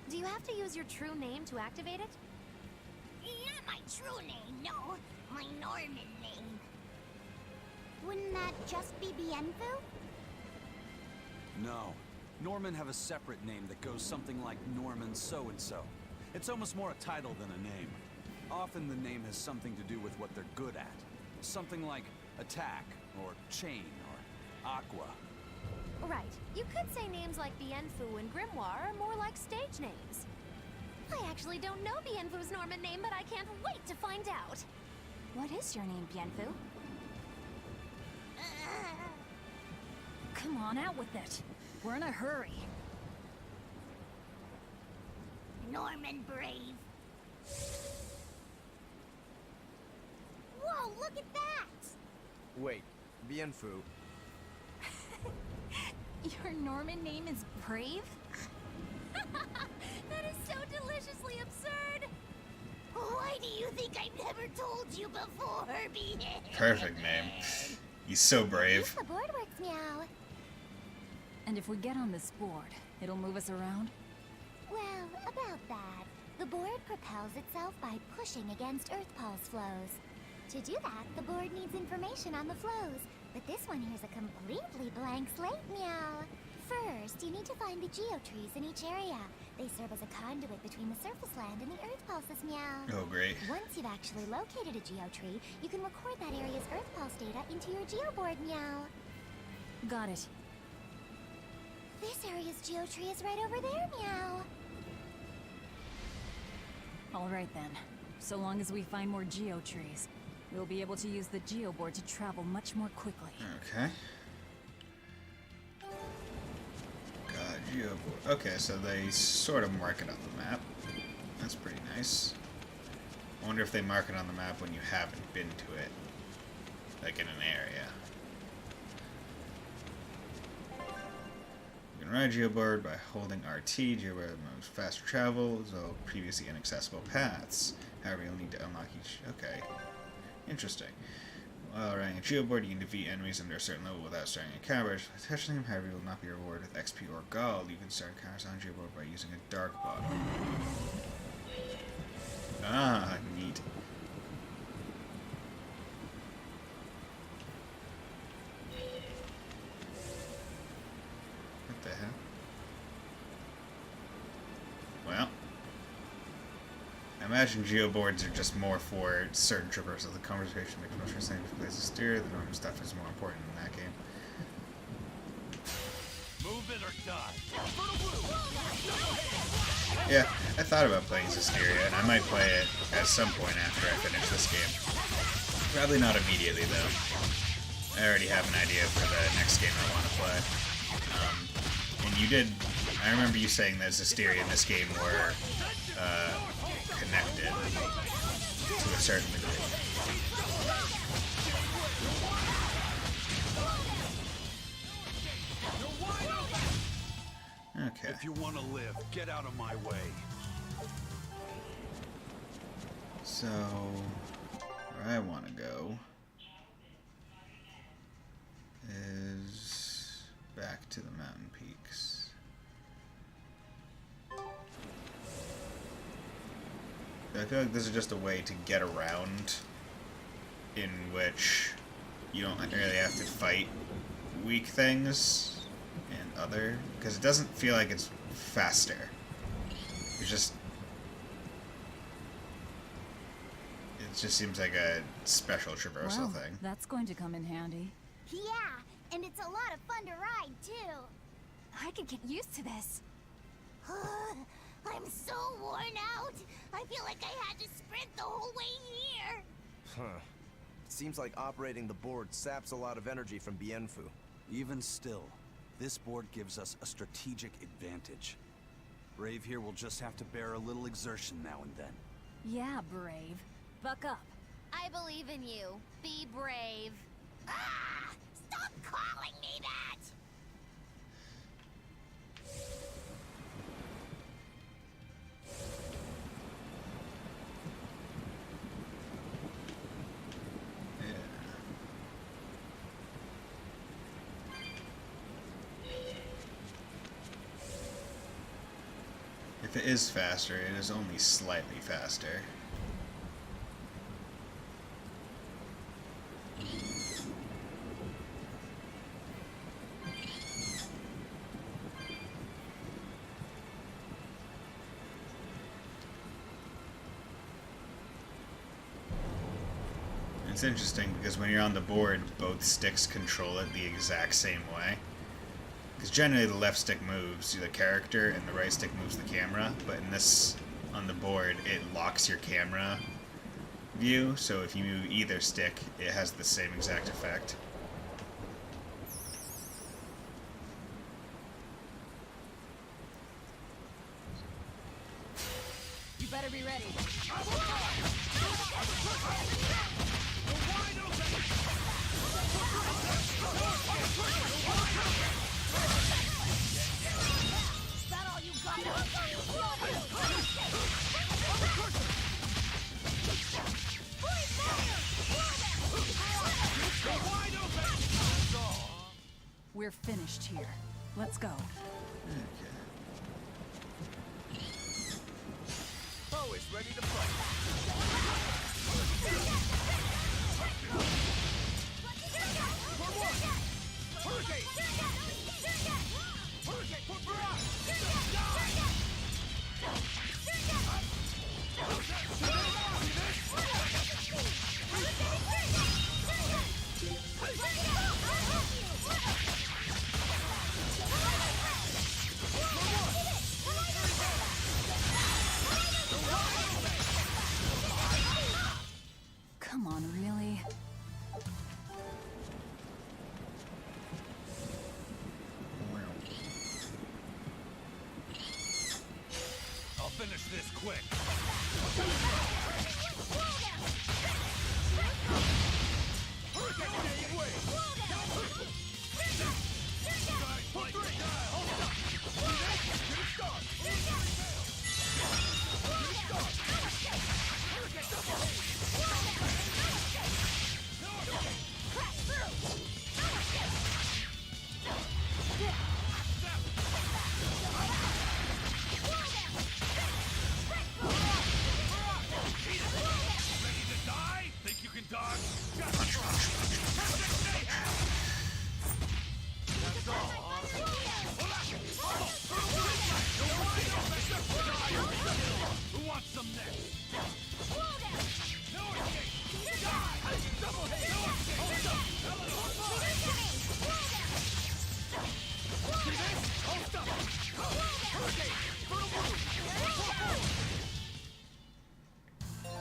Do you have to use your true name to activate it? Not my true name, no. My Norman name. Wouldn't that just be Bienfu? No. Norman have a separate name that goes something like Norman so-and-so. It's almost more a title than a name. Often the name has something to do with what they're good at. Something like attack, or chain, or aqua. Right. You could say names like Bienfu and Grimoire are more like stage names. I actually don't know Bienfu's Norman name, but I can't wait to find out. What is your name, Bienfu? Come on, out with it. We're in a hurry. Norman Brave. Whoa, look at that! Wait, Bienfu. Your Norman name is Brave? That is so deliciously absurd! Why do you think I've never told you before, Perfect name. He's so brave. The board works, meow. And if we get on this board, it'll move us around? Well, about that. The board propels itself by pushing against Earth Pulse flows. To do that, the board needs information on the flows. But this one here's a completely blank slate, meow. First, you need to find the geotrees in each area. They serve as a conduit between the surface land and the Earth Pulses, meow. Oh, great. Once you've actually located a geotree, you can record that area's Earth Pulse data into your geoboard, meow. Got it. This area's geotree is right over there, meow. Alright then. So long as we find more geotrees, we'll be able to use the geoboard to travel much more quickly. Okay. God, geoboard. Okay, so they sort of mark it on the map. That's pretty nice. I wonder if they mark it on the map when you haven't been to it. Like in an area. You can ride geoboard by holding RT. Geoboard moves faster travel, though previously inaccessible paths. However, you'll need to unlock each... Okay. Interesting. While riding a geoboard, you can defeat enemies under a certain level without starting a cabbage. By touching them, however, you will not be rewarded with XP or gold. You can start encounters on geoboard by using a dark bottle. Ah, neat. What the hell? Well, I imagine geoboards are just more for certain traversals. The conversation makes most sense if places steer. The normal stuff is more important in that game. Move it or die. Yeah, I thought about playing Zisteria, and I might play it at some point after I finish this game. Probably not immediately, though. I already have an idea for the next game I want to play. And you did... I remember you saying that Zisteria and this game were connected to a certain degree. Okay. If you want to live, get out of my way. So, where I want to go is back to the mountain peaks. I feel like this is just a way to get around in which you don't really have to fight weak things and other, because it doesn't feel like it's faster. It's just It just seems like a special traversal Well, thing. that's going to come in handy. Yeah, and it's a lot of fun to ride, too. I could get used to this. I'm so worn out. I feel like I had to sprint the whole way here. Huh. Seems like operating the board saps a lot of energy from Bienfu. Even still, this board gives us a strategic advantage. Brave here will just have to bear a little exertion now and then. Yeah, Brave. Buck up. I believe in you. Be brave. Ah! Stop calling me that! If it is faster, it is only slightly faster. It's interesting because when you're on the board, both sticks control it the exact same way. Because generally the left stick moves the character and the right stick moves the camera, but in this, on the board, it locks your camera view, so if you move either stick, it has the same exact effect. You better be ready. We're finished here. Let's go. Bo is ready to fight. Come on, really? I'll finish this quick.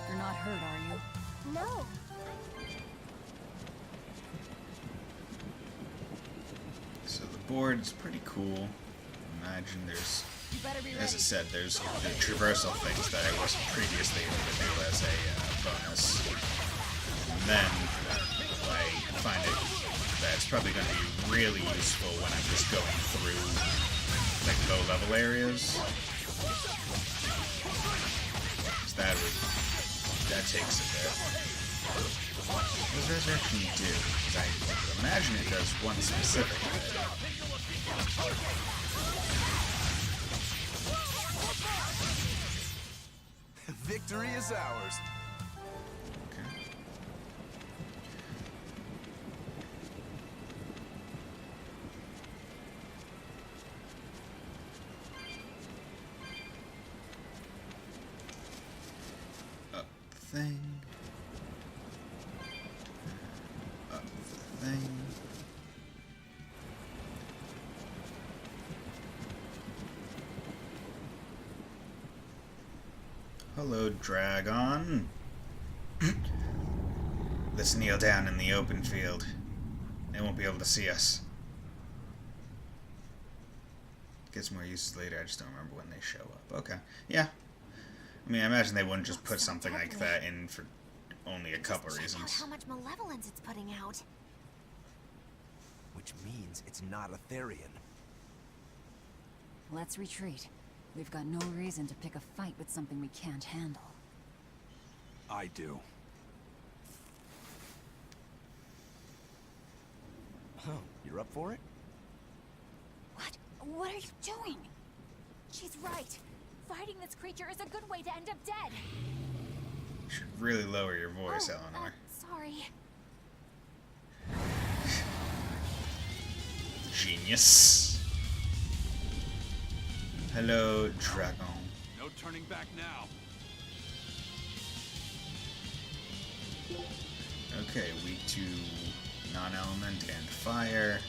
You're not hurt, are you? No. So the board's pretty cool. Imagine there's, You better be ready. as I said, there's the traversal things that I wasn't previously able to do as a bonus. And then I find it that it's probably going to be really useful when I'm just going through like low-level areas. 'Cause that takes a bit. What does Resurrection do? 'Cause I imagine it does one specific thing. Victory is ours. Okay. Up thing. anything. Hello, Dragon. Let's kneel down in the open field. They won't be able to see us. Gets more uses later, I just don't remember when they show up. Okay, yeah. I mean, I imagine they wouldn't just put something like that in for only a couple reasons. Check out how much malevolence it's putting out. Which means it's not a Therian. Let's retreat. We've got no reason to pick a fight with something we can't handle. I do. Oh, you're up for it? What? What are you doing? She's right. Fighting this creature is a good way to end up dead. You should really lower your voice, Eleanor. Sorry. Genius. Hello, Dragon. No turning back now. Okay, weak to non-element and fire.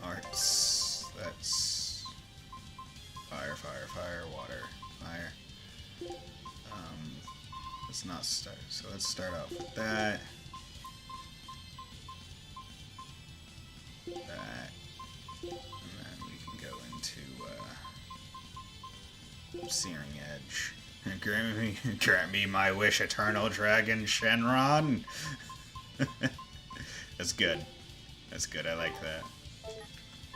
Arts. That's fire, fire, fire, water, fire. Let's not start. So let's start off with that. That. And then we can go into Searing Edge. Grant me my wish, eternal dragon Shenron. That's good. That's good. I like that.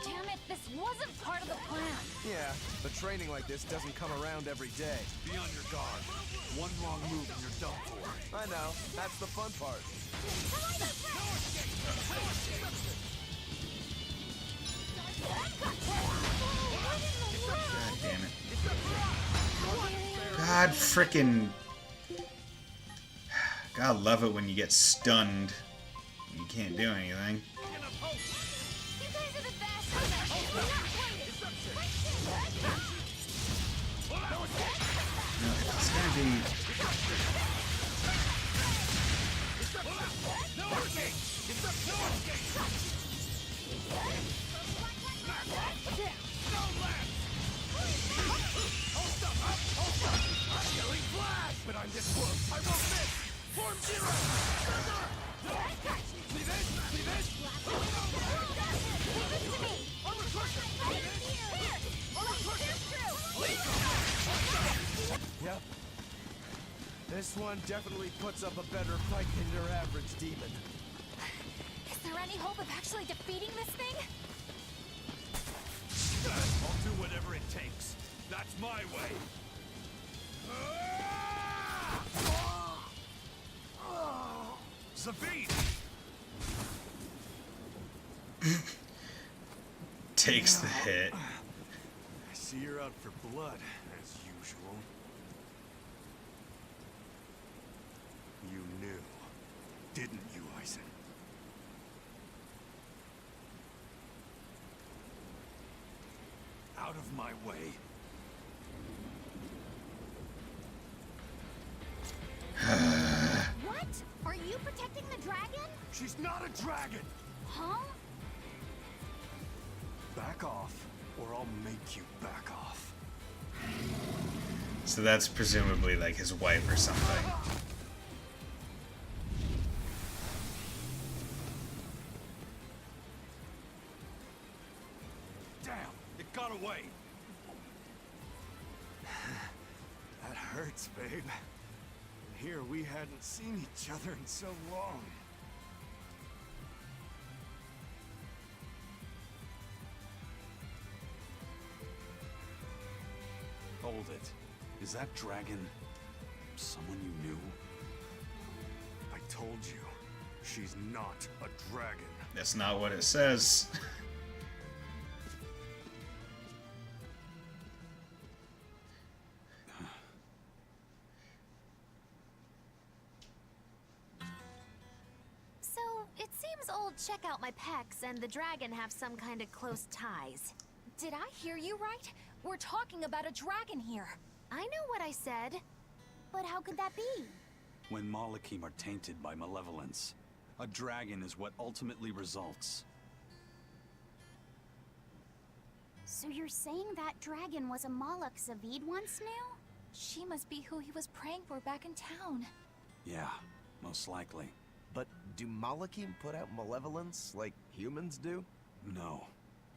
Damn it, this wasn't part of the plan. Yeah, but training like this doesn't come around every day. Be on your guard. One wrong move and you're done for. I know. That's the fun part. God damn it. God frickin'. Gotta love it when you get stunned. And you can't do anything. You guys are the best. No, it's gonna be. But I'm this close. I won't miss. Form zero. Yep. This one definitely puts up a better fight than your average demon. Is there any hope of actually defeating this thing? I'll do whatever it takes. That's my way. Zabine! Takes the hit. I see you're out for blood, as usual. You knew, didn't you, Bison? Out of my way. What? Are you protecting the dragon? She's not a dragon! Huh? Back off, or I'll make you back off. So that's presumably like his wife or something. Damn, it got away! That hurts, babe. Here we hadn't seen each other in so long. Hold it. Is that dragon someone you knew? I told you, she's not a dragon. That's not what it says. So, it seems old Check Out My Pecs and the dragon have some kind of close ties. Did I hear you right? We're talking about a dragon here. I know what I said. But how could that be? When Malachim are tainted by malevolence, A dragon is what ultimately results. So you're saying that dragon was a Malak Zavid once knew? She must be who he was praying for back in town. Yeah, most likely. But do Malakim put out malevolence like humans do? No,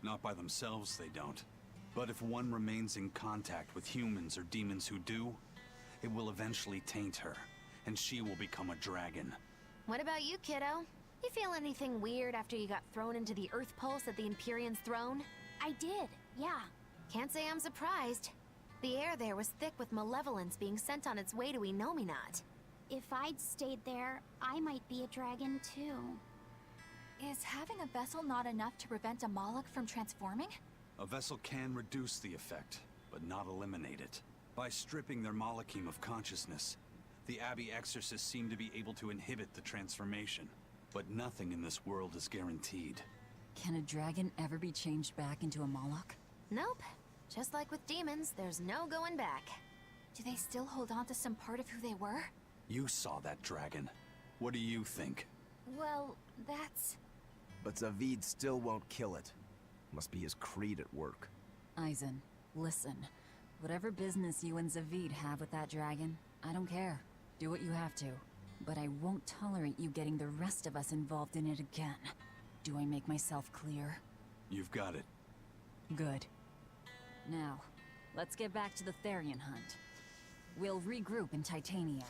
not by themselves they don't. But if one remains in contact with humans or demons who do, it will eventually taint her, and she will become a dragon. What about you, kiddo? You feel anything weird after you got thrown into the Earth Pulse at the Empyrean's throne? I did, yeah. Can't say I'm surprised. The air there was thick with malevolence being sent on its way to Enominat. If I'd stayed there, I might be a dragon too. Is having a vessel not enough to prevent a Moloch from transforming? A vessel can reduce the effect, but not eliminate it. By stripping their Malakim of consciousness, the Abbey exorcists seem to be able to inhibit the transformation. But nothing in this world is guaranteed. Can a dragon ever be changed back into a Moloch? Nope. Just like with demons, there's no going back. Do they still hold on to some part of who they were? You saw that dragon. What do you think? Well, that's... But Zavid still won't kill it. Must be his creed at work. Eisen, listen. Whatever business you and Zavid have with that dragon, I don't care. Do what you have to. But I won't tolerate you getting the rest of us involved in it again. Do I make myself clear? You've got it. Good. Now, let's get back to the Therian hunt. We'll regroup in Titania.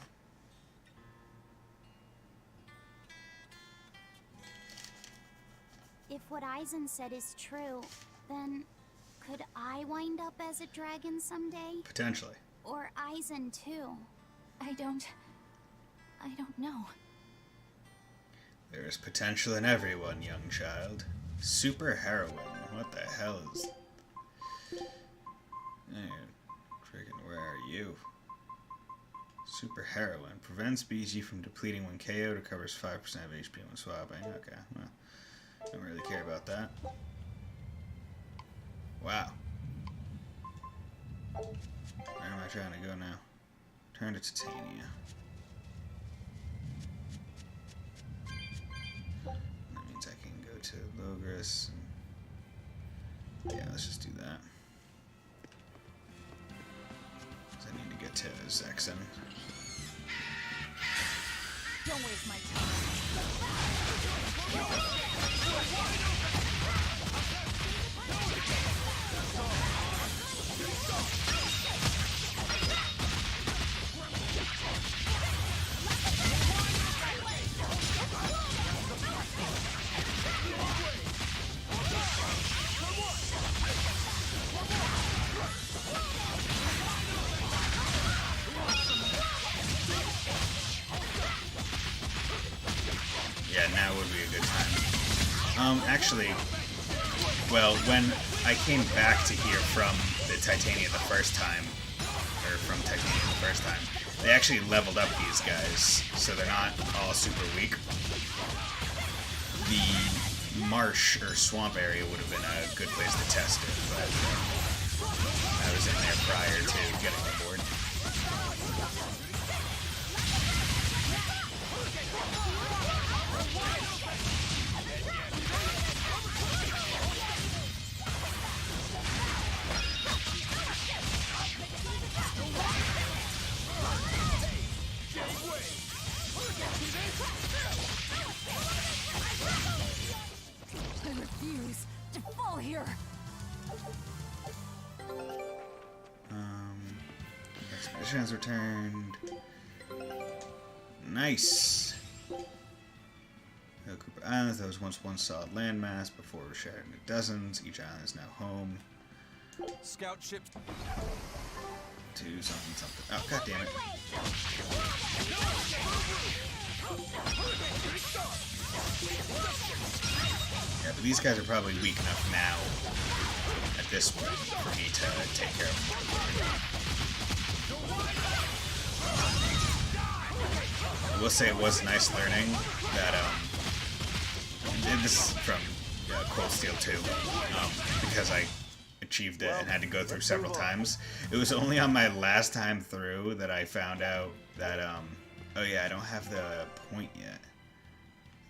If what Eisen said is true, then could I wind up as a dragon someday? Potentially. Or Eisen too? I don't know. There is potential in everyone, young child. Super heroine. What the hell is... Hey, friggin' where are you? Super heroine. Prevents BG from depleting when KO'd. Recovers 5% of HP when swapping. Okay, well, don't really care about that. Wow. Where am I trying to go now? Turn to Titania. That means I can go to Logris. Yeah, let's just do that. 'Cause I need to get to Zexen. Don't waste my time. Yeah, now would be a good time. Actually, well, when I came back to here from the Titania the first time, or from Titania the first time, they actually leveled up these guys, so they're not all super weak. The marsh or swamp area would have been a good place to test it, but I was in there prior to getting on board. I refuse to fall here. Expedition has returned. Nice. Hill Cooper Islands, that was once one solid landmass before it was shattered into dozens. Each island is now home Scout ship. to something something. Oh, god damn it. Yeah, but these guys are probably weak enough now at this point for me to take care of them. I will say it was nice learning that, and this is from Cold Steel 2, because I achieved it and had to go through several times. It was only on my last time through that I found out that, oh yeah, I don't have the point yet.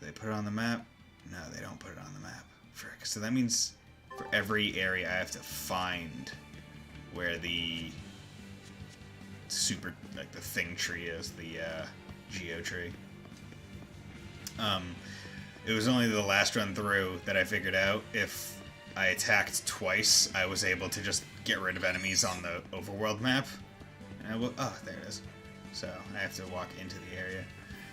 they put it on the map? No, they don't put it on the map. Frick. So that means for every area I have to find where the like the thing tree is, the geo tree. It was only the last run through that I figured out if I attacked twice, I was able to just get rid of enemies on the overworld map. And I will, oh, there it is. So I have to walk into the area.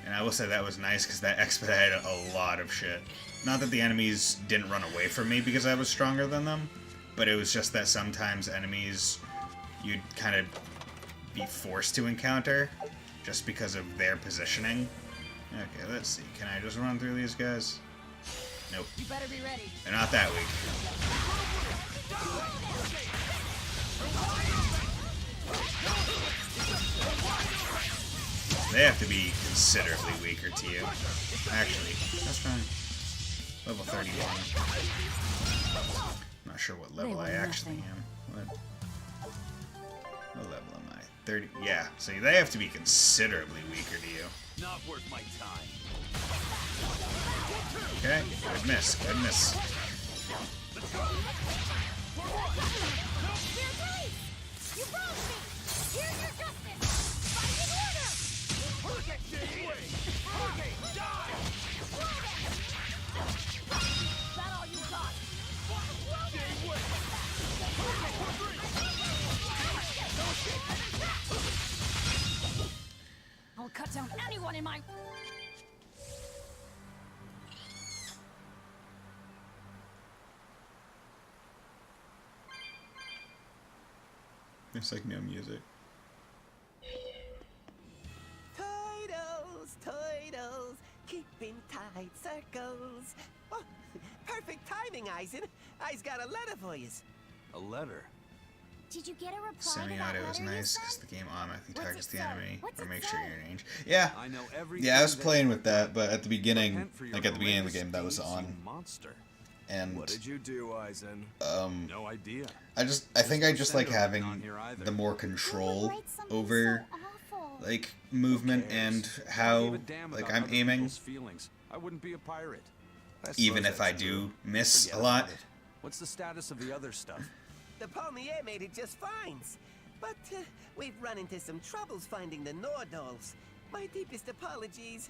And I will say that was nice because that expedited a lot of shit. Not that the enemies didn't run away from me because I was stronger than them, but it was just that sometimes enemies you'd kind of be forced to encounter just because of their positioning. Okay, let's see. Can I just run through these guys? Nope. You better be ready. They're not that weak. They have to be considerably weaker to you. Actually, that's fine. Level 31. Not sure what level I actually am. What level am I? 30. Yeah, so they have to be considerably weaker to you. Not worth my time. Okay, good miss, good miss. You broke me! Here's your justice! Fighting order! Look at Okay, die! Is that all you got? I'll cut down anyone in my... There's like no music. Turtles, keeping tight circles. Oh, perfect timing, Eisen. I's got a letter for you. A letter? Did you get a reply to that Semi-auto is letter you nice because sent? the game automatically What's targets it the say? enemy What's or it makes sure say? you're in range. Yeah. I know everything Yeah, I was that playing you've with that, done. but at the beginning, Repent for your like at the beginning of the horrendous game, that was deeds, on. you monster. And What did you do, Eisen? No idea. I think I just like Sender wasn't having on here either. the more Who control would write something over so awful? like movement and I how gave a damn like about I'm other aiming, people's feelings. I wouldn't be a pirate. even if I do miss Forget a lot. about it. What's the status of the other stuff? The Palmier made it just fine. But we've run into some troubles finding the Nordals. My deepest apologies.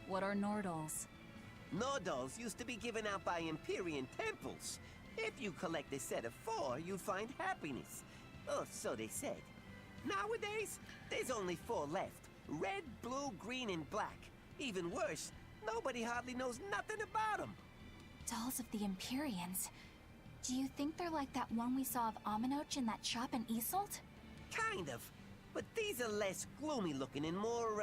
What are Nordals? Nordals used to be given out by Empyrean temples. If you collect a set of 4, you'd find happiness. Oh, so they said. Nowadays, there's only 4 left. Red, blue, green, and black. Even worse, nobody hardly knows nothing about them. Dolls of the Empyreans. Do you think they're like that one we saw of Aminoch in that shop in Isolt? Kind of. But these are less gloomy looking and more,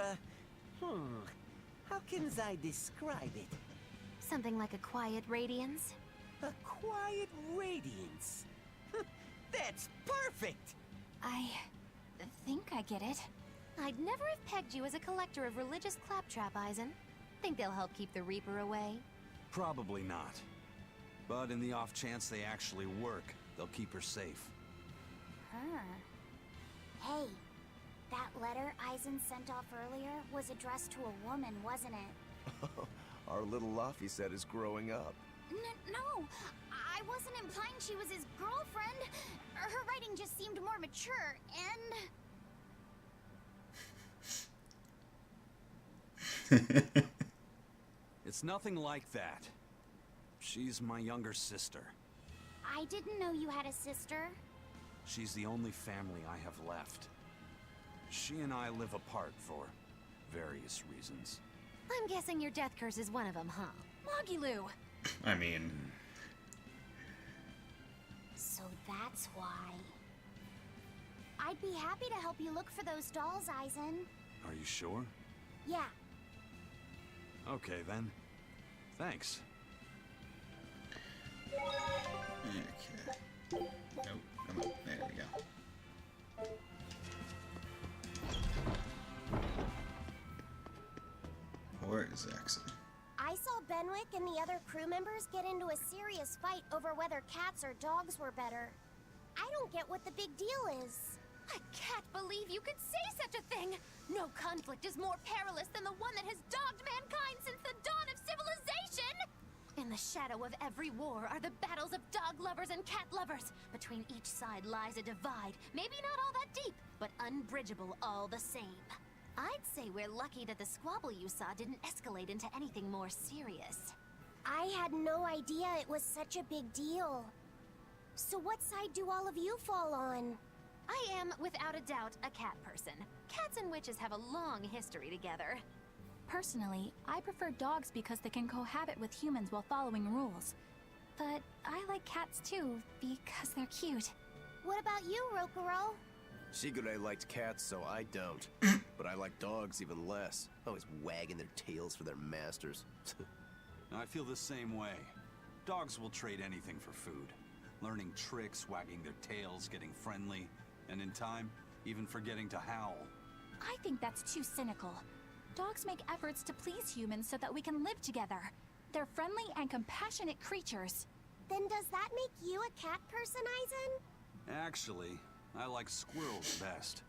how can I describe it? Something like a quiet radiance? A quiet radiance. That's perfect! I think I get it. I'd never have pegged you as a collector of religious claptrap, Eisen. Think they'll help keep the Reaper away? Probably not. But in the off chance they actually work, they'll keep her safe. Hey, that letter Eisen sent off earlier was addressed to a woman, wasn't it? Our little Laphicet is growing up. No, I wasn't implying she was his girlfriend. Her writing just seemed more mature, and... It's nothing like that. She's my younger sister. I didn't know you had a sister. She's the only family I have left. She and I live apart for various reasons. I'm guessing your death curse is one of them, huh? Mogiloo! I mean, So that's why. I'd be happy to help you look for those dolls, Eisen. Are you sure? Yeah. Okay, then. Thanks. okay. Nope, come on. There we go. Where is Zaxxon? I saw Benwick and the other crew members get into a serious fight over whether cats or dogs were better. I don't get what the big deal is. I can't believe you could say such a thing! No conflict is more perilous than the one that has dogged mankind since the dawn of civilization! shadow of every war are the battles of dog lovers and cat lovers. Between each side lies a divide, maybe not all that deep, but unbridgeable all the same. I'd say we're lucky that the squabble you saw didn't escalate into anything more serious. I had no idea it was such a big deal. So what side do all of you fall on? I am, without a doubt, a cat person. Cats and witches have a long history together. Personally, I prefer dogs because they can cohabit with humans while following rules. But I like cats too, because they're cute. What about you, Rokuro? Shigure liked cats, so I don't. But I like dogs even less. Always wagging their tails for their masters. I feel the same way. Dogs will trade anything for food. Learning tricks, wagging their tails, getting friendly, and in time, even forgetting to howl. I think that's too cynical. Dogs make efforts to please humans so that we can live together. They're friendly and compassionate creatures. Then does that make you a cat person, Eisen? Actually, I like squirrels best.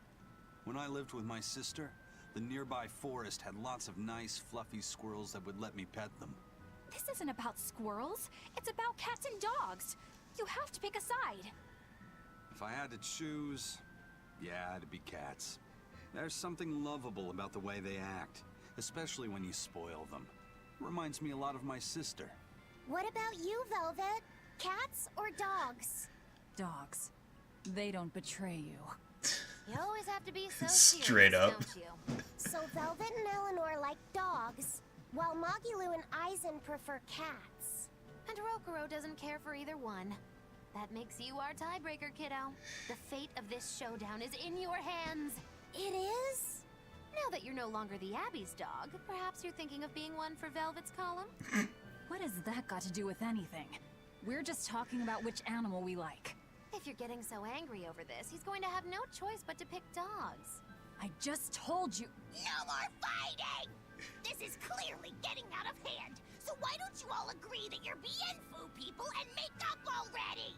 When I lived with my sister, the nearby forest had lots of nice, fluffy squirrels that would let me pet them. This isn't about squirrels. It's about cats and dogs. You have to pick a side. If I had to choose, yeah, it'd be cats. There's something lovable about the way they act, especially when you spoil them. Reminds me a lot of my sister. What about you, Velvet? Cats or dogs? Dogs. They don't betray you. You always have to be so Straight serious, up. don't you? So Velvet and Eleanor like dogs, while Magilu and Eisen prefer cats. And Rokuro doesn't care for either one. That makes you our tiebreaker, kiddo. The fate of this showdown is in your hands. It is? Now that you're no longer the Abbey's dog, perhaps you're thinking of being one for Velvet's column? What has that got to do with anything? We're just talking about which animal we like. If you're getting so angry over this, he's going to have no choice but to pick dogs. I just told you. No more fighting! This is clearly getting out of hand. So why don't you all agree that you're Bienfu people and make up already?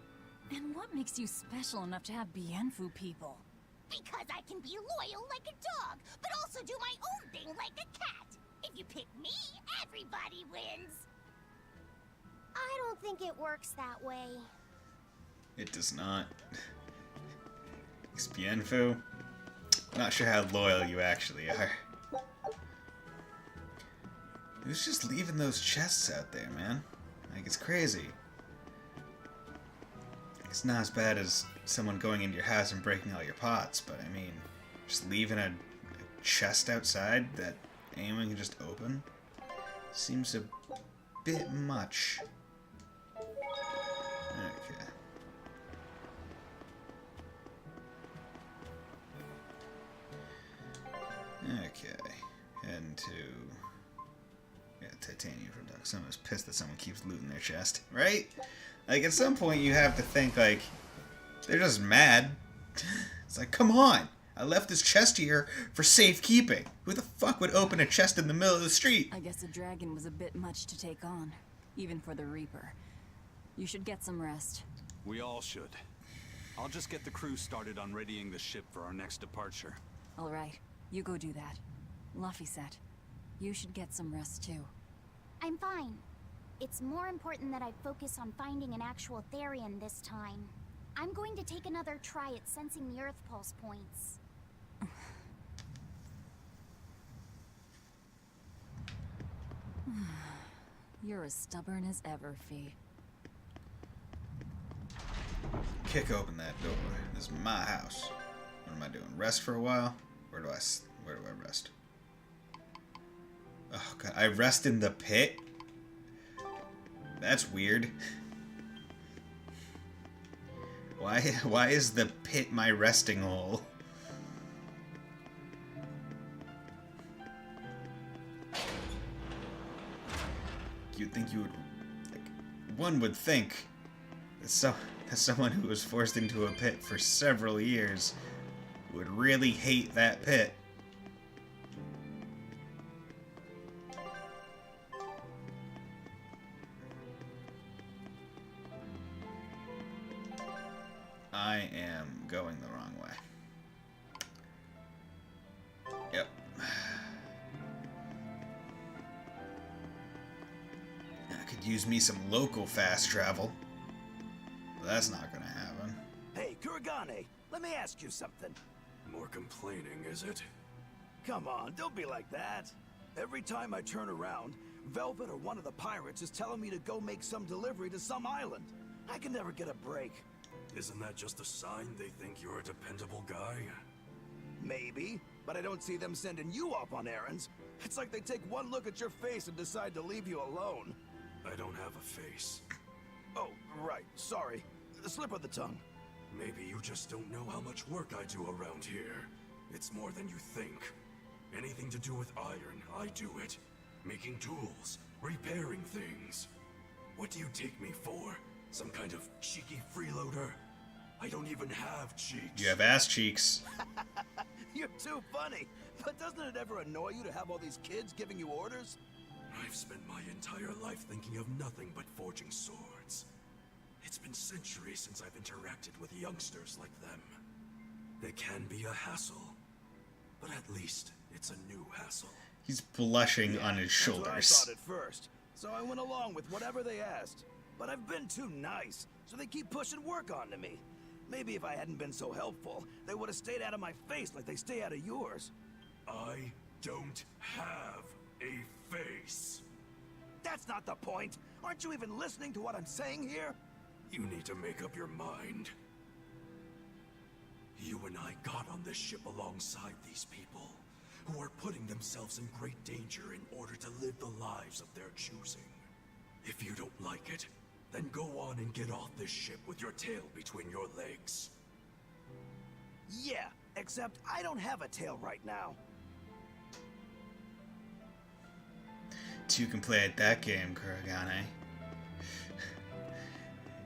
And what makes you special enough to have Bienfu people? Because I can be loyal like a dog, but also do my own thing like a cat. If you pick me, everybody wins. I don't think it works that way. It does not. Bienfu. Not sure how loyal you actually are. Who's just leaving those chests out there, man? Like, it's crazy. It's not as bad as someone going into your house and breaking all your pots, but I mean, just leaving a chest outside that anyone can just open seems a bit much. Okay. Okay. Head to... yeah, titanium from Duck. Someone's pissed that someone keeps looting their chest, right? Like, at some point you have to think, like, they're just mad. It's like, come on! I left this chest here for safekeeping. Who the fuck would open a chest in the middle of the street? I guess a dragon was a bit much to take on, even for the Reaper. You should get some rest. We all should. I'll just get the crew started on readying the ship for our next departure. All right, you go do that. Laphicet, you should get some rest too. I'm fine. It's more important that I focus on finding an actual Therian this time. I'm going to take another try at sensing the Earth Pulse points. You're as stubborn as ever, Fee. Kick open that door. This is my house. What am I doing? Rest for a while? Where do I rest? Oh god, I rest in the pit? That's weird. Why is the pit my resting hole? You'd think you would, like, one would think that someone who was forced into a pit for several years would really hate that pit. I am going the wrong way. Yep. I could could use me some local fast travel. But that's not gonna happen. Hey, Kuragane, let me ask you something. More complaining, is it? Come on, don't be like that. Every time I turn around, Velvet or one of the pirates is telling me to go make some delivery to some island. I can never get a break. Isn't that just a sign they think you're a dependable guy? Maybe, but I don't see them sending you off on errands. It's like they take one look at your face and decide to leave you alone. I don't have a face. Oh, right, sorry. The slip of the tongue. Maybe you just don't know how much work I do around here. It's more than you think. Anything to do with iron, I do it. Making tools, repairing things. What do you take me for? Some kind of cheeky freeloader? I don't even have cheeks. You have ass cheeks. You're too funny. But doesn't it ever annoy you to have all these kids giving you orders? I've spent my entire life thinking of nothing but forging swords. It's been centuries since I've interacted with youngsters like them. They can be a hassle, but at least it's a new hassle. He's blushing on his shoulders. That's what I thought at first, so I went along with whatever they asked. But I've been too nice, so they keep pushing work onto me. Maybe if I hadn't been so helpful, they would have stayed out of my face like they stay out of yours. I don't have a face. That's not the point. Aren't you even listening to what I'm saying here? You need to make up your mind. You and I got on this ship alongside these people, who are putting themselves in great danger in order to live the lives of their choosing. If you don't like it, then go on and get off this ship with your tail between your legs. Yeah, except I don't have a tail right now. Two can play at that game, Kuragane.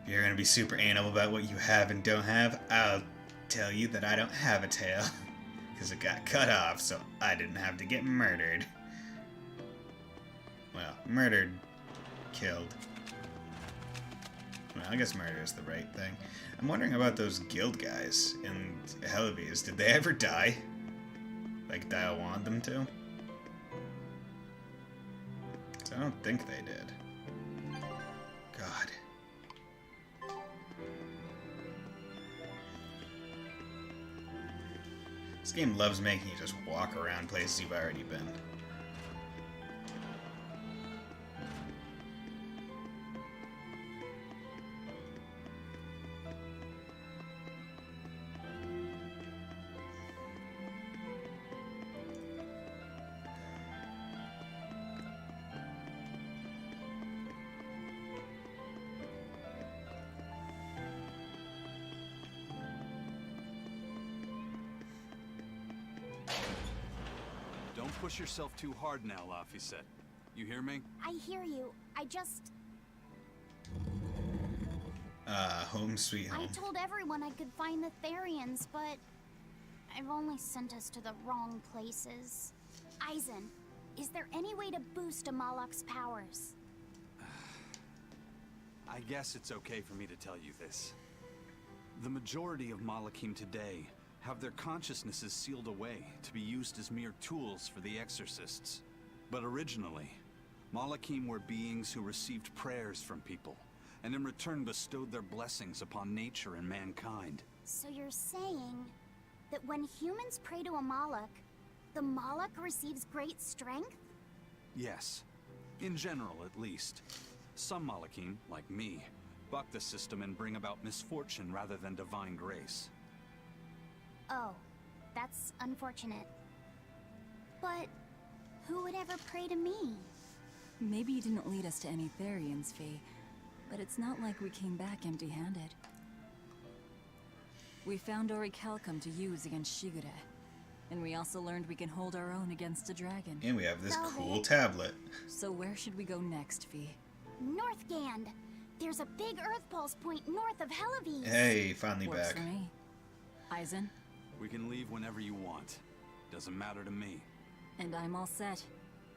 If you're gonna be super anal about what you have and don't have, I'll tell you that I don't have a tail. Because it got cut off, so I didn't have to get murdered. Well, murdered. Killed. Well, I guess murder is the right thing. I'm wondering about those guild guys in Helives. Did they ever die? Like Dial wanted them to? I don't think they did. God. This game loves making you just walk around places you've already been. Don't push yourself too hard now, Laphicet. You hear me? I hear you. I just... Home sweet home. I told everyone I could find the Therians, but... I've only sent us to the wrong places. Bison, is there any way to boost Amalok's powers? I guess it's okay for me to tell you this. The majority of Malakim today have their consciousnesses sealed away to be used as mere tools for the exorcists. But originally, Malakim were beings who received prayers from people, and in return bestowed their blessings upon nature and mankind. So you're saying that when humans pray to a Malak, the Malak receives great strength? Yes. In general, at least. Some Malakim, like me, buck the system and bring about misfortune rather than divine grace. Oh, that's unfortunate. But who would ever pray to me? Maybe you didn't lead us to any Therians, Fee, but it's not like we came back empty-handed. We found orichalcum to use against Shigure, and we also learned we can hold our own against a dragon. And we have this Velvet. cool tablet. So where should we go next, Fee? Northgand! There's a big Earth Pulse point north of Helives! Hey, finally Works back. for me. Eisen? We can leave whenever you want. Doesn't matter to me. And I'm all set.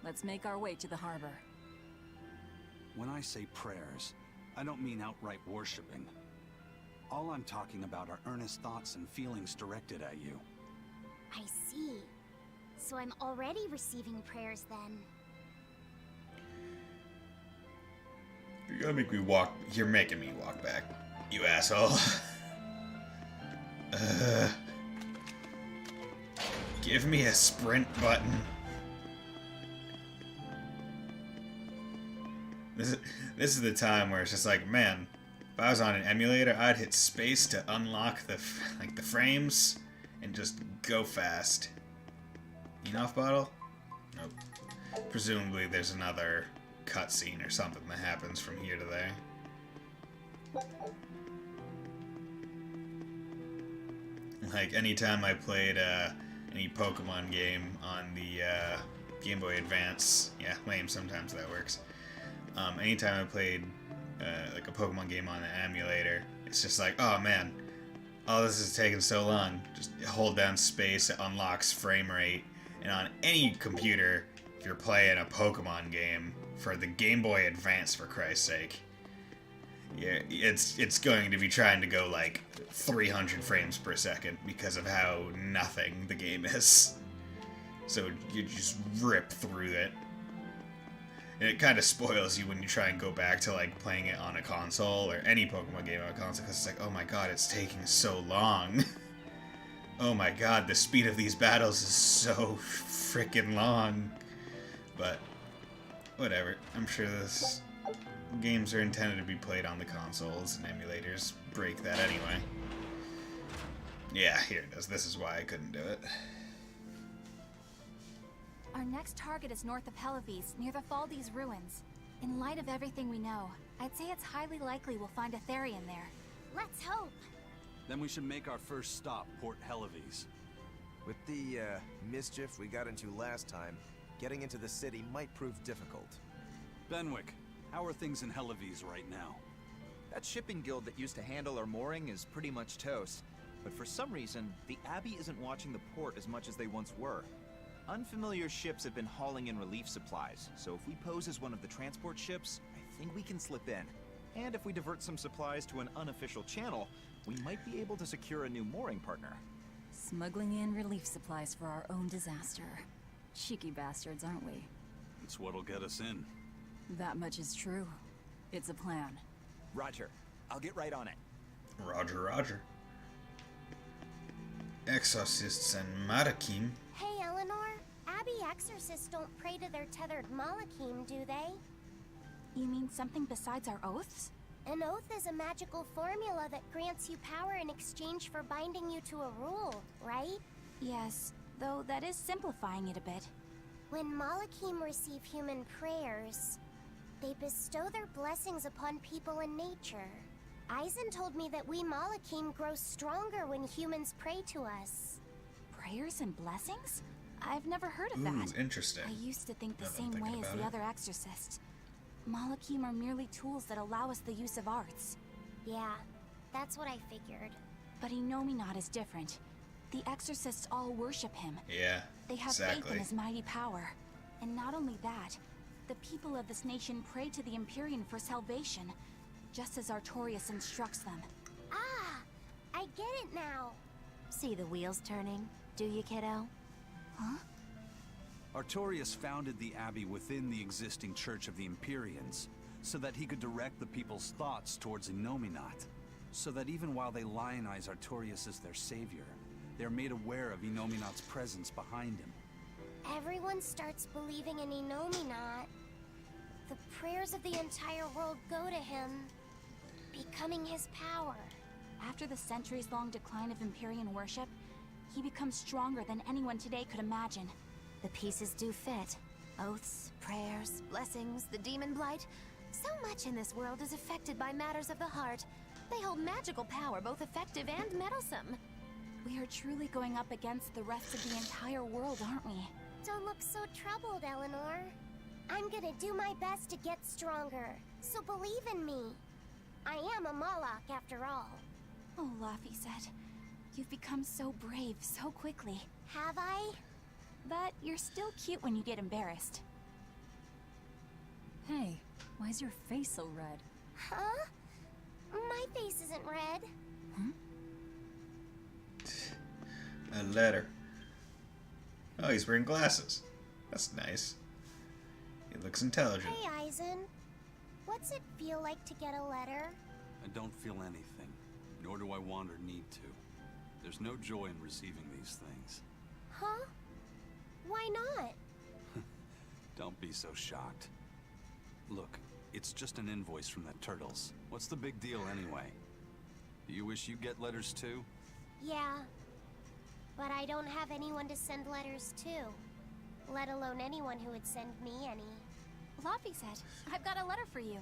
Let's make our way to the harbor. When I say prayers, I don't mean outright worshipping. All I'm talking about are earnest thoughts and feelings directed at you. I see. So I'm already receiving prayers then. You gotta make me walk. You're making me walk back, you asshole. Give me a sprint button. This is the time where it's just like, man, if I was on an emulator, I'd hit space to unlock the frames and just go fast. Enough bottle? Nope. Presumably there's another cutscene or something that happens from here to there. Like, anytime I played any Pokemon game on the Game Boy Advance, yeah, lame, sometimes that works. Anytime I played like a Pokemon game on an emulator, it's just like, oh man, all this is taking so long. Just hold down space, it unlocks frame rate. And on any computer, if you're playing a Pokemon game for the Game Boy Advance, for Christ's sake, yeah, it's going to be trying to go like 300 frames per second because of how nothing the game is. So you just rip through it. And it kind of spoils you when you try and go back to like playing it on a console or any Pokemon game on a console, because it's like, oh my god, it's taking so long. Oh my god, the speed of these battles is so freaking long. But whatever, I'm sure this games are intended to be played on the consoles, and emulators break that anyway. Yeah, here it is. This is why I couldn't do it. Our next target is north of Helives, near the Faldes ruins. In light of everything we know, I'd say it's highly likely we'll find a Therian there. Let's hope. Then we should make our first stop, Port Helives. With the mischief we got into last time, getting into the city might prove difficult. Benwick, how are things in Helives right now? That shipping guild that used to handle our mooring is pretty much toast. But for some reason, the Abbey isn't watching the port as much as they once were. Unfamiliar ships have been hauling in relief supplies, so if we pose as one of the transport ships, I think we can slip in. And if we divert some supplies to an unofficial channel, we might be able to secure a new mooring partner. Smuggling in relief supplies for our own disaster. Cheeky bastards, aren't we? It's what'll get us in. That much is true. It's a plan. Roger. I'll get right on it. Roger, roger. Exorcists and Malakim. Hey, Eleanor. Abbey exorcists don't pray to their tethered Malakim, do they? You mean something besides our oaths? An oath is a magical formula that grants you power in exchange for binding you to a rule, right? Yes, though that is simplifying it a bit. When Malakim receive human prayers, they bestow their blessings upon people and nature. Eisen told me that we Malakim grow stronger when humans pray to us. Prayers and blessings? I've never heard of that. Interesting. I used to think the Now that I'm same way thinking as about the it. other exorcists. Malakim are merely tools that allow us the use of arts. Yeah, that's what I figured. But Innominat is different. The exorcists all worship him. Yeah, They have faith in his mighty power. And not only that, the people of this nation pray to the Empyrean for salvation, just as Artorias instructs them. Ah, I get it now. See the wheels turning, do you, kiddo? Huh? Artorias founded the Abbey within the existing Church of the Empyreans, so that he could direct the people's thoughts towards Innominat, so that even while they lionize Artorias as their savior, they're made aware of Innominat's presence behind him. Everyone starts believing in Innominat. The prayers of the entire world go to him, becoming his power. After the centuries-long decline of Empyrean worship, he becomes stronger than anyone today could imagine. The pieces do fit. Oaths, prayers, blessings, the demon blight. So much in this world is affected by matters of the heart. They hold magical power, both effective and meddlesome. We are truly going up against the rest of the entire world, aren't we? Don't look so troubled, Eleanor. I'm gonna do my best to get stronger, so believe in me. I am a Malak after all. Oh, Laphicet, you've become so brave so quickly. Have I? But you're still cute when you get embarrassed. Hey, why's your face so red? Huh? My face isn't red. A letter. Oh, he's wearing glasses. That's nice. He looks intelligent. Hey, Eisen. What's it feel like to get a letter? I don't feel anything, nor do I want or need to. There's no joy in receiving these things. Huh? Why not? Don't be so shocked. Look, it's just an invoice from the turtles. What's the big deal anyway? Do you wish you get letters too? Yeah. But I don't have anyone to send letters to. Let alone anyone who would send me any. Laffy said, I've got a letter for you.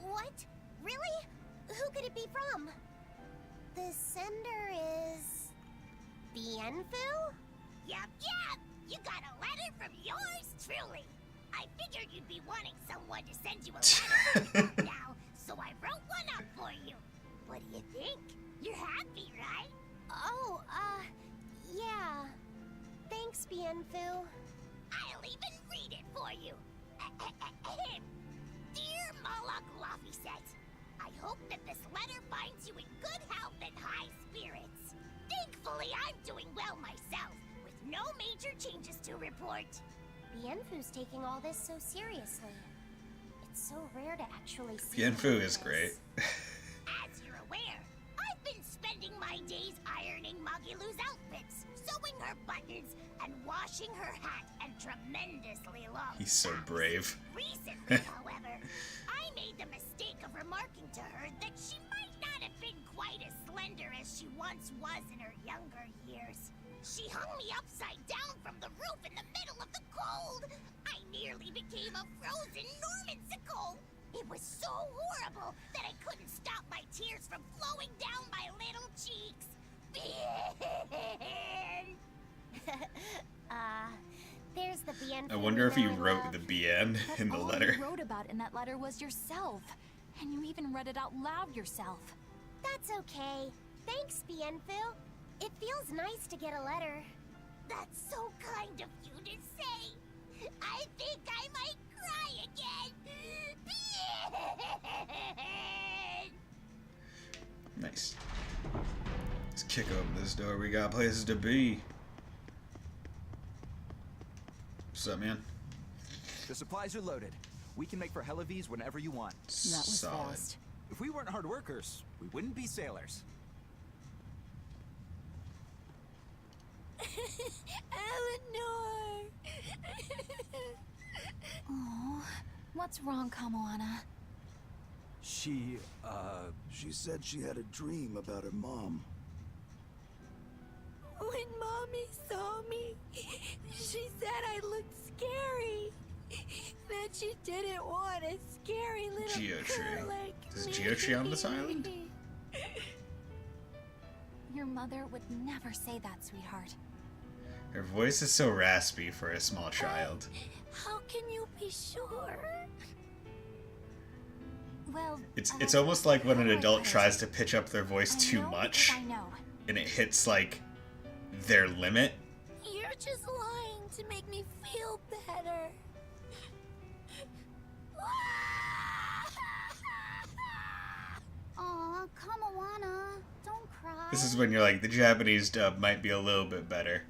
What? Really? Who could it be from? The sender is... Bienfu? Yup. You got a letter from yours truly. I figured you'd be wanting someone to send you a letter now, so I wrote one up for you. What do you think? You're happy, right? Oh, yeah. Thanks, Bienfu. I'll even read it for you. Dear Moloch Laffyset, I hope that this letter finds you in good health and high spirits. Thankfully, I'm doing well myself, with no major changes to report. Bienfu's taking all this so seriously. It's so rare to actually see Bienfu is great. As you're aware, I've been spending my days ironing Magilu's outfits, sewing her buttons, and washing her hat and tremendously long He's so socks. brave. Recently, however, I made the mistake of remarking to her that she might not have been quite as slender as she once was in her younger years. She hung me upside down from the roof in the middle of the cold. I nearly became a frozen Normansicle. It was so horrible that I couldn't stop my tears from flowing down my little cheeks. There's the Bien. I wonder if he wrote the BN in the all letter. you wrote about in that letter was yourself. And you even read it out loud yourself. That's okay. Thanks, Bienfu. It feels nice to get a letter. That's so kind of you to say. I think I might cry again. Nice. Let's kick open this door. We got places to be. What's up, man? The supplies are loaded. We can make for Helavies whenever you want. That was Solid. fast. If we weren't hard workers, we wouldn't be sailors. Eleanor! Oh, what's wrong, Kamoana? She said she had a dream about her mom. When Mommy saw me, she said I looked scary. That she didn't want a scary little Geotree. girl like Is me. Geotree on this island? Your mother would never say that, sweetheart. Her voice is so raspy for a small child. How can you be sure? Well, It's almost like when an how do I adult put it? tries to pitch up their voice I too know much, because I know. and it hits like their limit. You're just lying to make me feel better. Aw, Kamoana, don't cry. This is when you're like, the Japanese dub might be a little bit better.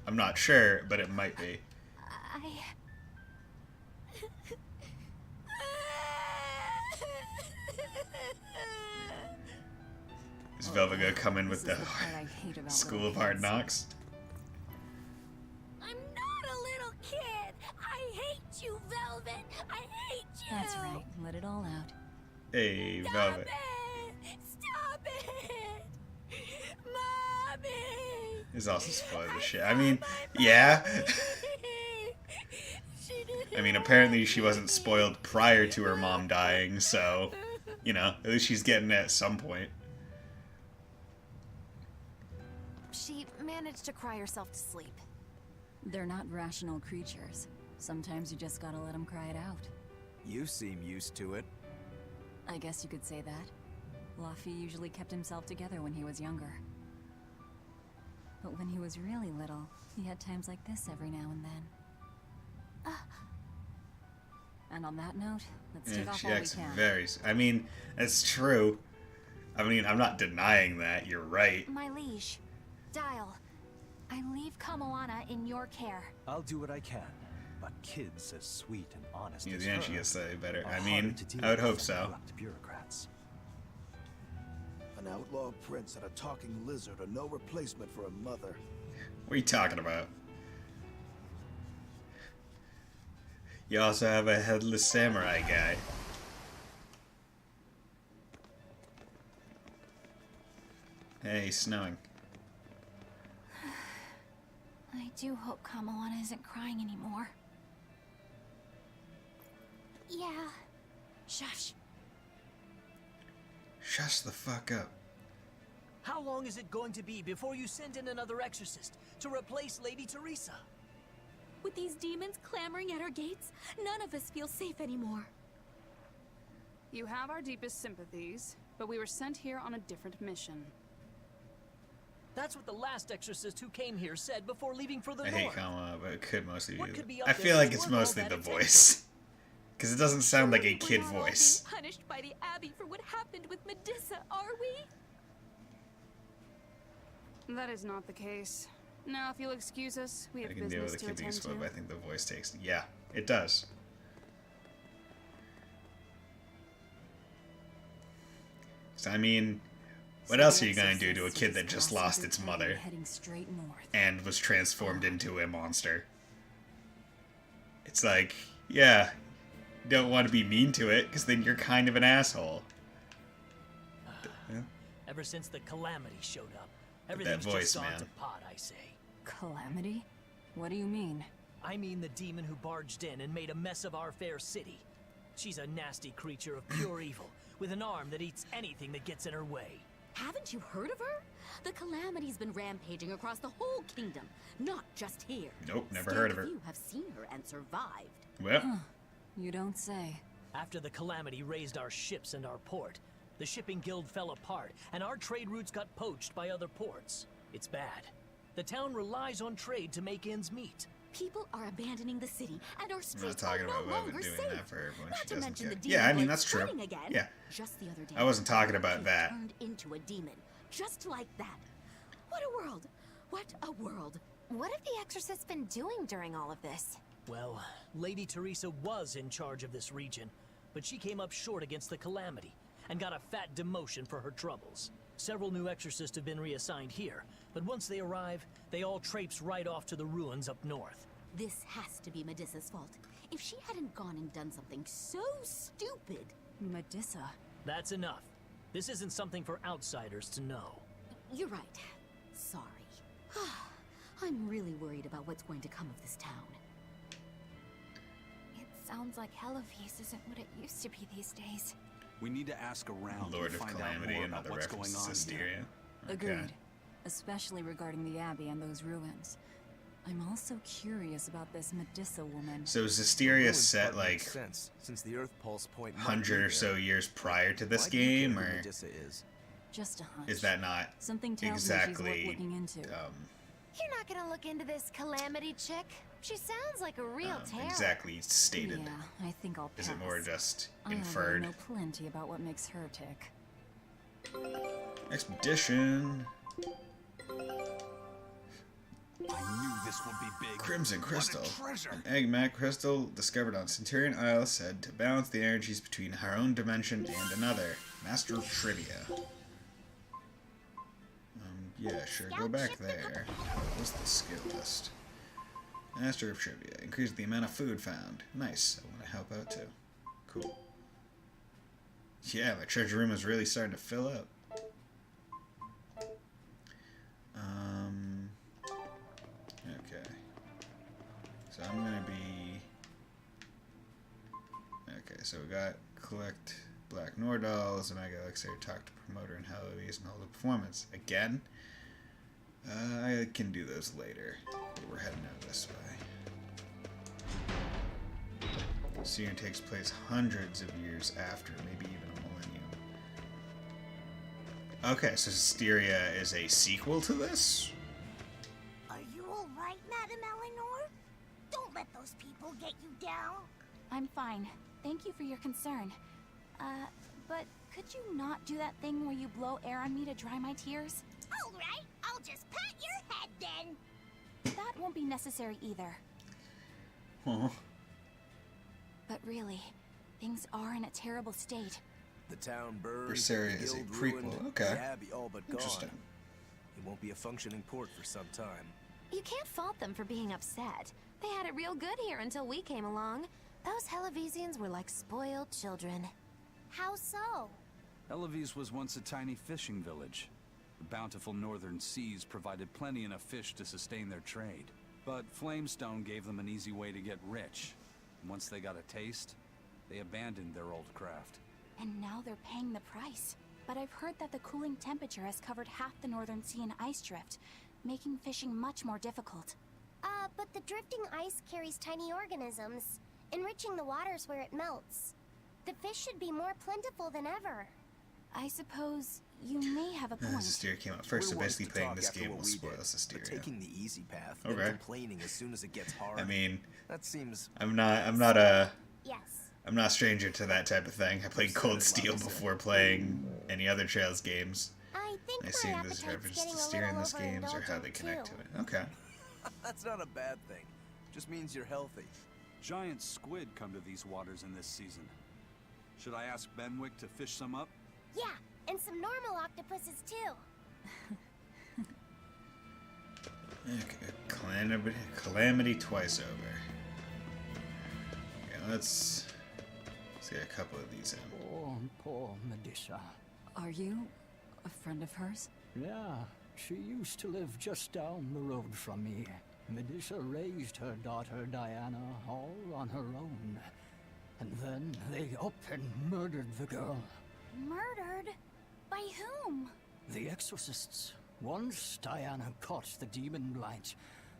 I'm not sure, but it might be. Is Velvet gonna come in with the This is the part I hate about School little of Hard kids. Knocks? I'm not a little kid. I hate you, Velvet. I hate you. That's right. Let it all out. Hey, Stop Velvet. it! Stop it! Mommy! Is also spoiled the shit. I mean, yeah. I mean, apparently she wasn't spoiled prior to her mom dying, so, you know, at least she's getting it at some point. She managed to cry herself to sleep. They're not rational creatures. Sometimes you just gotta let them cry it out. You seem used to it. I guess you could say that. Laffy usually kept himself together when he was younger. But when he was really little, he had times like this every now and then. And on that note, let's take Yeah, off she all we acts can. very... I mean, that's true. I mean, I'm not denying that. You're right. My liege, Dial, I leave Kamoana in your care. I'll do what I can, got kids as sweet and honest Yeah, as the her energy gets slightly better. are I mean, harder to deal I would with hope than so. corrupt bureaucrats. An outlaw prince and a talking lizard are no replacement for a mother. What are you talking about? You also have a headless samurai guy. Hey, he's snowing. I do hope Kamalana isn't crying anymore. Yeah. Shush. Shush the fuck up. How long is it going to be before you send in another exorcist to replace Lady Teresa? With these demons clamoring at our gates, none of us feel safe anymore. You have our deepest sympathies, but we were sent here on a different mission. That's what the last exorcist who came here said before leaving for the I north. hate Kamala, but it could mostly be. What could be up I there feel like that's it's worth all mostly that the attention? voice. Because it doesn't sound like a Surely kid we're not all voice. being punished by the Abbey for what happened with Medusa, are we? That is not the case. Now, if you'll excuse us, we have I can deal business with a to kid being attend spoiled, to. but I think the voice takes. Yeah, it does. So, I mean, what else are you gonna do to a kid that just lost its mother Heading straight north. and was transformed into a monster? It's like, yeah, you don't want to be mean to it, because then you're kind of an asshole. Yeah. Ever since the Calamity showed up, That everything's voice, just gone man. to pot, I say. Calamity? What do you mean? I mean the demon who barged in and made a mess of our fair city. She's a nasty creature of pure evil, with an arm that eats anything that gets in her way. Haven't you heard of her? The Calamity's been rampaging across the whole kingdom, not just here. Nope, never heard of her. You have seen her and survived. Well, You don't say. After the Calamity raised our ships and our port, the shipping guild fell apart, and our trade routes got poached by other ports. It's bad. The town relies on trade to make ends meet. People are abandoning the city, and our I'm not streets are talking no about Webbin longer doing safe. that for everyone. Not She to doesn't mention care. the Yeah, I demon mean, blade that's true. spreading again. Yeah. Just the other day, I wasn't talking about he that. Turned into a demon, just like that. What a world! What a world! What have the exorcists been doing during all of this? Well, Lady Teresa was in charge of this region, but she came up short against the Calamity and got a fat demotion for her troubles. Several new exorcists have been reassigned here, but once they arrive, they all traipse right off to the ruins up north. This has to be Medusa's fault. If she hadn't gone and done something so stupid... Medusa? That's enough. This isn't something for outsiders to know. You're right. Sorry. I'm really worried about what's going to come of this town. It sounds like Hellofeast isn't what it used to be these days. We need to ask around Lord and of find Calamity, out more another about what's going reference to on Systeria. here. Agreed. Especially regarding the Abbey and those ruins. I'm also curious about this Medusa woman. So is Systeria set like sense, since the Earth Pulse point might 100 be or so there. years prior to this Why do you care game, who or Medusa is? Just a hunch. is that not Something tells me she's worth exactly looking into. You're not gonna look into this Calamity chick? She sounds like a real terror. exactly stated? Yeah, I think I'll pass. Is it more just I inferred? know plenty about what makes her tick. Expedition. I knew this would be big. Crimson What a Crystal. treasure. An Eggmat crystal discovered on Centurion Isle said to balance the energies between her own dimension and another. Master of Trivia. Yeah, sure. Go back there. What's the skill list? Master of Trivia. Increase the amount of food found. Nice. I want to help out too. Cool. Yeah, my treasure room is really starting to fill up. Okay. So I'm gonna be... Okay, so we got collect Black Nordals, Omega Elixir, talk to promoter and Halloween and hold a performance. Again? I can do those later. We're heading out this way. Seer takes place hundreds of years after, maybe even a millennium. Okay, so Systeria is a sequel to this? Are you alright, Madam Eleanor? Don't let those people get you down. I'm fine. Thank you for your concern. But could you not do that thing where you blow air on me to dry my tears? Alright, I'll just pat your head then. That won't be necessary either. Huh. But really, things are in a terrible state. The town burned. Berseria the is a guild prequel. ruined, Okay. The abbey all but gone. Interesting. It won't be a functioning port for some time. You can't fault them for being upset. They had it real good here until we came along. Those Hellavesians were like spoiled children. How so? Eloise was once a tiny fishing village. The bountiful northern seas provided plenty enough fish to sustain their trade. But Flamestone gave them an easy way to get rich. And once they got a taste, they abandoned their old craft. And now they're paying the price. But I've heard that the cooling temperature has covered half the northern sea in ice drift, making fishing much more difficult. But the drifting ice carries tiny organisms, enriching the waters where it melts. The fish should be more plentiful than ever. I suppose you may have a point. Systeria came out first, so We're ones basically to playing talk this after game what will we spoil did, Systeria. but taking the easy path Okay. and complaining as soon as it gets hard. I mean, that seems. I'm not a Yes. a stranger to that type of thing. I played Cold Steel before playing any other Trails games. I think I see my there's appetite's reference getting to a steer in little this games or how they overindulgent, connect too. to it. Okay. That's not a bad thing. Just means you're healthy. Giant squid come to these waters in this season. Should I ask Benwick to fish some up? Yeah, and some normal octopuses too. Okay. Calamity twice over. Okay, let's get a couple of these in. Poor Medusa. Are you a friend of hers? Yeah, she used to live just down the road from me. Medusa raised her daughter Diana all on her own. And then they up and murdered the girl. Murdered? By whom? The exorcists. Once Diana caught the demon blight,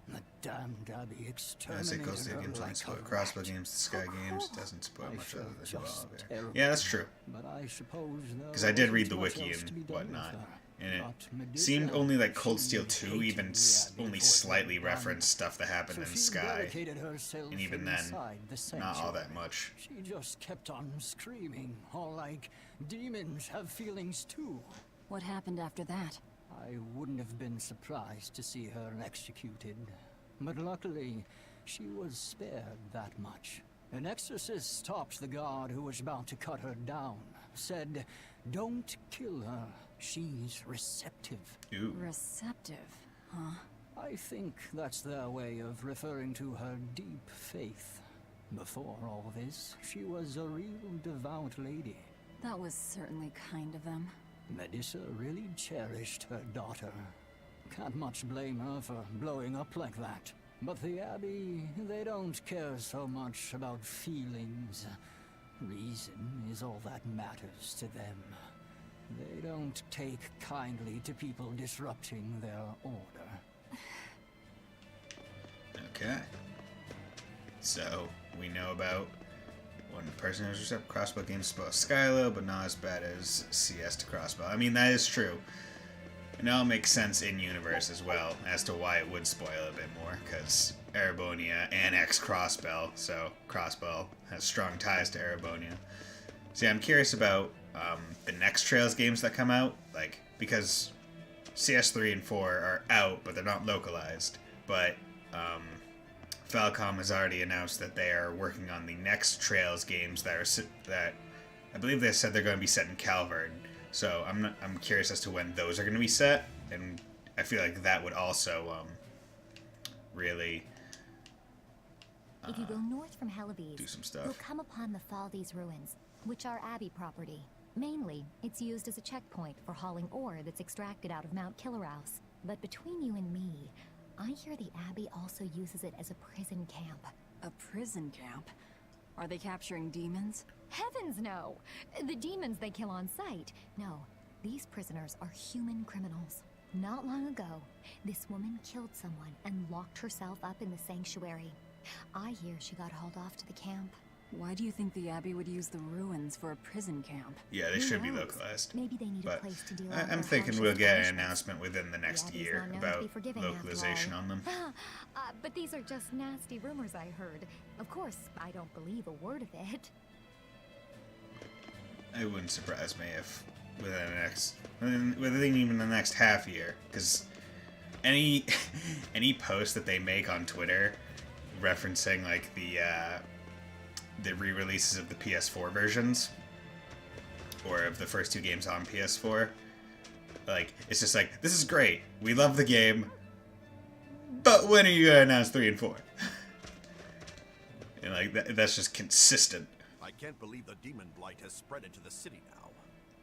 the damned abbey I say exterminated Cold Steel her games don't like spoil a Crossbow rat. games, the Sky games doesn't spoil I much felt other than just Evolve. terrible. Yeah, that's true. But I suppose Because I did read the wasn't wiki much else to be and done with whatnot, her. and it But Medusa, seemed only like Cold she Steel 2 hated even the abbey only for slightly it being referenced stuff that happened so in she Sky, barricaded herself and even then, inside the not all that sanctuary. much. She just kept on screaming, all like, demons have feelings too. What happened after that? I wouldn't have been surprised to see her executed. But luckily, she was spared that much. An exorcist stopped the guard who was about to cut her down. Said, don't kill her. She's receptive. Ooh. Receptive, huh? I think that's their way of referring to her deep faith. Before all this, she was a real devout lady. That was certainly kind of them. Medusa really cherished her daughter. Can't much blame her for blowing up like that. But the Abbey, they don't care so much about feelings. Reason is all that matters to them. They don't take kindly to people disrupting their order. Okay. So, we know about one person who's received crossbow games spoil Skylo, but not as bad as CS to crossbow. I mean, that is true. And it all makes sense in universe as well as to why it would spoil a bit more, because Erebonia annexed Crossbow, so Crossbow has strong ties to Erebonia. See, I'm curious about the next Trails games that come out, like, because CS3 and 4 are out, but they're not localized. But Falcom has already announced that they are working on the next Trails games that I believe they said they're going to be set in Calvard. So I'm curious as to when those are going to be set, and I feel like that would also really if you go north from Helleves, do some stuff. you'll come upon the Faldes ruins, which are Abbey property. Mainly, it's used as a checkpoint for hauling ore that's extracted out of Mount Killerhouse. But between you and me, I hear the Abbey also uses it as a prison camp. A prison camp? Are they capturing demons? Heavens no! The demons they kill on sight. No, these prisoners are human criminals. Not long ago, this woman killed someone and locked herself up in the sanctuary. I hear she got hauled off to the camp. Why do you think the Abbey would use the ruins for a prison camp? Yeah, they should be localized. Maybe they need a But place to deal with I'm their thinking we'll harshest get an punishments. announcement within the next The Abbey's year not known to be about forgiving after localization all. on them. But these are just nasty rumors I heard. Of course, I don't believe a word of it. It wouldn't surprise me if within even the next half year, because any post that they make on Twitter referencing like the re-releases of the PS4 versions, or of the first two games on PS4. Like, it's just like, this is great. We love the game. But when are you gonna announce 3 and 4? And like that's just consistent. I can't believe the demon blight has spread into the city now.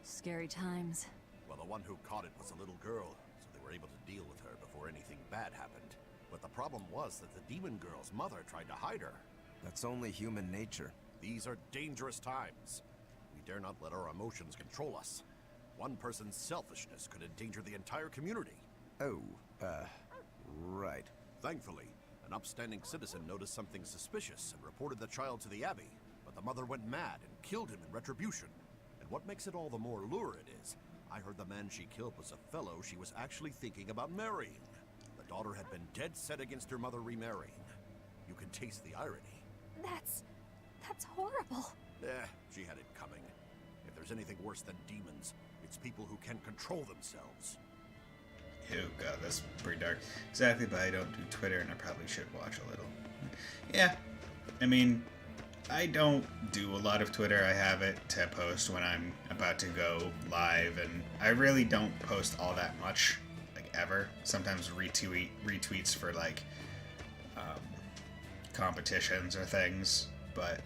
Scary times. Well, the one who caught it was a little girl, so they were able to deal with her before anything bad happened. But the problem was that the demon girl's mother tried to hide her. That's only human nature. These are dangerous times. We dare not let our emotions control us. One person's selfishness could endanger the entire community. Oh, right. Thankfully, an upstanding citizen noticed something suspicious and reported the child to the Abbey, but the mother went mad and killed him in retribution. And what makes it all the more lurid is, I heard the man she killed was a fellow she was actually thinking about marrying. The daughter had been dead set against her mother remarrying. You can taste the irony. That's horrible. She had it coming. If there's anything worse than demons, it's people who can't control themselves. Oh god, that's pretty dark. Exactly, but I don't do Twitter, and I probably should watch a little. Yeah, I mean, I don't do a lot of Twitter. I have it to post when I'm about to go live, and I really don't post all that much, like, ever. Sometimes retweets for, like, competitions or things, but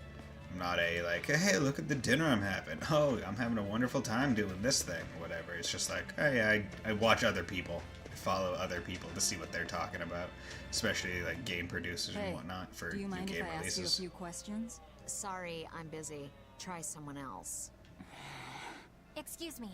I'm not a, like, hey, look at the dinner I'm having. Oh, I'm having a wonderful time doing this thing, or whatever. It's just like, oh yeah, I watch other people. I follow other people to see what they're talking about, especially, like, game producers and whatnot for do you new mind game if I ask you a releases. few questions? Sorry, I'm busy. Try someone else. Excuse me.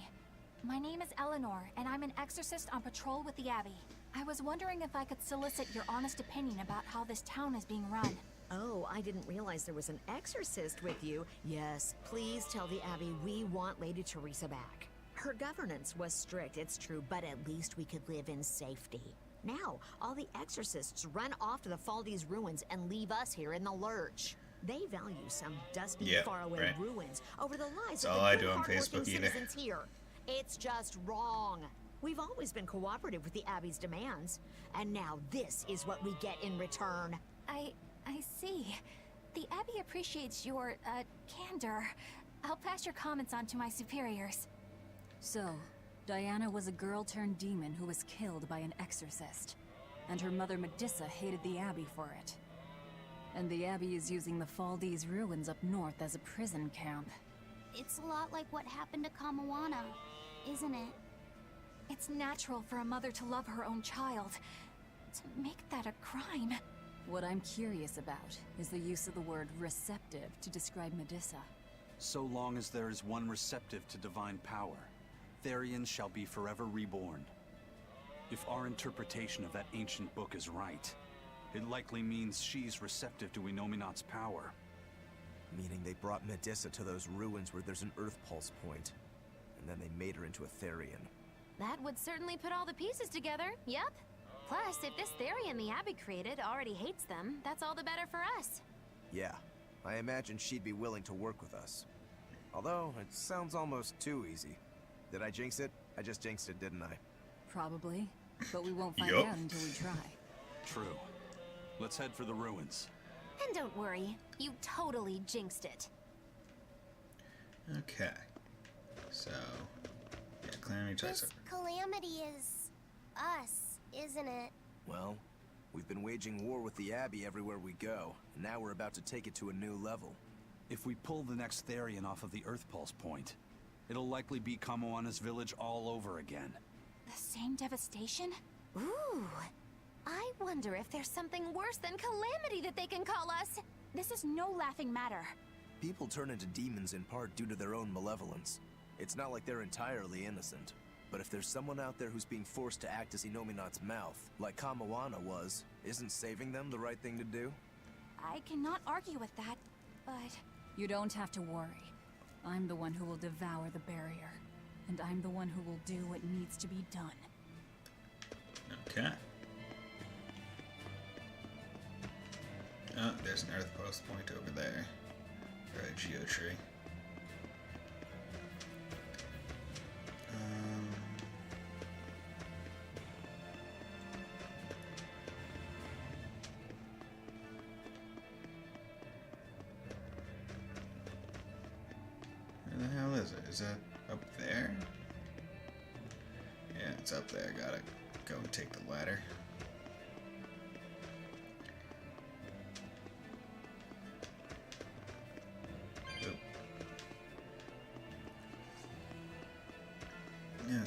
My name is Eleanor, and I'm an exorcist on patrol with the Abbey. I was wondering if I could solicit your honest opinion about how this town is being run. Oh, I didn't realize there was an exorcist with you. Yes, please tell the Abbey we want Lady Teresa back. Her governance was strict, it's true, but at least we could live in safety. Now, all the exorcists run off to the Faldi's ruins and leave us here in the lurch. They value some dusty, faraway ruins over the lives That's of all the I good, do on hardworking Facebook either. citizens here. It's just wrong. We've always been cooperative with the Abbey's demands, and now this is what we get in return. I see. The Abbey appreciates your, candor. I'll pass your comments on to my superiors. So, Diana was a girl-turned-demon who was killed by an exorcist. And her mother Medissa hated the Abbey for it. And the Abbey is using the Faldi's ruins up north as a prison camp. It's a lot like what happened to Kamawana, isn't it? It's natural for a mother to love her own child. To make that a crime... What I'm curious about is the use of the word receptive to describe Medissa. So long as there is one receptive to divine power, Therians shall be forever reborn. If our interpretation of that ancient book is right, it likely means she's receptive to Inominat's power. Meaning they brought Medissa to those ruins where there's an Earth Pulse point, and then they made her into a Therian. That would certainly put all the pieces together, yep. Plus, if this Therian the Abbey created already hates them, that's all the better for us. Yeah, I imagine she'd be willing to work with us. Although, it sounds almost too easy. Did I jinx it? I just jinxed it, didn't I? Probably, but we won't find Yup. out until we try. True. Let's head for the ruins. And don't worry, you totally jinxed it. Okay. So, yeah, Calamity tries This to... calamity is us, isn't it? Well, we've been waging war with the Abbey everywhere we go, and now we're about to take it to a new level. If we pull the next Therian off of the Earth Pulse point, it'll likely be Kamoana's village all over again. The same devastation? Ooh, I wonder if there's something worse than calamity that they can call us. This is no laughing matter. People turn into demons in part due to their own malevolence. It's not like they're entirely innocent. But if there's someone out there who's being forced to act as Inominat's mouth, like Kamawana was, isn't saving them the right thing to do? I cannot argue with that, but... You don't have to worry. I'm the one who will devour the barrier. And I'm the one who will do what needs to be done. Okay. Oh, there's an Earth Pulse point over there. Or a geotree. Is that up there? Yeah, it's up there. Gotta go and take the ladder. Oop. Okay.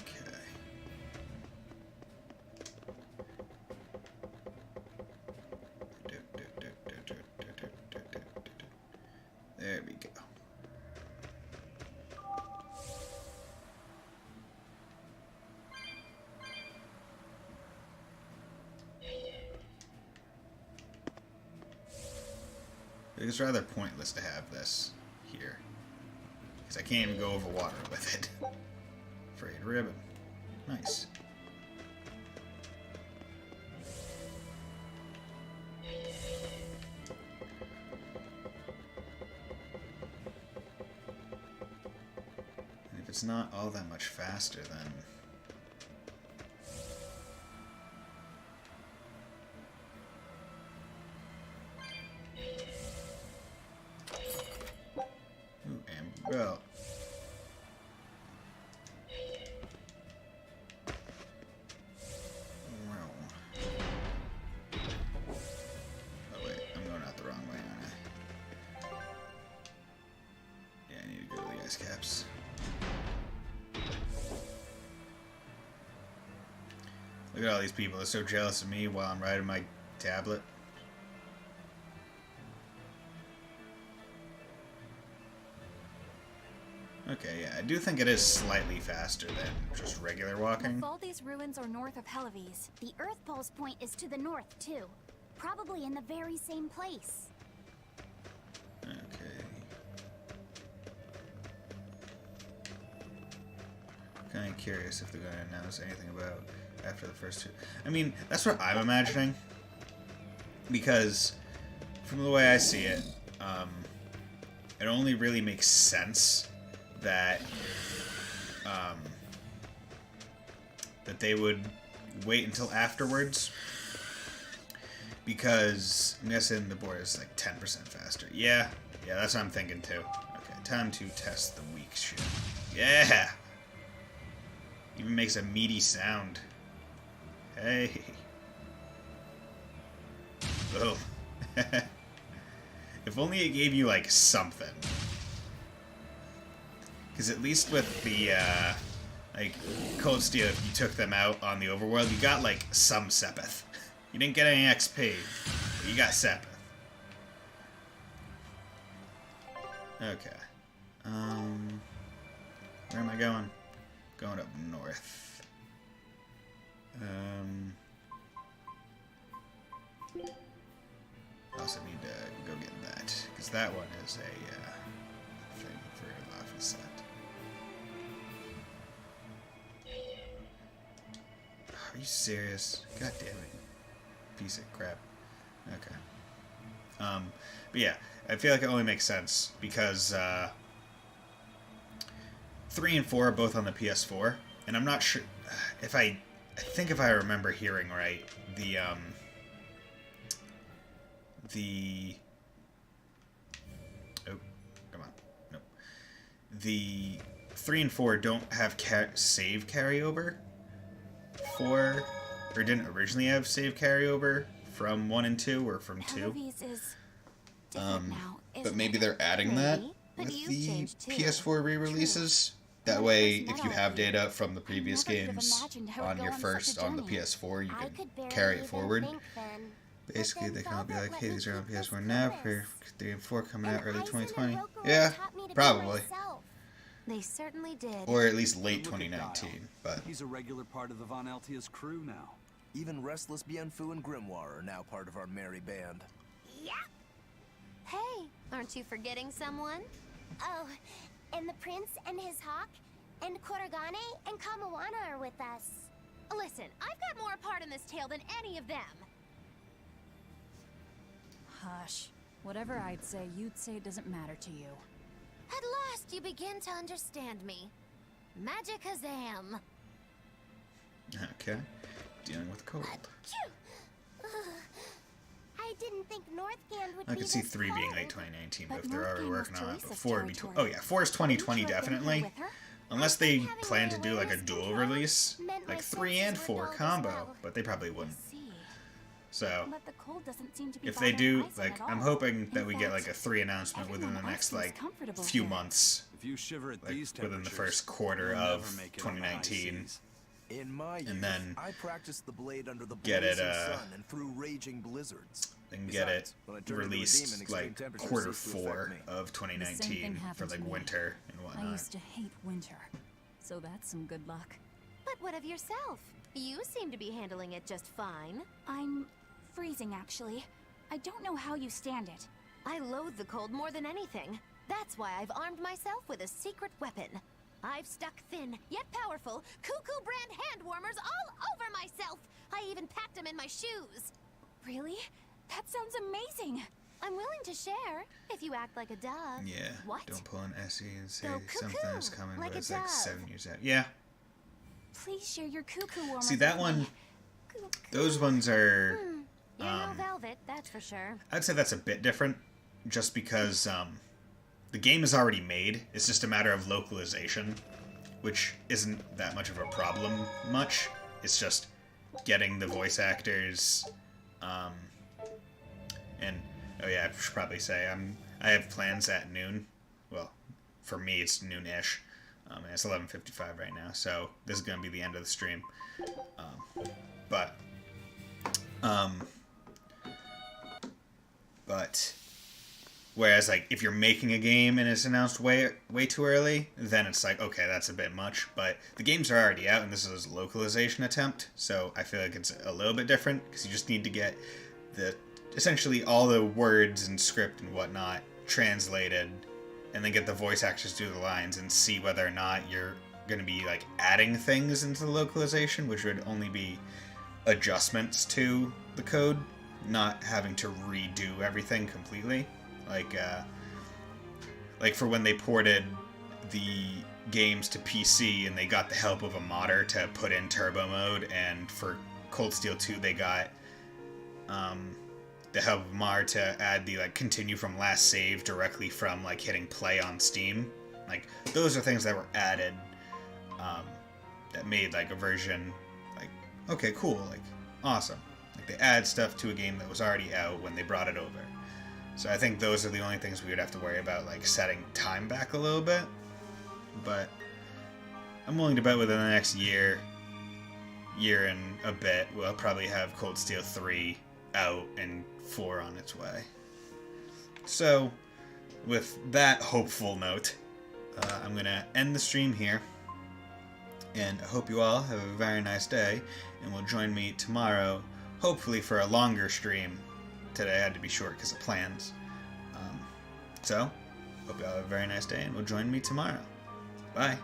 There we go. It's rather pointless to have this here, because I can't even go over water with it. Frayed ribbon. Nice. And if it's not all that much faster, then... Ooh, amber belt. Oh wait, I'm going out the wrong way, aren't I? Yeah, I need to go to the ice caps. Look at all these people, they're so jealous of me while I'm riding my tablet. Okay, yeah, I do think it is slightly faster than just regular walking. Baldi's ruins are north of Helives. The Earth Pulse point is to the north, too. Probably in the very same place. Okay. Kind of curious if they're going to announce anything about after the first two. I mean, that's what I'm imagining. Because, from the way I see it, it only really makes sense that that they would wait until afterwards, because I'm guessing the board is like 10% faster. Yeah, that's what I'm thinking too. Okay, time to test the weak shit. Yeah, even makes a meaty sound. Hey. Boom. If only it gave you like something. Because at least with the, like, Cold Steel, if you took them out on the overworld, you got, like, some Sepith. You didn't get any XP, but you got Sepith. Okay. Where am I going? Going up north. I also need to go get that, because that one is a thing for Laffy set. Are you serious? God damn it. Piece of crap. Okay. But yeah, I feel like it only makes sense because 3 and 4 are both on the PS4, and I'm not sure if I think if I remember hearing right, the oh, come on. Nope. The 3 and 4 don't have save carryover for, or didn't originally have save carryover from 1 and 2 or from 2. But maybe they're adding that with the PS4 re-releases. That way, if you have data from the previous games on your on the PS4, you can carry it forward. Basically, they kind of be like, hey, these are on PS4 now, for 3 and 4 coming out early 2020. Yeah, probably. They certainly did. Or at least late 2019, but... He's a regular part of the Von Altia's crew now. Even Restless Bienfu and Grimoire are now part of our merry band. Yeah. Hey, aren't you forgetting someone? Oh, and the prince and his hawk, and Korogane and Kamawana are with us. Listen, I've got more part in this tale than any of them. Hush. Whatever I'd say, you'd say it doesn't matter to you. At last you begin to understand me. Magicazam. Okay. Dealing with cold. I didn't think Northgand would I be could see this 3 being hard. late 2019, but But if they're already Northgate was working on it, Teresa's 4 would be... territory. Oh yeah, 4 is 2020 Wouldn't you have been here definitely. with her? Unless they Having plan my to do like a awareness dual controlled release, meant my like 3 and senses 4 were dulled as combo, well. but they probably wouldn't. See. So, But the cold doesn't seem to be if they do, bothering Bison like, at I'm all. hoping that In we get fact, like a 3 announcement within the everyone next else seems like comfortable few here. months, If you shiver at like these within the temperatures, first quarter you'll of never make it on the high 2019. seas. In my And youth, then I practiced the blade under the get it, blazing sun and through raging blizzards. Then get it Besides, when I turned into a demon, released extreme like temperatures quarter ceased to 4 affect me. of The same thing 2019 for happened like to me. winter and I whatnot. used to hate winter, so that's some good luck. But what of yourself? You seem to be handling it just fine. I'm freezing, actually. I don't know how you stand it. I loathe the cold more than anything. That's why I've armed myself with a secret weapon. I've stuck thin, yet powerful, Cuckoo brand hand warmers all over myself. I even packed them in my shoes. Really? That sounds amazing. I'm willing to share, if you act like a dove. Yeah, What? don't pull an SE and say Go something is cuckoo, coming, like but a it's like dove. 7 years out. Yeah, Please share your cuckoo warmer. see that one, those ones are, You're no velvet, that's for sure. I'd say that's a bit different, just because the game is already made. It's just a matter of localization, which isn't that much of a problem much. It's just getting the voice actors, and oh yeah, I should probably say I have plans at noon. Well, for me it's noon-ish, and it's 11:55 right now, so this is gonna be the end of the stream. But whereas like if you're making a game and it's announced way too early, then it's like okay, that's a bit much. But the games are already out and this is a localization attempt, so I feel like it's a little bit different because you just need to get essentially all the words and script and whatnot translated, and then get the voice actors to do the lines and see whether or not you're going to be like adding things into the localization, which would only be adjustments to the code, not having to redo everything completely. Like for when they ported the games to PC and they got the help of a modder to put in turbo mode, and for Cold Steel 2 they got the help of Mar to add the like continue from last save directly from like hitting play on Steam. Like those are things that were added that made like a version like okay, cool, like awesome. Like they add stuff to a game that was already out when they brought it over. So I think those are the only things we would have to worry about, like setting time back a little bit. But I'm willing to bet within the next year and a bit, we'll probably have Cold Steel 3 out and 4 on its way. So, with that hopeful note, I'm going to end the stream here. And I hope you all have a very nice day, and will join me tomorrow, hopefully for a longer stream. Today I had to be short because of plans. So, hope you all have a very nice day, and will join me tomorrow. Bye.